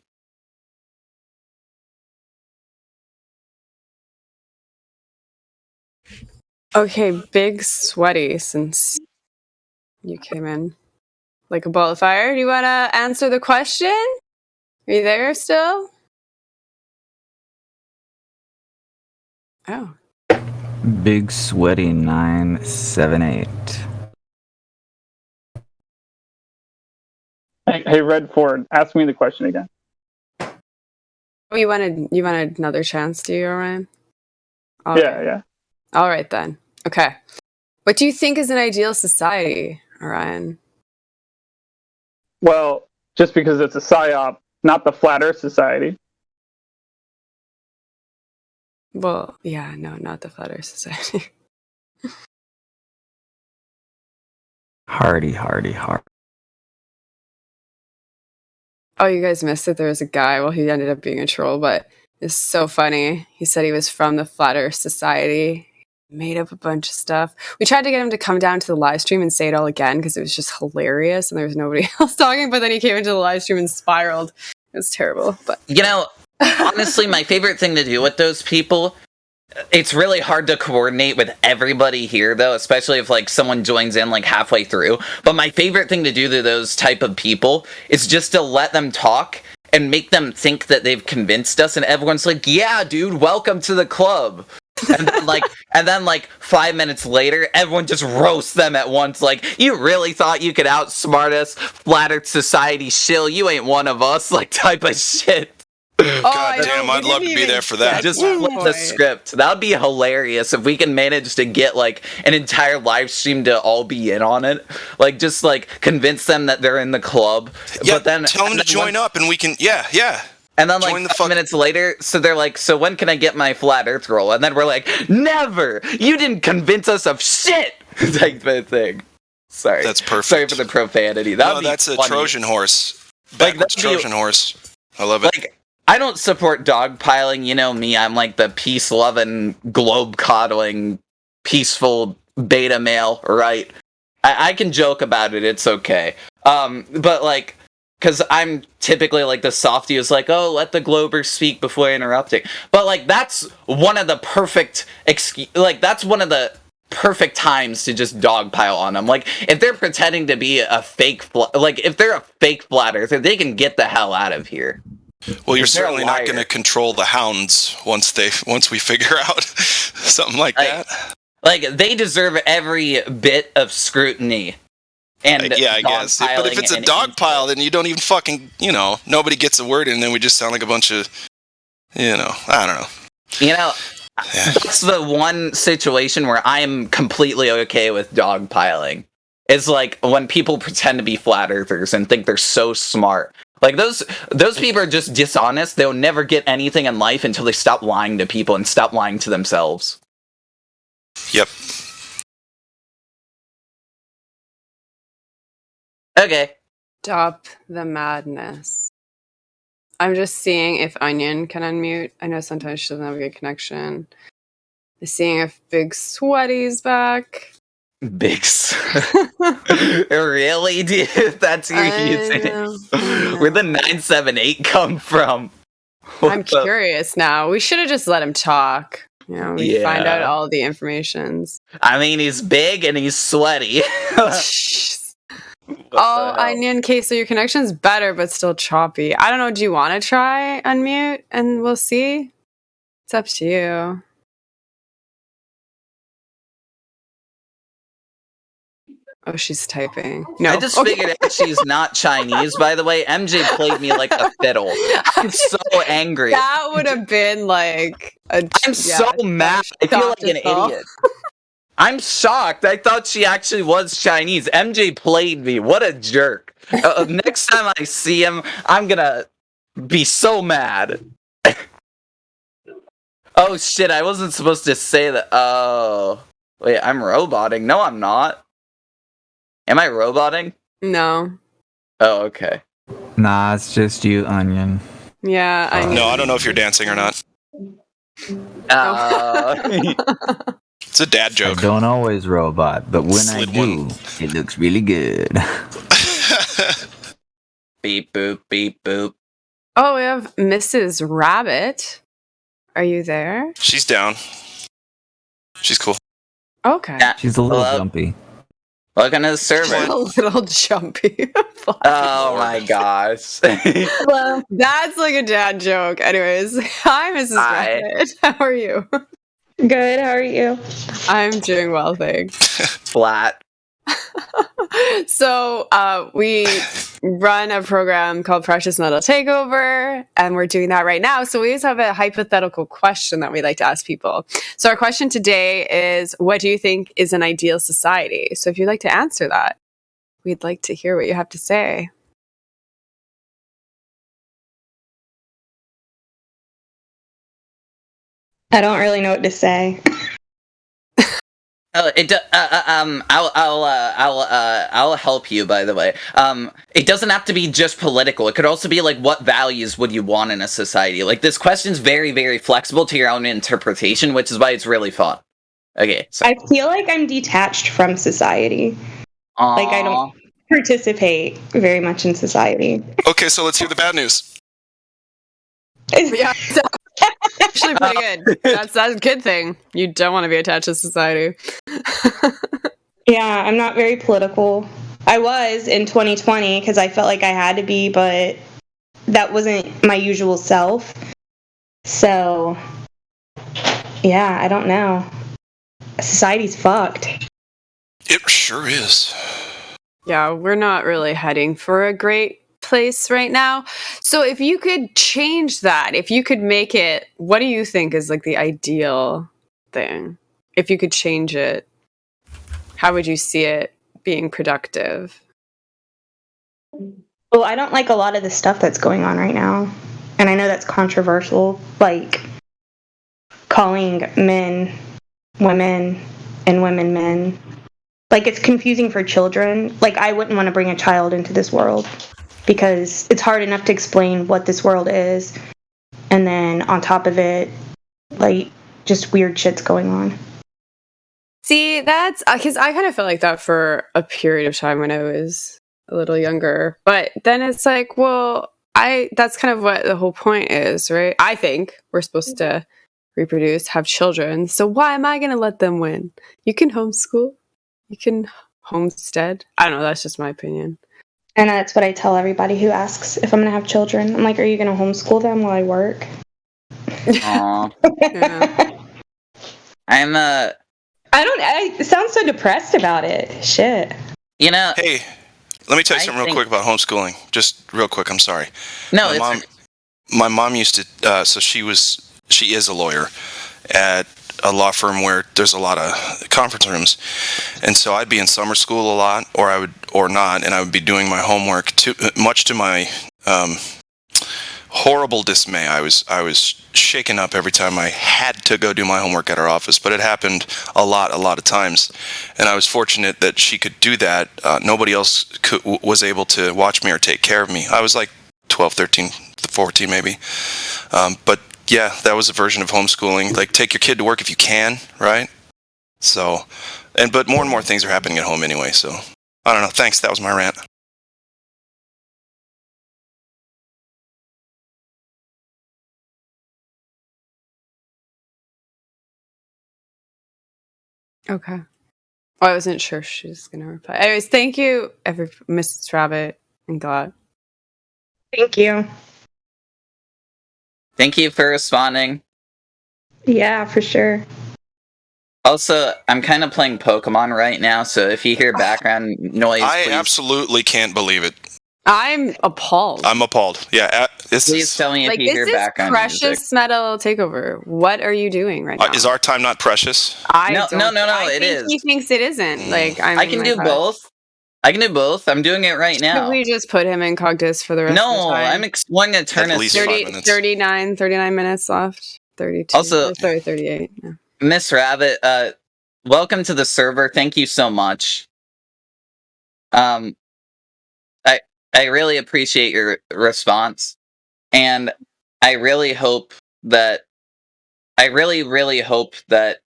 [SPEAKER 2] Okay, Big Sweaty, since you came in like a ball of fire. Do you want to answer the question? Are you there still? Oh.
[SPEAKER 4] Big Sweaty 978.
[SPEAKER 7] Hey, Redford, ask me the question again.
[SPEAKER 2] Oh, you wanted another chance, do you, Orion?
[SPEAKER 7] Yeah.
[SPEAKER 2] All right, then. Okay. What do you think is an ideal society, Orion?
[SPEAKER 7] Well, just because it's a PSYOP, not the Flat Earth Society.
[SPEAKER 2] Well, yeah, no, not the Flat Earth Society.
[SPEAKER 4] Hardy.
[SPEAKER 2] Oh, you guys missed it. There was a guy. Well, he ended up being a troll, but it's so funny. He said he was from the Flat Earth Society. Made up a bunch of stuff. We tried to get him to come down to the live stream and say it all again because it was just hilarious and there was nobody else talking. But then he came into the live stream and spiraled. It was terrible. But
[SPEAKER 1] you know, honestly, my favorite thing to do with those people. It's really hard to coordinate with everybody here, though, especially if like someone joins in like halfway through. But my favorite thing to do to those type of people is just to let them talk and make them think that they've convinced us, and everyone's like, "Yeah, dude, welcome to the club." And then like 5 minutes later, everyone just roasts them at once. Like, you really thought you could outsmart us, Flat Earth Society shill? You ain't one of us, like type of shit.
[SPEAKER 6] God damn, I'd love to be there for that.
[SPEAKER 1] Just flip the script. That would be hilarious if we can manage to get like an entire live stream to all be in on it. Like just like convince them that they're in the club.
[SPEAKER 6] Yeah,
[SPEAKER 1] but then
[SPEAKER 6] tell them to join up and we can yeah.
[SPEAKER 1] And then like 5 minutes later, so they're like, so when can I get my flat earth roll? And then we're like, never! You didn't convince us of shit! Type of thing. Sorry.
[SPEAKER 6] That's perfect.
[SPEAKER 1] Sorry for the profanity.
[SPEAKER 6] That's a Trojan horse. Backwards Trojan horse. I love it.
[SPEAKER 1] Like, I don't support dogpiling. You know me. I'm like the peace-loving, globe-coddling, peaceful beta male, right? I can joke about it. It's okay. But like, because I'm typically like the softie who's like, oh, let the Globers speak before interrupting. But like, that's one of the perfect that's one of the perfect times to just dogpile on them. Like, if they're pretending to be a fake, if they're a fake flat earther, they can get the hell out of here.
[SPEAKER 6] Well, you're certainly not going to control the hounds once we figure out something like that.
[SPEAKER 1] Like, they deserve every bit of scrutiny. And
[SPEAKER 6] Yeah, I guess. But if it's a dog pile, then you don't even fucking, nobody gets a word in, and then we just sound like a bunch of, I don't know.
[SPEAKER 1] That's the one situation where I am completely okay with dogpiling. It's like when people pretend to be flat earthers and think they're so smart. Like those people are just dishonest. They'll never get anything in life until they stop lying to people and stop lying to themselves.
[SPEAKER 6] Yep.
[SPEAKER 1] Okay.
[SPEAKER 2] Stop the madness. I'm just seeing if Onion can unmute. I know sometimes she doesn't have a good connection. Seeing if Big Sweaty's back.
[SPEAKER 1] Big Really, dude? That's your username? Where'd the 978 come from?
[SPEAKER 2] I'm curious now. We should have just let him talk. We find out all the informations.
[SPEAKER 1] I mean, he's big and he's sweaty.
[SPEAKER 2] Onion Queso, your connection's better, but still choppy. I don't know. Do you want to try unmute and we'll see? It's up to you. Oh, she's typing. No.
[SPEAKER 1] I just figured out she's not Chinese, by the way. MJ played me like a fiddle. I'm so angry.
[SPEAKER 2] That would have been like
[SPEAKER 1] I'm so mad. I feel like an idiot. I'm shocked. I thought she actually was Chinese. MJ played me. What a jerk. Next time I see him, I'm gonna be so mad. Oh shit, I wasn't supposed to say that. Oh. Wait, I'm roboting. No, I'm not. Am I roboting?
[SPEAKER 2] No.
[SPEAKER 1] Oh, okay.
[SPEAKER 4] Nah, it's just you, Onion.
[SPEAKER 2] Yeah, I know.
[SPEAKER 6] No, I don't know if you're dancing or not. It's a dad joke.
[SPEAKER 4] I don't always robot, but when I do, it looks really good.
[SPEAKER 1] Beep boop, beep boop.
[SPEAKER 2] Oh, we have Mrs. Rabbit. Are you there?
[SPEAKER 6] She's down. She's cool.
[SPEAKER 2] Okay.
[SPEAKER 1] Yeah.
[SPEAKER 4] She's a little jumpy.
[SPEAKER 1] Welcome to the server.
[SPEAKER 2] A little jumpy.
[SPEAKER 1] Oh my gosh.
[SPEAKER 2] Well, that's like a dad joke. Anyways, hi, Mrs. Rabbit. How are you?
[SPEAKER 14] Good. How are you?
[SPEAKER 2] I'm doing well, thanks.
[SPEAKER 1] Flat.
[SPEAKER 2] So we run a program called Precious Metal Takeover, and we're doing that right now. So we always have a hypothetical question that we like to ask people. So our question today is, what do you think is an ideal society? So if you'd like to answer that, we'd like to hear what you have to say.
[SPEAKER 14] I don't really know what to say.
[SPEAKER 1] I'll help you, by the way. It doesn't have to be just political. It could also be like, what values would you want in a society? Like, this question's very, very flexible to your own interpretation, which is why it's really fun. Okay. So.
[SPEAKER 14] I feel like I'm detached from society.
[SPEAKER 1] Aww.
[SPEAKER 14] Like I don't participate very much in society.
[SPEAKER 6] Okay, so let's hear the bad news.
[SPEAKER 2] Yeah. Actually pretty good. That's a good thing. You don't want to be attached to society.
[SPEAKER 14] Yeah, I'm not very political. I was in 2020 because I felt like I had to be, but that wasn't my usual self. So, yeah, I don't know. Society's fucked.
[SPEAKER 6] It sure is.
[SPEAKER 2] Yeah, we're not really heading for a great place right now. So if you could change that, if you could make it, what do you think is like the ideal thing? If you could change it, how would you see it being productive?
[SPEAKER 14] Well, I don't like a lot of the stuff that's going on right now. And I know that's controversial, like calling men women and women men. Like, it's confusing for children. Like, I wouldn't want to bring a child into this world because it's hard enough to explain what this world is. And then on top of it, like, just weird shit's going on.
[SPEAKER 2] See, that's because I kind of felt like that for a period of time when I was a little younger. But then it's like, well, that's kind of what the whole point is, right? I think we're supposed to reproduce, have children. So why am I going to let them win? You can homeschool. You can homestead. I don't know. That's just my opinion.
[SPEAKER 14] And that's what I tell everybody who asks if I'm going to have children. I'm like, are you going to homeschool them while I work?
[SPEAKER 1] Aww.
[SPEAKER 2] Yeah.
[SPEAKER 14] It sounds so depressed about it. Shit.
[SPEAKER 1] You know,
[SPEAKER 6] Hey, let me tell you
[SPEAKER 1] I
[SPEAKER 6] something real
[SPEAKER 1] think-
[SPEAKER 6] quick about homeschooling. Just real quick. I'm sorry.
[SPEAKER 1] no,
[SPEAKER 6] My mom used to. So she is a lawyer at a law firm where there's a lot of conference rooms, and so I'd be in summer school a lot, or not, and I would be doing my homework. Much to my horrible dismay, I was shaken up every time I had to go do my homework at her office. But it happened a lot of times, and I was fortunate that she could do that. Nobody else was able to watch me or take care of me. I was like 12, 13, 14 maybe. But yeah, that was a version of homeschooling. Like, take your kid to work if you can, right? So, but more and more things are happening at home anyway. So, I don't know. Thanks. That was my rant.
[SPEAKER 2] Okay. Oh, I wasn't sure she was going to reply. Anyways, thank you, Mrs. Rabbit and God.
[SPEAKER 14] Thank you.
[SPEAKER 1] Thank you for responding.
[SPEAKER 14] Yeah, for sure.
[SPEAKER 1] Also, I'm kind of playing Pokemon right now, so if you hear background noise,
[SPEAKER 6] I
[SPEAKER 1] please,
[SPEAKER 6] absolutely can't believe it.
[SPEAKER 2] I'm appalled.
[SPEAKER 6] I'm appalled. Yeah,
[SPEAKER 1] please tell me if
[SPEAKER 2] Like,
[SPEAKER 1] you
[SPEAKER 2] this
[SPEAKER 1] hear
[SPEAKER 2] is
[SPEAKER 1] background
[SPEAKER 2] Precious
[SPEAKER 1] music.
[SPEAKER 2] Metal Takeover. What are you doing right now?
[SPEAKER 6] Is our time not precious?
[SPEAKER 1] No, it is.
[SPEAKER 2] He thinks it isn't. Like,
[SPEAKER 1] I can do both. I can do both. I'm doing it right now.
[SPEAKER 2] Should we just put him in Cogdis for the rest of the
[SPEAKER 1] No,
[SPEAKER 2] time?
[SPEAKER 1] I'm exploring a turn of
[SPEAKER 2] 39 minutes left. 32.
[SPEAKER 1] Also,
[SPEAKER 2] 38. Yeah.
[SPEAKER 1] Miss Rabbit, welcome to the server. Thank you so much. I really appreciate your response, and I really hope that really hope that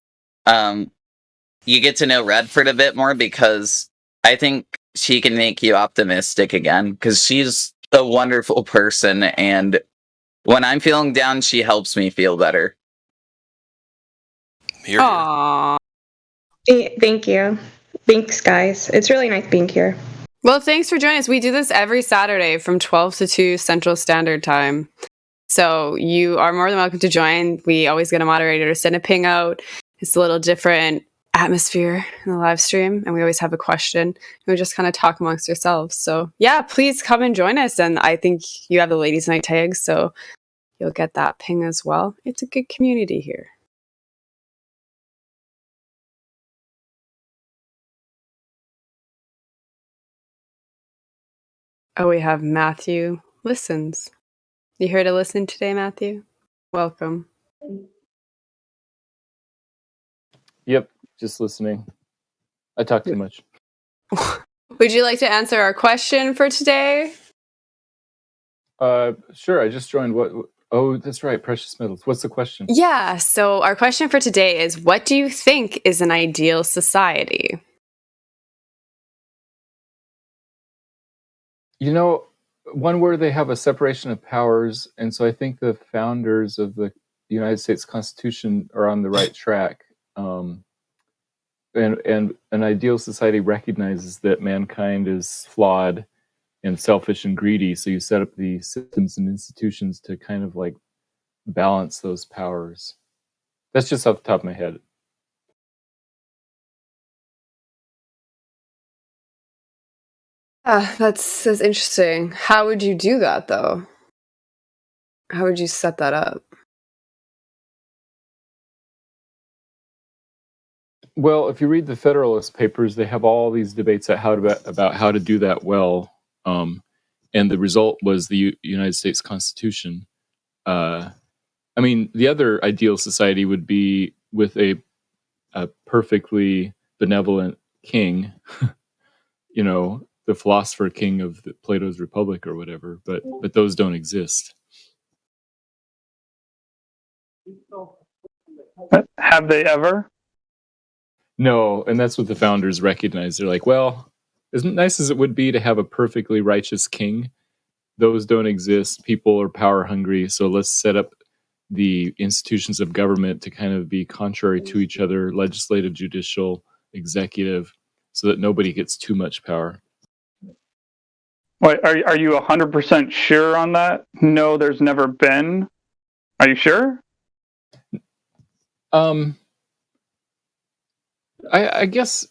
[SPEAKER 1] you get to know Redford a bit more, because I think she can make you optimistic again, because she's a wonderful person, and when I'm feeling down, she helps me feel better.
[SPEAKER 2] Aww.
[SPEAKER 14] Thank you. Thanks, guys. It's really nice being here.
[SPEAKER 2] Well, thanks for joining us. We do this every Saturday from 12 to 2 Central Standard Time. So you are more than welcome to join. We always get a moderator to send a ping out. It's a little different atmosphere in the live stream, and we always have a question. And we just kind of talk amongst ourselves. So yeah, please come and join us. And I think you have the Ladies Night tags, so you'll get that ping as well. It's a good community here. Oh, we have Matthew listens. You here to listen today, Matthew? Welcome.
[SPEAKER 15] Yep, just listening. I talk too much.
[SPEAKER 2] Would you like to answer our question for today?
[SPEAKER 15] Sure. I just joined. What? Oh, that's right. Precious metals. What's the question?
[SPEAKER 2] Yeah, so our question for today is, what do you think is an ideal society?
[SPEAKER 15] You know, one where they have a separation of powers, and so I think the founders of the United States Constitution are on the right track. And an ideal society recognizes that mankind is flawed and selfish and greedy, so you set up the systems and institutions to kind of like balance those powers. That's just off the top of my head.
[SPEAKER 2] That's interesting. How would you do that, though? How would you set that up?
[SPEAKER 15] Well, if you read the Federalist Papers, they have all these debates about how to do that well, and the result was the United States Constitution. I mean, the other ideal society would be with a perfectly benevolent king, you know, the philosopher king of Plato's Republic or whatever. But those don't exist.
[SPEAKER 7] Have they ever?
[SPEAKER 15] No, and that's what the founders recognize. They're like, well, as nice as it would be to have a perfectly righteous king, those don't exist. People are power hungry, so let's set up the institutions of government to kind of be contrary to each other, legislative, judicial, executive, so that nobody gets too much power.
[SPEAKER 7] Wait, are you 100% sure on that? No, there's never been. Are you sure?
[SPEAKER 15] I guess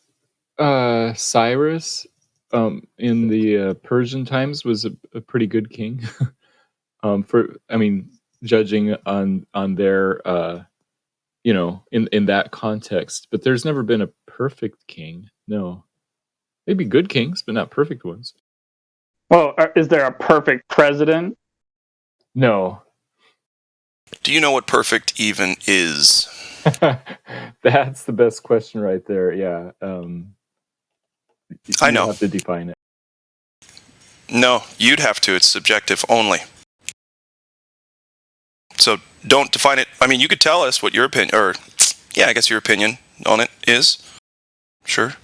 [SPEAKER 15] Cyrus in the Persian times was a pretty good king. Judging on their in that context. But there's never been a perfect king. No, maybe good kings, but not perfect ones.
[SPEAKER 7] Well, is there a perfect president?
[SPEAKER 15] No.
[SPEAKER 6] Do you know what perfect even is?
[SPEAKER 15] That's the best question right there. Yeah.
[SPEAKER 6] I know.
[SPEAKER 15] You have to define it.
[SPEAKER 6] No, you'd have to. It's subjective only. So don't define it. I mean, you could tell us what your opinion, or yeah, I guess your opinion on it is. Sure.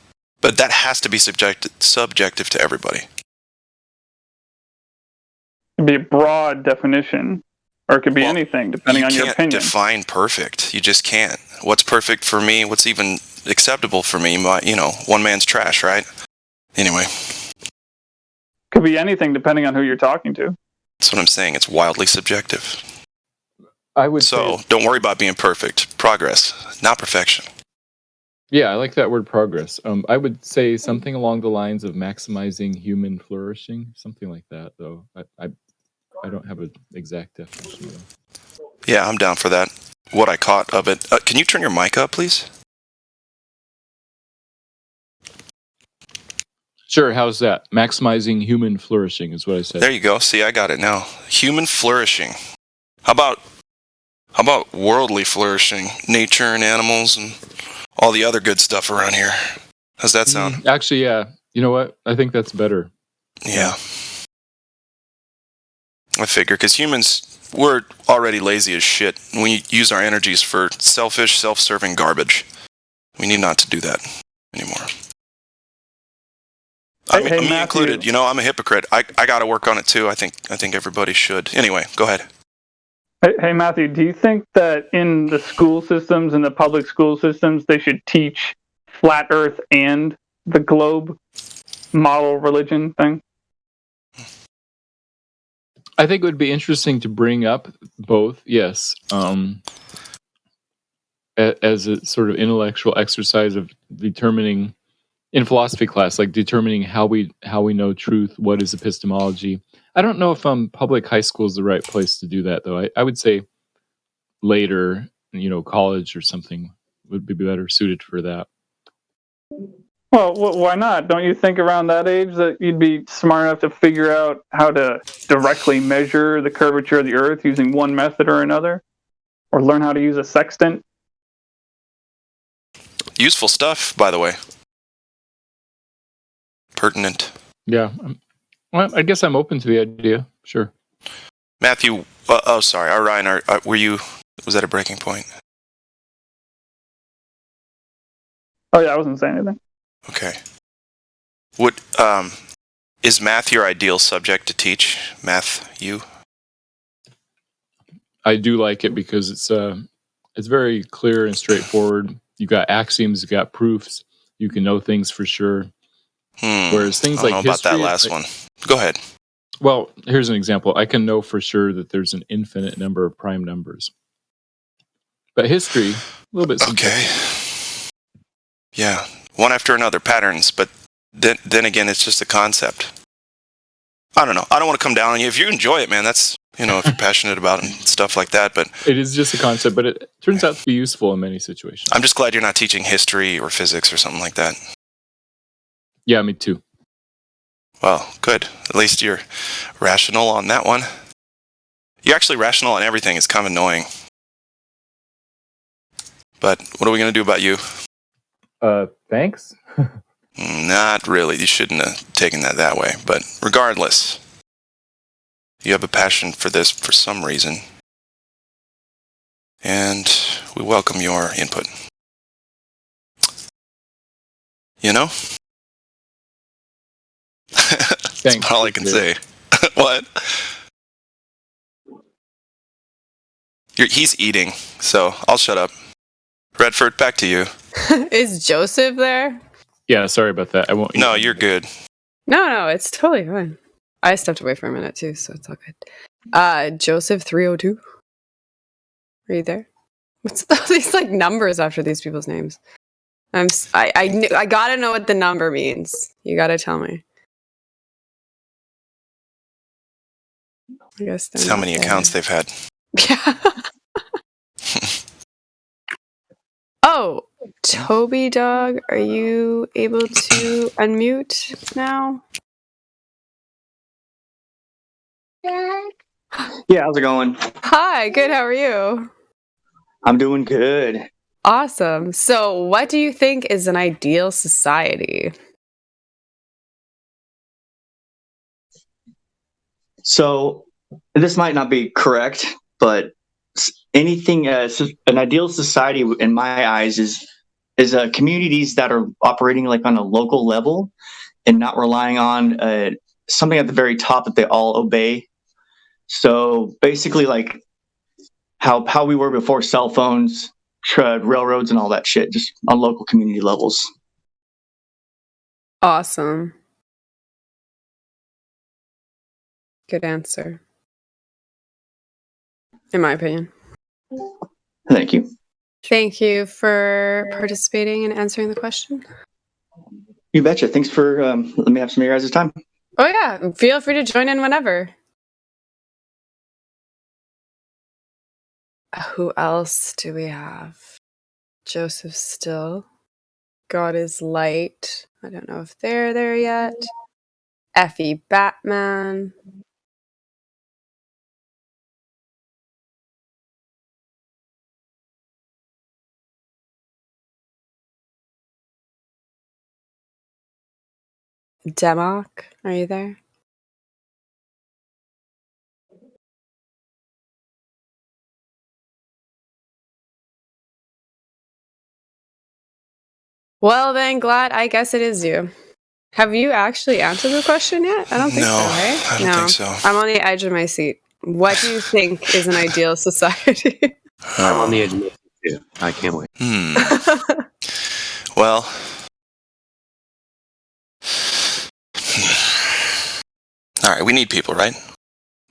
[SPEAKER 6] But that has to be subjective to everybody.
[SPEAKER 7] It'd be a broad definition, or it could be anything, depending on your opinion.
[SPEAKER 6] You can't define perfect. You just can't. What's perfect for me? What's even acceptable for me? One man's trash, right? Anyway.
[SPEAKER 7] Could be anything, depending on who you're talking to.
[SPEAKER 6] That's what I'm saying. It's wildly subjective.
[SPEAKER 15] So
[SPEAKER 6] don't worry about being perfect. Progress, not perfection.
[SPEAKER 15] Yeah, I like that word progress. I would say something along the lines of maximizing human flourishing, something like that, though. I don't have an exact definition.
[SPEAKER 6] Yeah, I'm down for that. What I caught of it. Can you turn your mic up, please?
[SPEAKER 15] Sure, how's that? Maximizing human flourishing is what I said.
[SPEAKER 6] There you go. See, I got it now. Human flourishing. How about worldly flourishing? Nature and animals and all the other good stuff around here. How's that sound?
[SPEAKER 15] Actually, yeah. You know what? I think that's better.
[SPEAKER 6] Yeah. I figure, because humans, we're already lazy as shit. We use our energies for selfish, self-serving garbage. We need not to do that anymore. Me included. I'm a hypocrite. I got to work on it too. I think everybody should. Anyway, go ahead.
[SPEAKER 7] Hey, Matthew, do you think that in the school systems, in the public school systems, they should teach flat Earth and the globe model religion thing?
[SPEAKER 15] I think it would be interesting to bring up both, yes, as a sort of intellectual exercise of determining, in philosophy class, like determining how we know truth, what is epistemology. I don't know if public high school is the right place to do that, though. I would say later, college or something would be better suited for that.
[SPEAKER 7] Well, why not? Don't you think around that age that you'd be smart enough to figure out how to directly measure the curvature of the Earth using one method or another? Or learn how to use a sextant?
[SPEAKER 6] Useful stuff, by the way. Pertinent.
[SPEAKER 15] Yeah. Well, I guess I'm open to the idea. Sure.
[SPEAKER 6] Matthew, sorry. Ryan, was that a breaking point?
[SPEAKER 7] Oh, yeah, I wasn't saying anything.
[SPEAKER 6] Okay. Is math your ideal subject to teach? Matthew?
[SPEAKER 15] I do like it because it's very clear and straightforward. You got axioms, you got proofs, you can know things for sure. Whereas things like history,
[SPEAKER 6] about that last one. Go ahead.
[SPEAKER 15] Well, here's an example. I can know for sure that there's an infinite number of prime numbers. But history, a little bit subjective.
[SPEAKER 6] Okay. Yeah, one after another, patterns, but then again, it's just a concept. I don't know. I don't want to come down on you. If you enjoy it, man, that's, if you're passionate about it and stuff like that, but...
[SPEAKER 15] It is just a concept, but it turns out to be useful in many situations.
[SPEAKER 6] I'm just glad you're not teaching history or physics or something like that.
[SPEAKER 15] Yeah, me too.
[SPEAKER 6] Well, good. At least you're rational on that one. You're actually rational on everything. It's kind of annoying. But what are we going to do about you?
[SPEAKER 15] Thanks.
[SPEAKER 6] Not really. You shouldn't have taken that way. But regardless, you have a passion for this for some reason. And we welcome your input. That's all I can say. What? He's eating, so I'll shut up. Redford, back to you.
[SPEAKER 2] Is Joseph there?
[SPEAKER 15] Yeah, sorry about that. I won't.
[SPEAKER 6] No, you're good.
[SPEAKER 2] No, it's totally fine. I stepped away for a minute too, so it's all good. Joseph 302. Are you there? What's all these numbers after these people's names? I gotta know what the number means. You gotta tell me. I guess they're
[SPEAKER 6] That's how
[SPEAKER 2] not
[SPEAKER 6] many
[SPEAKER 2] there.
[SPEAKER 6] accounts they've had.
[SPEAKER 2] Yeah. Oh, Toby Dog, are you able to unmute now?
[SPEAKER 16] Yeah, how's it going?
[SPEAKER 2] Hi, good. How are you?
[SPEAKER 16] I'm doing good.
[SPEAKER 2] Awesome. So, what do you think is an ideal society?
[SPEAKER 16] So, this might not be correct, but anything an ideal society in my eyes is communities that are operating like on a local level and not relying on something at the very top that they all obey. So, basically like how we were before cell phones, railroads and all that shit, just on local community levels.
[SPEAKER 2] Awesome. Good answer. In my opinion.
[SPEAKER 16] Thank you.
[SPEAKER 2] Thank you for participating and answering the question.
[SPEAKER 16] You betcha. Thanks for letting me have some of your guys' time.
[SPEAKER 2] Oh, yeah. Feel free to join in whenever. Who else do we have? Joseph Still. God is Light. I don't know if they're there yet. Effie Batman. Demok, are you there? Well then, Glad, I guess it is you. Have you actually answered the question yet? I don't think so, right?
[SPEAKER 6] I don't think so.
[SPEAKER 2] I'm on the edge of my seat. What do you think is an ideal society?
[SPEAKER 10] I'm on the edge of my seat too. I can't wait.
[SPEAKER 6] Well, all right, we need people, right?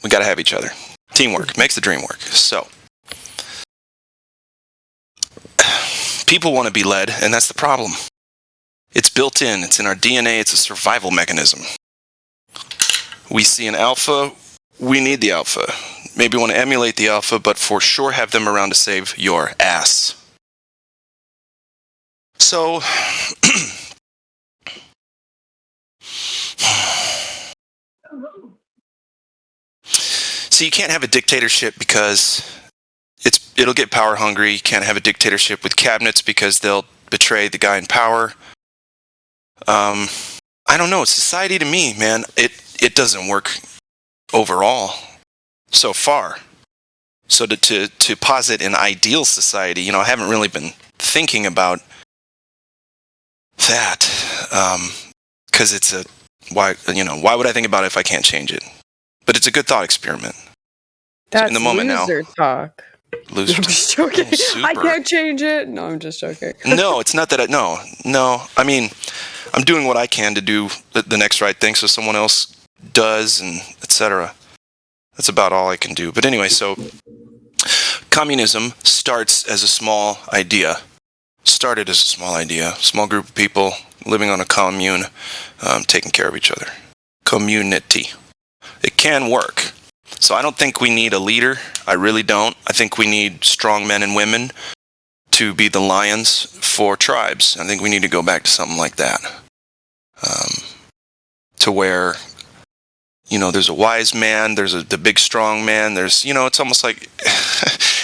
[SPEAKER 6] We got to have each other. Teamwork makes the dream work. So, people want to be led, and that's the problem. It's built in. It's in our DNA. It's a survival mechanism. We see an alpha. We need the alpha. Maybe want to emulate the alpha, but for sure have them around to save your ass. So, you can't have a dictatorship because it'll get power hungry. You can't have a dictatorship with cabinets because they'll betray the guy in power. I don't know. Society to me, man, it doesn't work overall so far. So to posit an ideal society, I haven't really been thinking about that because it's why would I think about it if I can't change it? But it's a good thought experiment.
[SPEAKER 2] That's
[SPEAKER 6] so in the moment
[SPEAKER 2] loser talk.
[SPEAKER 6] Loser
[SPEAKER 2] I'm just joking.
[SPEAKER 6] Oh,
[SPEAKER 2] I can't change it. No, I'm just joking.
[SPEAKER 6] No, it's not that. No. I mean, I'm doing what I can to do the next right thing, so someone else does, and etc. That's about all I can do. But anyway, so communism starts as a small idea. Started as a small idea. Small group of people living on a commune, taking care of each other. Community. It can work. So I don't think we need a leader. I really don't. I think we need strong men and women to be the lions for tribes. I think we need to go back to something like that. To where, there's a wise man, there's the big strong man, there's, it's almost like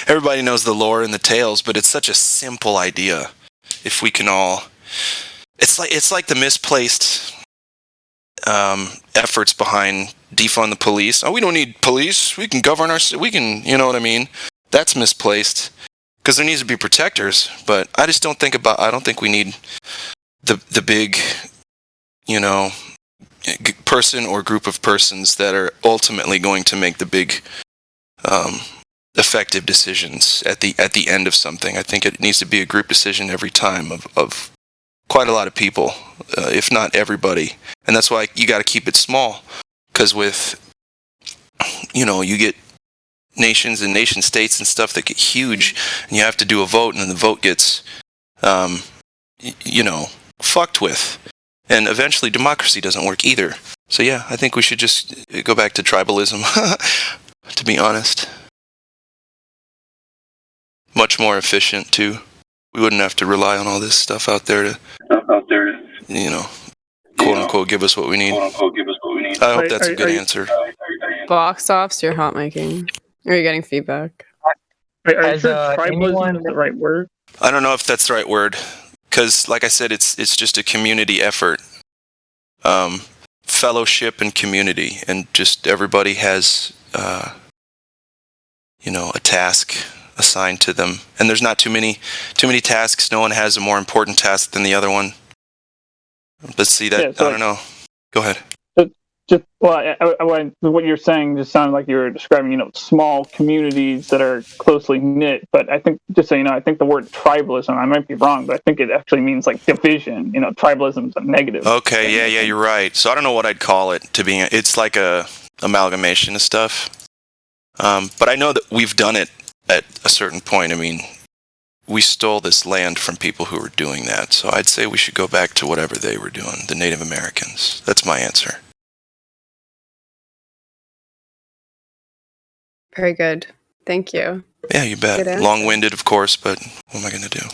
[SPEAKER 6] everybody knows the lore and the tales, but it's such a simple idea. If we can all, it's like the misplaced efforts behind defund the police. Oh, we don't need police. We can govern we can, you know what I mean? That's misplaced because there needs to be protectors. But I just don't think we need the big, person or group of persons that are ultimately going to make the big, effective decisions at the end of something. I think it needs to be a group decision every time of quite a lot of people, if not everybody. And that's why you got to keep it small. Because with, you get nations and nation states and stuff that get huge, and you have to do a vote, and then the vote gets, fucked with. And eventually democracy doesn't work either. So yeah, I think we should just go back to tribalism. to be honest. Much more efficient, too. We wouldn't have to rely on all this stuff out there to, quote unquote, give us what we need. I hope that's a good answer.
[SPEAKER 2] Box offs, you're hot miking. Are you getting feedback?
[SPEAKER 7] Are you
[SPEAKER 16] Has,
[SPEAKER 7] sure tribalism
[SPEAKER 16] anyone-
[SPEAKER 7] is the right word?
[SPEAKER 6] I don't know if that's the right word, because, like I said, it's just a community effort. Fellowship and community, and just everybody has, a task assigned to them, and there's not too many tasks. No one has a more important task than the other one. But see that,
[SPEAKER 7] Yeah, so
[SPEAKER 6] I don't know. Go ahead.
[SPEAKER 7] What you're saying just sounded like you were describing, small communities that are closely knit. But I think, just so you know, I think the word tribalism, I might be wrong, but I think it actually means like division. Tribalism is a negative.
[SPEAKER 6] Okay, yeah, you're right. So I don't know what I'd call it. It's like a amalgamation of stuff. But I know that we've done it at a certain point. I mean, we stole this land from people who were doing that. So I'd say we should go back to whatever they were doing, the Native Americans. That's my answer.
[SPEAKER 2] Very good. Thank you.
[SPEAKER 6] Yeah, you bet.
[SPEAKER 2] Good answer.
[SPEAKER 6] Long-winded, of course, but what am I going to do?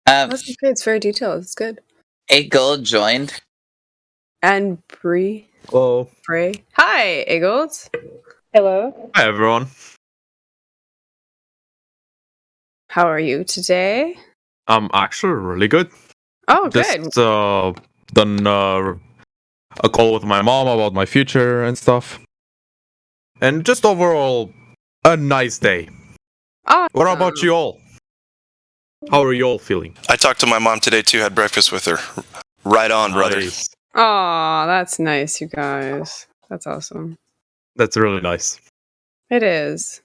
[SPEAKER 2] That's okay. It's very detailed. It's good.
[SPEAKER 1] 8 Gold joined.
[SPEAKER 2] And Bree.
[SPEAKER 17] Hello.
[SPEAKER 2] Bray. Hi, Eagles.
[SPEAKER 12] Hello.
[SPEAKER 17] Hi, everyone.
[SPEAKER 2] How are you today?
[SPEAKER 17] I'm actually really good.
[SPEAKER 2] Oh, good.
[SPEAKER 17] Just done a call with my mom about my future and stuff. And just overall, a nice day.
[SPEAKER 2] Awesome.
[SPEAKER 17] What about you all? How are you all feeling?
[SPEAKER 6] I talked to my mom today, too. Had breakfast with her. Right on, brother.
[SPEAKER 2] Aw, that's nice, you guys. That's awesome.
[SPEAKER 17] That's really nice.
[SPEAKER 2] It is.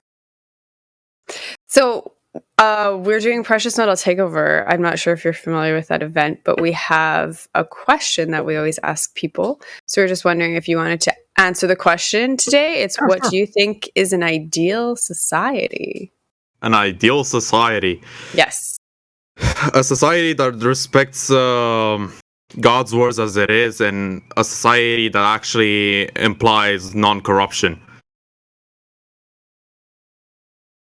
[SPEAKER 2] So, we're doing Precious Metal Takeover. I'm not sure if you're familiar with that event, but we have a question that we always ask people. So we're just wondering if you wanted to answer the question today. It's what do you think is an ideal society?
[SPEAKER 17] An ideal society.
[SPEAKER 2] Yes.
[SPEAKER 17] A society that respects God's words as it is, and a society that actually implies non-corruption.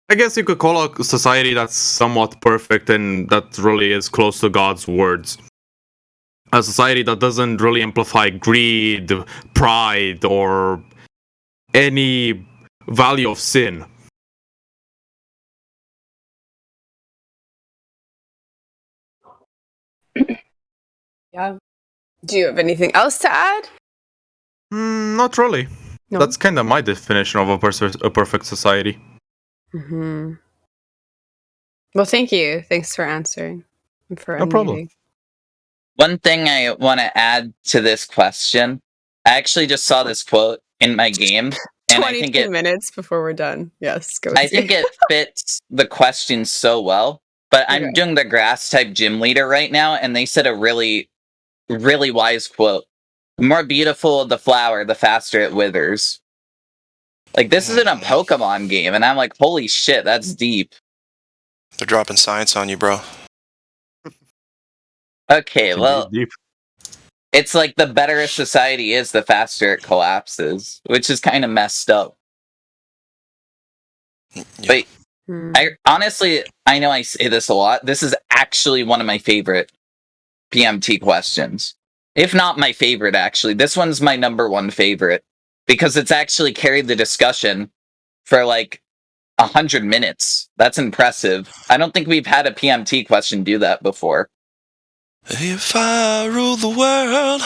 [SPEAKER 17] I guess you could call a society that's somewhat perfect and that really is close to God's words. A society that doesn't really amplify greed, pride, or any value of sin.
[SPEAKER 2] Yeah. Do you have anything else to add?
[SPEAKER 17] Not really.
[SPEAKER 2] No.
[SPEAKER 17] That's kind of my definition of a perfect society.
[SPEAKER 2] Mm-hmm. Well, thank you. Thanks for answering. And for
[SPEAKER 17] No problem.
[SPEAKER 2] unmuting.
[SPEAKER 1] One thing I want to add to this question, I actually just saw this quote in my game, and I think
[SPEAKER 2] 22 minutes before we're done. Yes, go.
[SPEAKER 1] I think it fits the question so well. But I'm
[SPEAKER 2] Okay.
[SPEAKER 1] doing the grass type gym leader right now, and they said a really, really wise quote. The more beautiful the flower, the faster it withers. Like, this isn't a Pokemon game, and I'm like, holy shit, that's deep.
[SPEAKER 6] They're dropping science on you, bro.
[SPEAKER 1] Okay,
[SPEAKER 17] It's
[SPEAKER 1] well,
[SPEAKER 17] indeed deep.
[SPEAKER 1] it's like the better a society is, the faster it collapses, which is kind of messed up. But I honestly, I know I say this a lot. This is actually one of my favorite PMT questions. If not my favorite, actually. This one's my number one favorite. Because it's actually carried the discussion for like 100 minutes. That's impressive. I don't think we've had a PMT question do that before.
[SPEAKER 6] If I rule the world,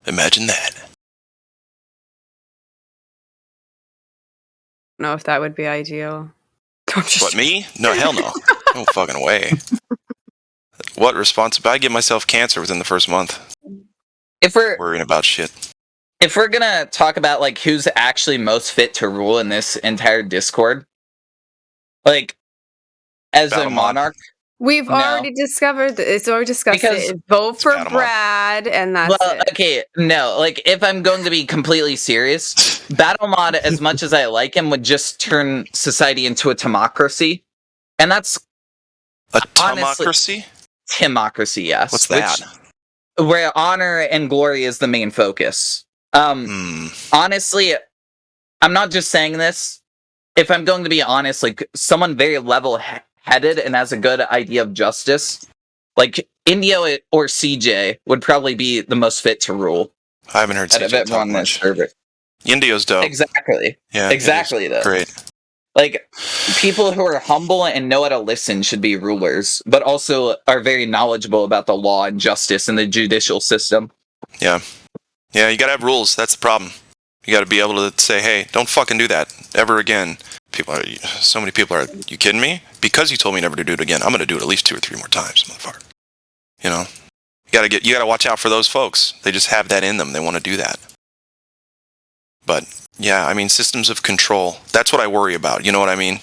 [SPEAKER 6] imagine that.
[SPEAKER 2] I don't know if that would be ideal.
[SPEAKER 6] What, me? No, hell no. No fucking way. What responsibility? I give myself cancer within the first month.
[SPEAKER 1] If we're
[SPEAKER 6] worrying about shit.
[SPEAKER 1] If we're gonna talk about like who's actually most fit to rule in this entire Discord, like as a monarch,
[SPEAKER 2] We've already discovered that it's already discussed
[SPEAKER 1] Because-
[SPEAKER 2] it. Vote for Brad, and that's
[SPEAKER 1] well,
[SPEAKER 2] it.
[SPEAKER 1] okay, no, like if I'm going to be completely serious, Battle Mod, as much as I like him, would just turn society into a democracy, and that's
[SPEAKER 6] a democracy.
[SPEAKER 1] Timocracy, yes.
[SPEAKER 6] What's that?
[SPEAKER 1] Where honor and glory is the main focus. Honestly, I'm not just saying this. If I'm going to be honest, like someone very level-headed and has a good idea of justice, like Indio or CJ would probably be the most fit to rule.
[SPEAKER 6] I haven't heard
[SPEAKER 1] out of
[SPEAKER 6] CJ
[SPEAKER 1] everyone
[SPEAKER 6] talk
[SPEAKER 1] on this
[SPEAKER 6] much.
[SPEAKER 1] server.
[SPEAKER 6] Indio's dope.
[SPEAKER 1] Exactly.
[SPEAKER 6] Yeah,
[SPEAKER 1] Exactly.
[SPEAKER 6] Indio's
[SPEAKER 1] Though.
[SPEAKER 6] great.
[SPEAKER 1] Like people who are humble and know how to listen should be rulers, but also are very knowledgeable about the law and justice and the judicial system.
[SPEAKER 6] Yeah. Yeah, you gotta have rules. That's the problem. You gotta be able to say, hey, don't fucking do that ever again. So many people are, you kidding me? Because you told me never to do it again, I'm gonna do it at least 2 or 3 more times, motherfucker. You know? You gotta watch out for those folks. They just have that in them. They want to do that. But yeah, I mean, systems of control. That's what I worry about. You know what I mean?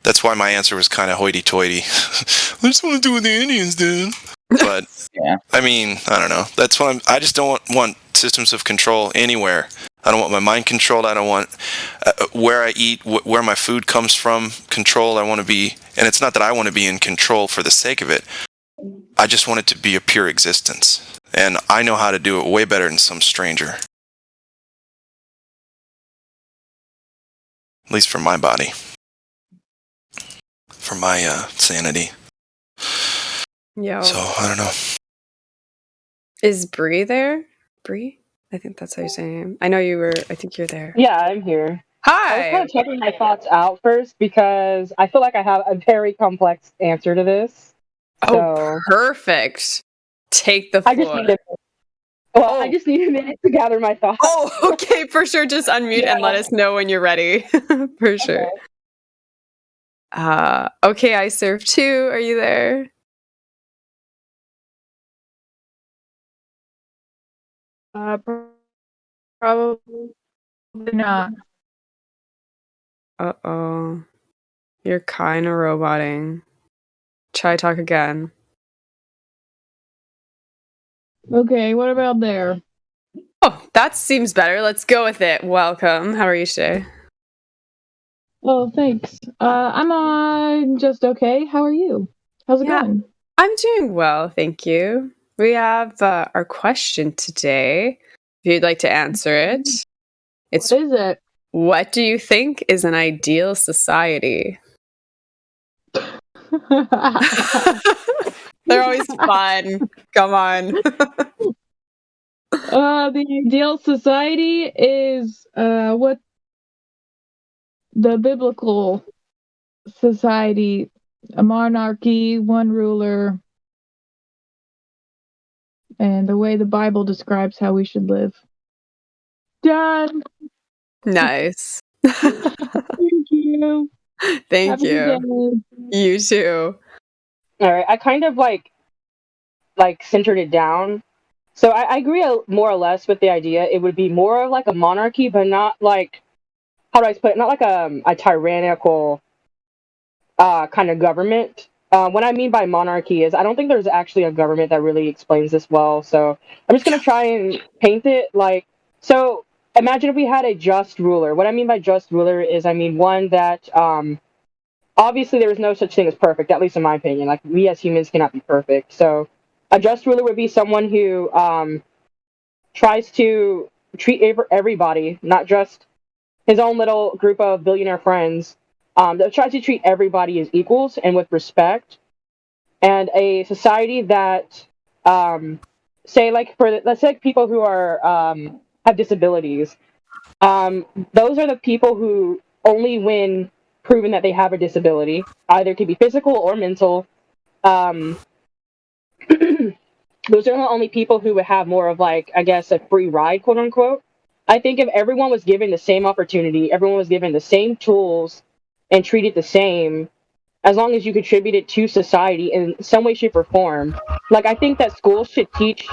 [SPEAKER 6] That's why my answer was kind of hoity-toity. I just want to do what the Indians did. But
[SPEAKER 1] yeah,
[SPEAKER 6] I mean, I don't know. That's why I just don't want systems of control anywhere. I don't want my mind controlled. I don't want where I eat, where my food comes from controlled. I want to be, and it's not that I want to be in control for the sake of it. I just want it to be a pure existence. And I know how to do it way better than some stranger. At least for my body. For my sanity.
[SPEAKER 2] Yo.
[SPEAKER 6] So, I don't know.
[SPEAKER 2] Is Bree there? Bree? I think that's how you say your name. I know you were. I think you're there.
[SPEAKER 18] Yeah, I'm here.
[SPEAKER 2] Hi.
[SPEAKER 18] I was kind of checking my thoughts out first because I feel like I have a very complex answer to this.
[SPEAKER 2] Oh, perfect. Take the floor.
[SPEAKER 18] I just need a minute to gather my thoughts.
[SPEAKER 2] Oh, okay, for sure. Just unmute and let us know when you're ready. For sure. Okay, I serve 2. Are you there?
[SPEAKER 19] Probably not.
[SPEAKER 2] Uh-oh. You're kind of roboting. Try talk again.
[SPEAKER 19] Okay, what about there?
[SPEAKER 2] Oh, that seems better. Let's go with it. Welcome. How are you today?
[SPEAKER 19] Oh, thanks. I'm just okay. How are you? How's it going?
[SPEAKER 2] I'm doing well, thank you. We have our question today. If you'd like to answer it.
[SPEAKER 19] What is it?
[SPEAKER 2] What do you think is an ideal society? They're always fun. Come on.
[SPEAKER 19] The ideal society is what the biblical society, a monarchy, one ruler, and the way the Bible describes how we should live. Done.
[SPEAKER 2] Nice.
[SPEAKER 19] Thank you.
[SPEAKER 2] Thank
[SPEAKER 19] Have a good
[SPEAKER 2] you.
[SPEAKER 19] day.
[SPEAKER 2] You too.
[SPEAKER 18] All right, I kind of like centered it down. So I agree more or less with the idea. It would be more of like a monarchy, but not like, how do I put it? Not like a tyrannical kind of government. What I mean by monarchy is I don't think there's actually a government that really explains this well. So I'm just gonna try and paint it like so. Imagine if we had a just ruler. What I mean by just ruler is I mean one that obviously there is no such thing as perfect, at least in my opinion. Like we as humans cannot be perfect. So a just ruler would be someone who tries to treat everybody, not just his own little group of billionaire friends, that tries to treat everybody as equals and with respect, and a society that, say, like let's say like people who are have disabilities. Those are the people who only when proven that they have a disability, either it could be physical or mental. Um, those are the only people who would have more of like, I guess, a free ride, quote unquote. I think if everyone was given the same opportunity, everyone was given the same tools and treated the same, as long as you contributed to society in some way, shape, or form. Like I think that schools should teach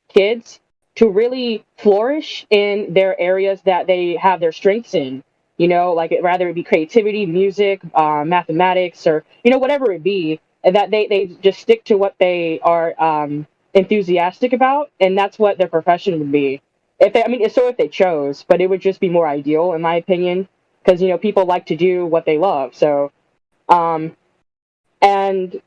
[SPEAKER 18] kids to really flourish in their areas that they have their strengths in. You know, like rather it be creativity, music, mathematics, or whatever it be, and that they just stick to what they are enthusiastic about, and that's what their profession would be. If they chose, but it would just be more ideal, in my opinion, because people like to do what they love. So and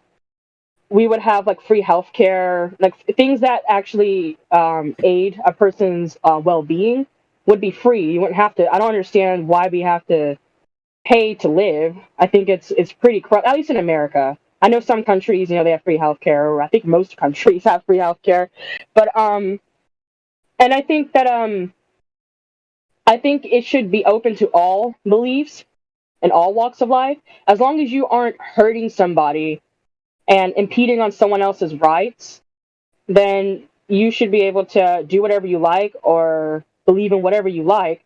[SPEAKER 18] we would have like free healthcare, like things that actually aid a person's well-being, would be free. You wouldn't have to. I don't understand why we have to pay to live. I think it's pretty corrupt, at least in America. I know some countries, they have free healthcare, or I think most countries have free healthcare. But and I think that I think it should be open to all beliefs in all walks of life, as long as you aren't hurting somebody and impeding on someone else's rights, then you should be able to do whatever you like or believe in whatever you like.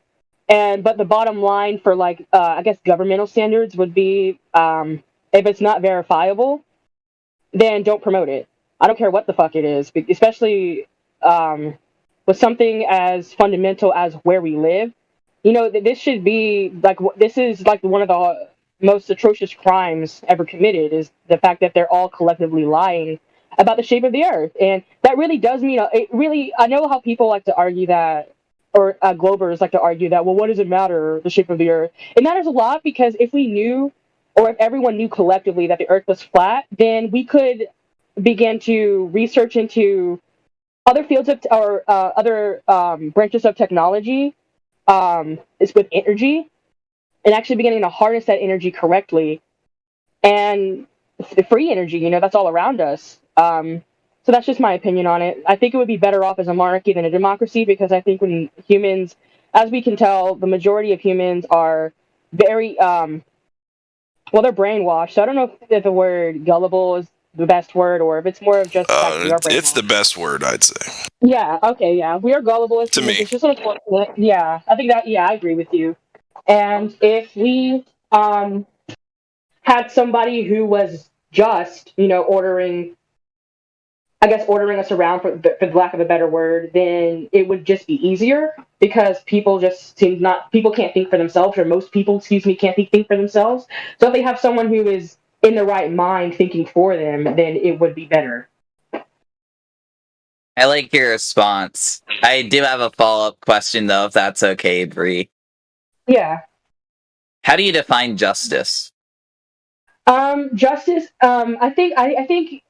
[SPEAKER 18] And but the bottom line for I guess governmental standards would be if it's not verifiable, then don't promote it. I don't care what the fuck it is, especially with something as fundamental as where we live. This should be this is like one of the most atrocious crimes ever committed, is the fact that they're all collectively lying about the shape of the earth. And that really does mean it really. I know how people like to argue that, or globers like to argue that, well, what does it matter, the shape of the earth? It matters a lot, because if we knew, or if everyone knew collectively that the earth was flat, then we could begin to research into other fields of or other branches of technology, is with energy, and actually beginning to harness that energy correctly, and free energy. That's all around us. So that's just my opinion on it. I think it would be better off as a monarchy than a democracy, because I think when humans, as we can tell, the majority of humans are very they're brainwashed. So I don't know if the word gullible is the best word, or if it's more of just the fact that we are brainwashed.
[SPEAKER 6] It's the best word, I'd say.
[SPEAKER 18] Yeah, okay, yeah. We are gullible as humans. It's just unfortunate. Yeah, I think that, yeah, I agree with you. And if we had somebody who was just, ordering us around, for the lack of a better word, then it would just be easier, because people can't think for themselves, or most people, can't think for themselves. So if they have someone who is in the right mind thinking for them, then it would be better.
[SPEAKER 1] I like your response. I do have a follow-up question, though, if that's okay, Bree.
[SPEAKER 18] Yeah.
[SPEAKER 1] How do you define justice?
[SPEAKER 18] Justice, I think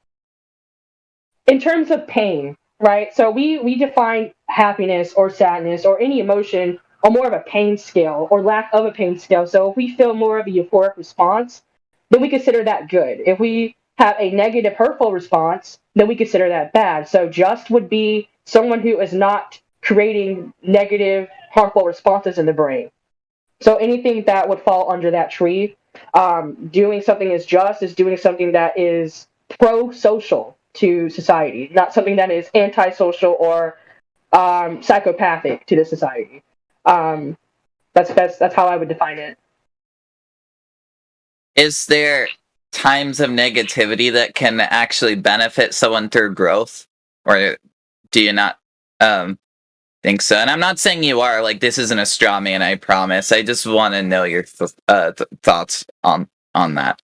[SPEAKER 18] in terms of pain, right? So we define happiness or sadness or any emotion on more of a pain scale, or lack of a pain scale. So if we feel more of a euphoric response, then we consider that good. If we have a negative, hurtful response, then we consider that bad. So just would be someone who is not creating negative, harmful responses in the brain. So anything that would fall under that tree, doing something is just, is doing something that is pro-social to society, not something that is antisocial or psychopathic to the society. That's how I would define it.
[SPEAKER 1] Is there times of negativity that can actually benefit someone through growth? Or do you not think so? And I'm not saying you are, this isn't a straw man, I promise. I just want to know your thoughts on that.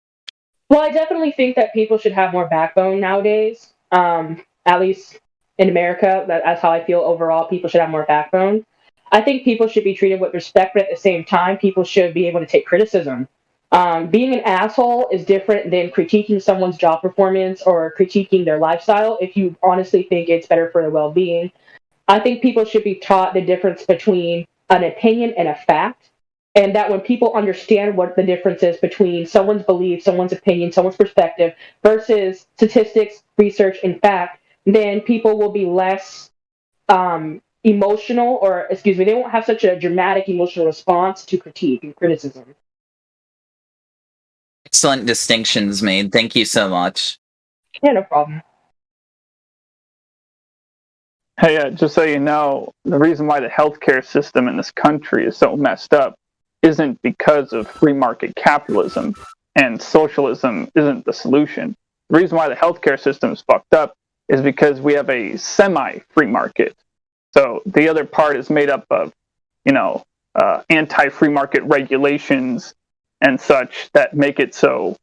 [SPEAKER 18] Well, I definitely think that people should have more backbone nowadays. At least in America, that's how I feel overall. People should have more backbone. I think people should be treated with respect, but at the same time, people should be able to take criticism. Being an asshole is different than critiquing someone's job performance or critiquing their lifestyle if you honestly think it's better for their well-being. I think people should be taught the difference between an opinion and a fact, and that when people understand what the difference is between someone's belief, someone's opinion, someone's perspective versus statistics, research, and fact, then people will be less emotional, or they won't have such a dramatic emotional response to critique and criticism.
[SPEAKER 1] Excellent distinctions made. Thank you so much.
[SPEAKER 18] Yeah, no problem.
[SPEAKER 7] Hey, just so you know, the reason why the healthcare system in this country is so messed up isn't because of free market capitalism, and socialism isn't the solution. The reason why the healthcare system is fucked up is because we have a semi-free market. So the other part is made up of, anti-free market regulations and such that make it so,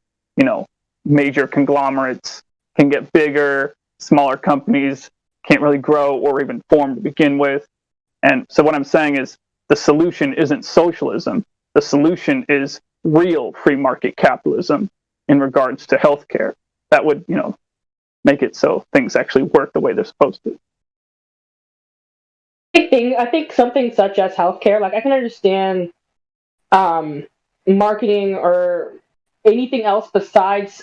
[SPEAKER 7] major conglomerates can get bigger, smaller companies can't really grow or even form to begin with. And so what I'm saying is the solution isn't socialism. The solution is real free market capitalism in regards to healthcare. That would, make it so things actually work the way they're supposed to.
[SPEAKER 18] I think something such as healthcare, like I can understand um, marketing or anything else besides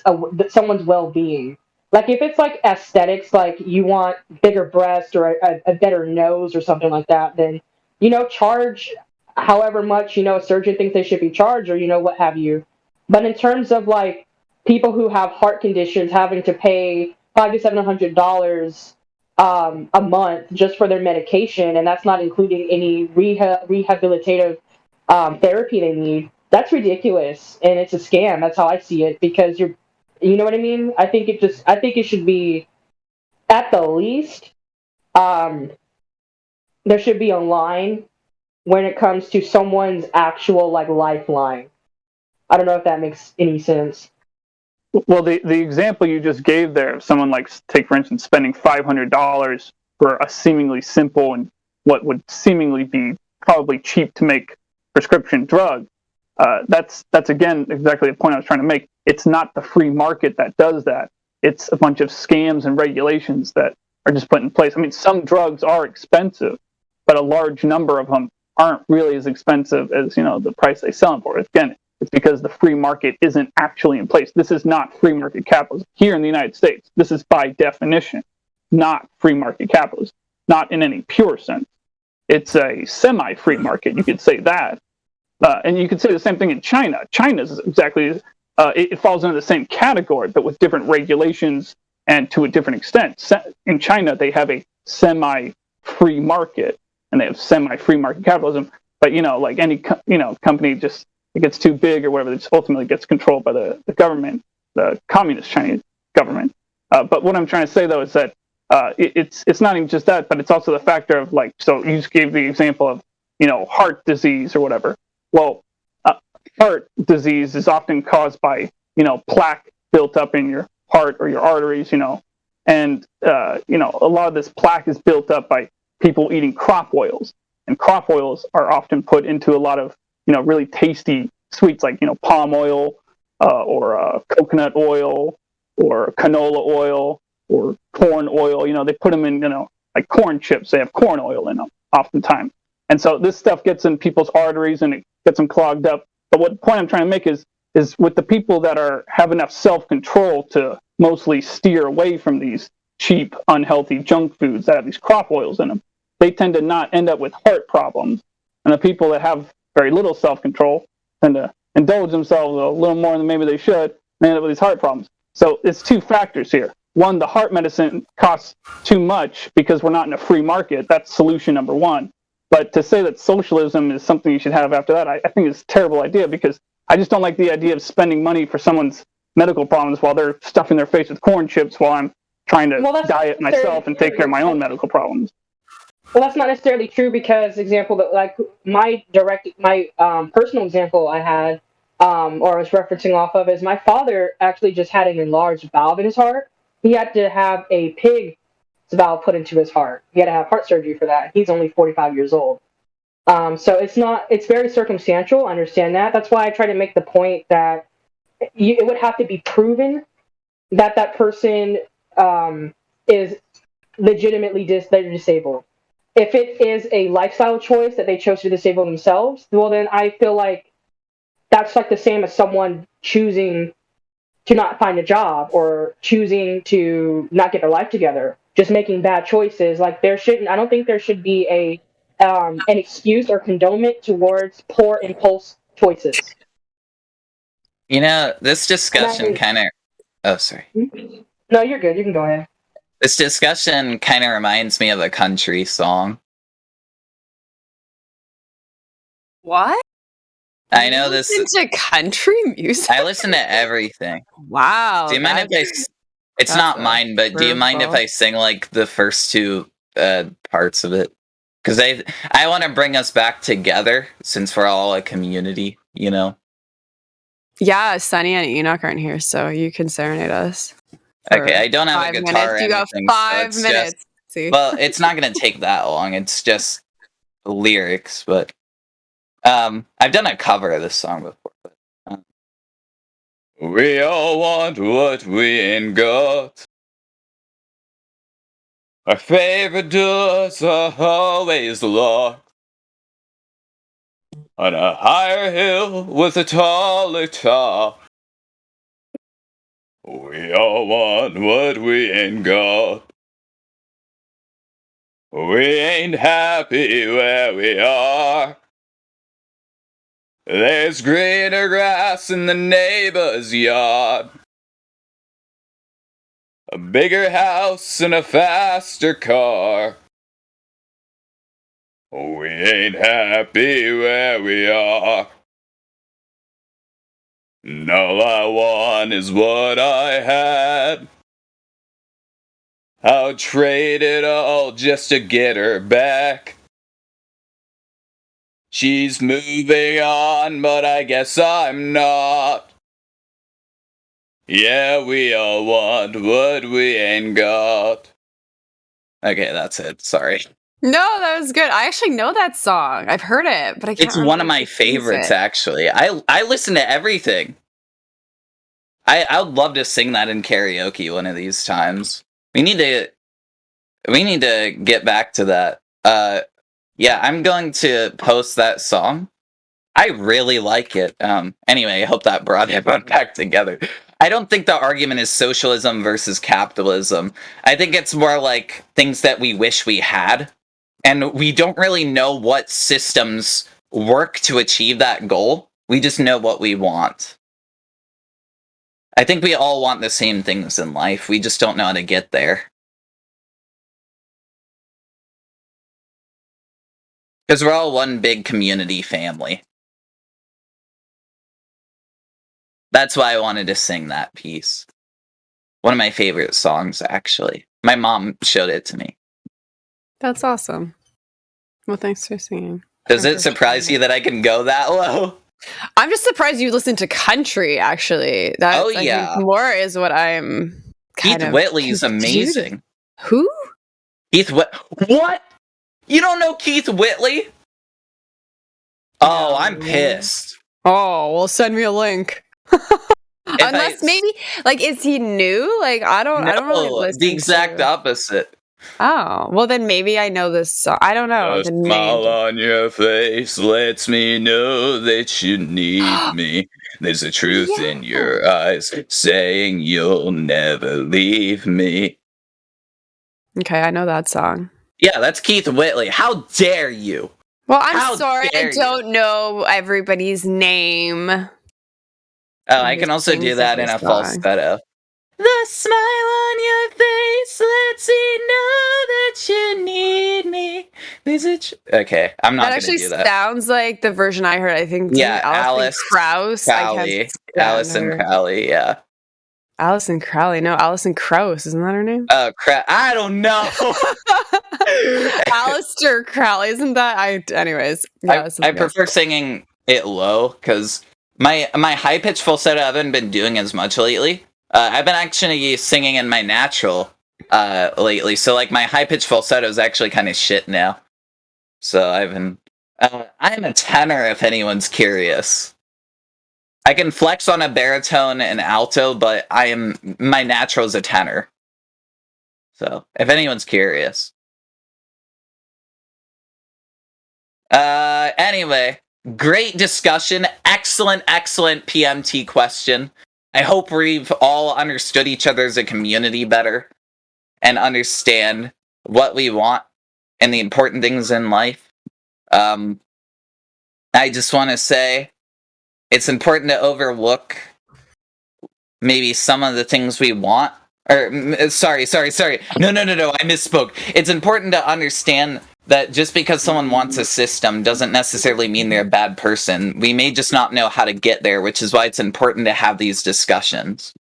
[SPEAKER 18] someone's well-being. Like if it's like aesthetics, like you want bigger breasts or a better nose or something like that, then charge however much a surgeon thinks they should be charged, or what have you. But in terms of like people who have heart conditions having to pay $500 to $700 a month just for their medication, and that's not including any rehabilitative therapy they need. That's ridiculous, and it's a scam. That's how I see it. Because you know what I mean. I think it should be at the least. Um, there should be a line when it comes to someone's actual like lifeline. I don't know if that makes any sense.
[SPEAKER 7] Well, the example you just gave there, of someone like, take for instance, spending $500 for a seemingly simple and what would seemingly be probably cheap to make prescription drug. That's again exactly the point I was trying to make. It's not the free market that does that. It's a bunch of scams and regulations that are just put in place. I mean, some drugs are expensive, but a large number of them aren't really as expensive as the price they sell them for. Again, it's because the free market isn't actually in place. This is not free market capitalism. Here in the United States, this is by definition not free market capitalism, not in any pure sense. It's a semi-free market, you could say that. And you could say the same thing in China. China is exactly, it falls under the same category, but with different regulations and to a different extent. In China, they have a semi-free market, and they have semi-free market capitalism. But, like any company, just it gets too big or whatever, it ultimately gets controlled by the government, the communist Chinese government. But what I'm trying to say, though, is that it's not even just that, but it's also the factor of, like, so you just gave the example of, heart disease or whatever. Well, heart disease is often caused by, plaque built up in your heart or your arteries, and, a lot of this plaque is built up by people eating crop oils. And crop oils are often put into a lot of, really tasty sweets like, palm oil or coconut oil or canola oil or corn oil. They put them in, like corn chips. They have corn oil in them oftentimes. And so this stuff gets in people's arteries and it gets them clogged up. But what the point I'm trying to make is with the people that have enough self-control to mostly steer away from these cheap, unhealthy junk foods that have these crop oils in them, they tend to not end up with heart problems. And the people that have very little self-control tend to indulge themselves a little more than maybe they should, and end up with these heart problems. So it's two factors here. One, the heart medicine costs too much because we're not in a free market. That's solution number one. But to say that socialism is something you should have after that, I think is a terrible idea, because I just don't like the idea of spending money for someone's medical problems while they're stuffing their face with corn chips while I'm trying to diet myself and take care of my own medical problems.
[SPEAKER 18] Well, that's not necessarily true, because example that like my personal example I had or I was referencing off of is my father actually just had an enlarged valve in his heart. He had to have a pig's valve put into his heart. He had to have heart surgery for that. He's only 45 years old. So it's very circumstantial. I understand that. That's why I try to make the point that it would have to be proven that that person is legitimately they're disabled. If it is a lifestyle choice that they chose to disable themselves, well, then I feel like that's like the same as someone choosing to not find a job or choosing to not get their life together, just making bad choices. Like I don't think there should be an excuse or condonement towards poor impulse choices.
[SPEAKER 1] This discussion kind of. Oh, sorry.
[SPEAKER 18] No, you're good. You can go ahead.
[SPEAKER 1] This discussion kind of reminds me of a country song.
[SPEAKER 2] What?
[SPEAKER 1] I know this.
[SPEAKER 2] Listen to country music?
[SPEAKER 1] I listen to everything.
[SPEAKER 2] Wow.
[SPEAKER 1] Do you mind if it's not mine, but do you mind if I sing like the first two parts of it? Because I want to bring us back together, since we're all a community,
[SPEAKER 2] Yeah, Sunny and Enoch aren't here, so you can serenade us.
[SPEAKER 1] Okay, I don't have a guitar or anything.
[SPEAKER 2] You got 5 minutes.
[SPEAKER 1] Well, it's not going to take that long. It's just lyrics, but I've done a cover of this song before. But, we all want what we ain't got. Our favorite doors are always locked. On a higher hill with a taller top. We all want what we ain't got. We ain't happy where we are. There's greener grass in the neighbor's yard. A bigger house and a faster car. We ain't happy where we are. And all I want is what I had. I'll trade it all just to get her back. She's moving on, but I guess I'm not. Yeah, we all want what we ain't got. Okay, that's it. Sorry.
[SPEAKER 2] No, that was good. I actually know that song. I've heard it, but I can't
[SPEAKER 1] It's
[SPEAKER 2] remember
[SPEAKER 1] one of
[SPEAKER 2] who
[SPEAKER 1] my
[SPEAKER 2] sings
[SPEAKER 1] favorites,
[SPEAKER 2] it.
[SPEAKER 1] actually. I listen to everything. I would love to sing that in karaoke one of these times. We need to get back to that. Yeah, I'm going to post that song. I really like it. Anyway, I hope that brought everyone back together. I don't think the argument is socialism versus capitalism. I think it's more like things that we wish we had. And we don't really know what systems work to achieve that goal. We just know what we want. I think we all want the same things in life. We just don't know how to get there. Because we're all one big community family. That's why I wanted to sing that piece. One of my favorite songs, actually. My mom showed it to me.
[SPEAKER 2] That's awesome. Well, thanks for singing.
[SPEAKER 1] Does it surprise you that I can go that low?
[SPEAKER 2] I'm just surprised you listen to country, actually. That,
[SPEAKER 1] Oh,
[SPEAKER 2] I
[SPEAKER 1] yeah.
[SPEAKER 2] think, more is what I'm kind
[SPEAKER 1] Keith
[SPEAKER 2] of
[SPEAKER 1] Whitley's
[SPEAKER 2] confused.
[SPEAKER 1] amazing.
[SPEAKER 2] Who?
[SPEAKER 1] What? You don't know Keith Whitley? Oh, I'm pissed.
[SPEAKER 2] Oh, well, send me a link. Unless maybe, like, is he new? Like, I don't really
[SPEAKER 1] No,
[SPEAKER 2] listen
[SPEAKER 1] the exact
[SPEAKER 2] to.
[SPEAKER 1] opposite.
[SPEAKER 2] Oh, well, then maybe I know this song. I don't know
[SPEAKER 1] A
[SPEAKER 2] the name.
[SPEAKER 1] smile on your face lets me know that you need me. There's a truth in your eyes saying you'll never leave me.
[SPEAKER 2] Okay, I know that song.
[SPEAKER 1] Yeah, that's Keith Whitley. How dare you?
[SPEAKER 2] Well, I'm
[SPEAKER 1] How
[SPEAKER 2] sorry, I
[SPEAKER 1] dare you?
[SPEAKER 2] don't know everybody's name.
[SPEAKER 1] Oh, I can also do that in a falsetto. The smile on your face lets me know that you need me. Okay, I'm not
[SPEAKER 2] That
[SPEAKER 1] gonna
[SPEAKER 2] actually
[SPEAKER 1] do that.
[SPEAKER 2] sounds like the version I heard. I think
[SPEAKER 1] Yeah,
[SPEAKER 2] Alison
[SPEAKER 1] Alice
[SPEAKER 2] Krauss. I can't
[SPEAKER 1] Crowley.
[SPEAKER 2] stand
[SPEAKER 1] Alison
[SPEAKER 2] her.
[SPEAKER 1] Crowley, yeah.
[SPEAKER 2] Alison Crowley. No, Alison Krauss. Isn't that her name?
[SPEAKER 1] Oh, crap. I don't know.
[SPEAKER 2] Alistair Crowley. Isn't that? Anyways. Yeah,
[SPEAKER 1] I prefer singing it low because my high pitched falsetto I haven't been doing as much lately. I've been actually singing in my natural lately, so like my high pitched falsetto is actually kind of shit now. So I've been. I'm a tenor if anyone's curious. I can flex on a baritone and alto, but my natural is a tenor. So if anyone's curious. Anyway, great discussion. Excellent PMT question. I hope we've all understood each other as a community better and understand what we want and the important things in life. I just want to say it's important to overlook maybe some of the things we want. Sorry. No. I misspoke. It's important to understand that just because someone wants a system doesn't necessarily mean they're a bad person. We may just not know how to get there, which is why it's important to have these discussions,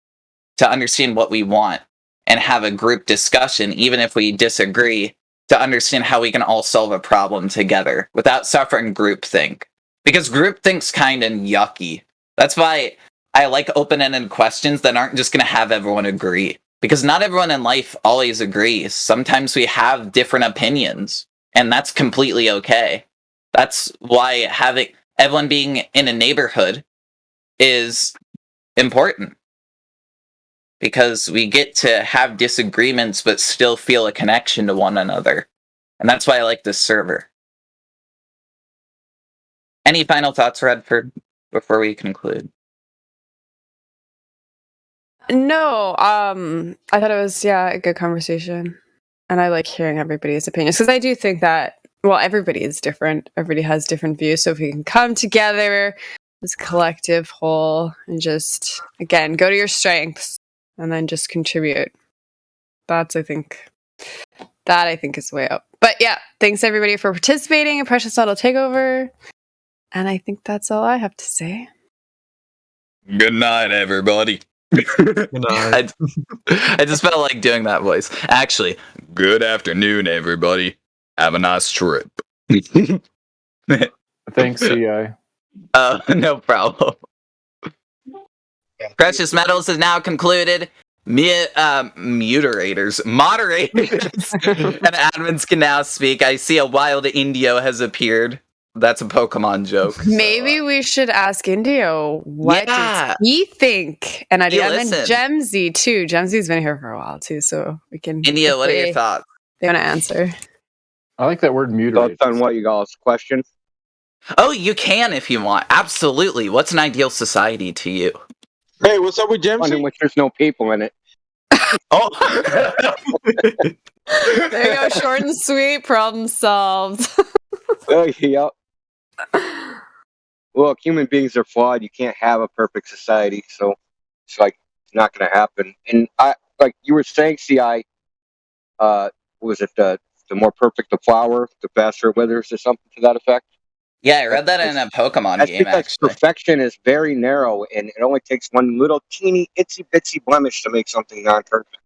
[SPEAKER 1] to understand what we want and have a group discussion, even if we disagree, to understand how we can all solve a problem together without suffering groupthink. Because groupthink's kind of yucky. That's why I like open-ended questions that aren't just going to have everyone agree. Because not everyone in life always agrees. Sometimes we have different opinions, and that's completely okay. That's why having everyone being in a neighborhood is important. because we get to have disagreements but still feel a connection to one another. And that's why I like this server. Any final thoughts, Redford, before we conclude?
[SPEAKER 2] No, I thought it was a good conversation, and I like hearing everybody's opinions because I do think that everybody is different. Everybody has different views, so if we can come together as a collective whole and just again go to your strengths and then just contribute, I think is the way up. But yeah, thanks everybody for participating in Precious Auto Takeover, and I think that's all I have to say.
[SPEAKER 1] Good night, everybody.
[SPEAKER 17] Good night.
[SPEAKER 1] I just felt like doing that voice. Actually, good afternoon, everybody. Have a nice trip.
[SPEAKER 15] Thanks, CI.
[SPEAKER 1] No problem. Precious Metals is now concluded. Moderators and admins can now speak. I see a wild Indio has appeared. That's a Pokemon joke.
[SPEAKER 2] Maybe we should ask Indio what does he think, and then Gemsy too. Gemsy's been here for a while too, so we can.
[SPEAKER 1] Indio, what are your thoughts?
[SPEAKER 2] They want to answer.
[SPEAKER 15] I like that word mutilate.
[SPEAKER 20] Thoughts on what you guys question?
[SPEAKER 1] Oh, you can if you want. Absolutely. What's an ideal society to you?
[SPEAKER 20] Hey, what's up with Gemsy? One in which there's no people in it.
[SPEAKER 1] Oh.
[SPEAKER 2] There you go. Short and sweet. Problem solved.
[SPEAKER 20] Yep. Look, human beings are flawed. You can't have a perfect society, so it's not going to happen. And like you were saying, CI, was it the more perfect the flower, the faster it withers, or something to that effect?
[SPEAKER 1] Yeah, I read that in a Pokemon game,
[SPEAKER 20] because
[SPEAKER 1] actually.
[SPEAKER 20] Perfection is very narrow, and it only takes one little teeny itsy bitsy blemish to make something non-perfect.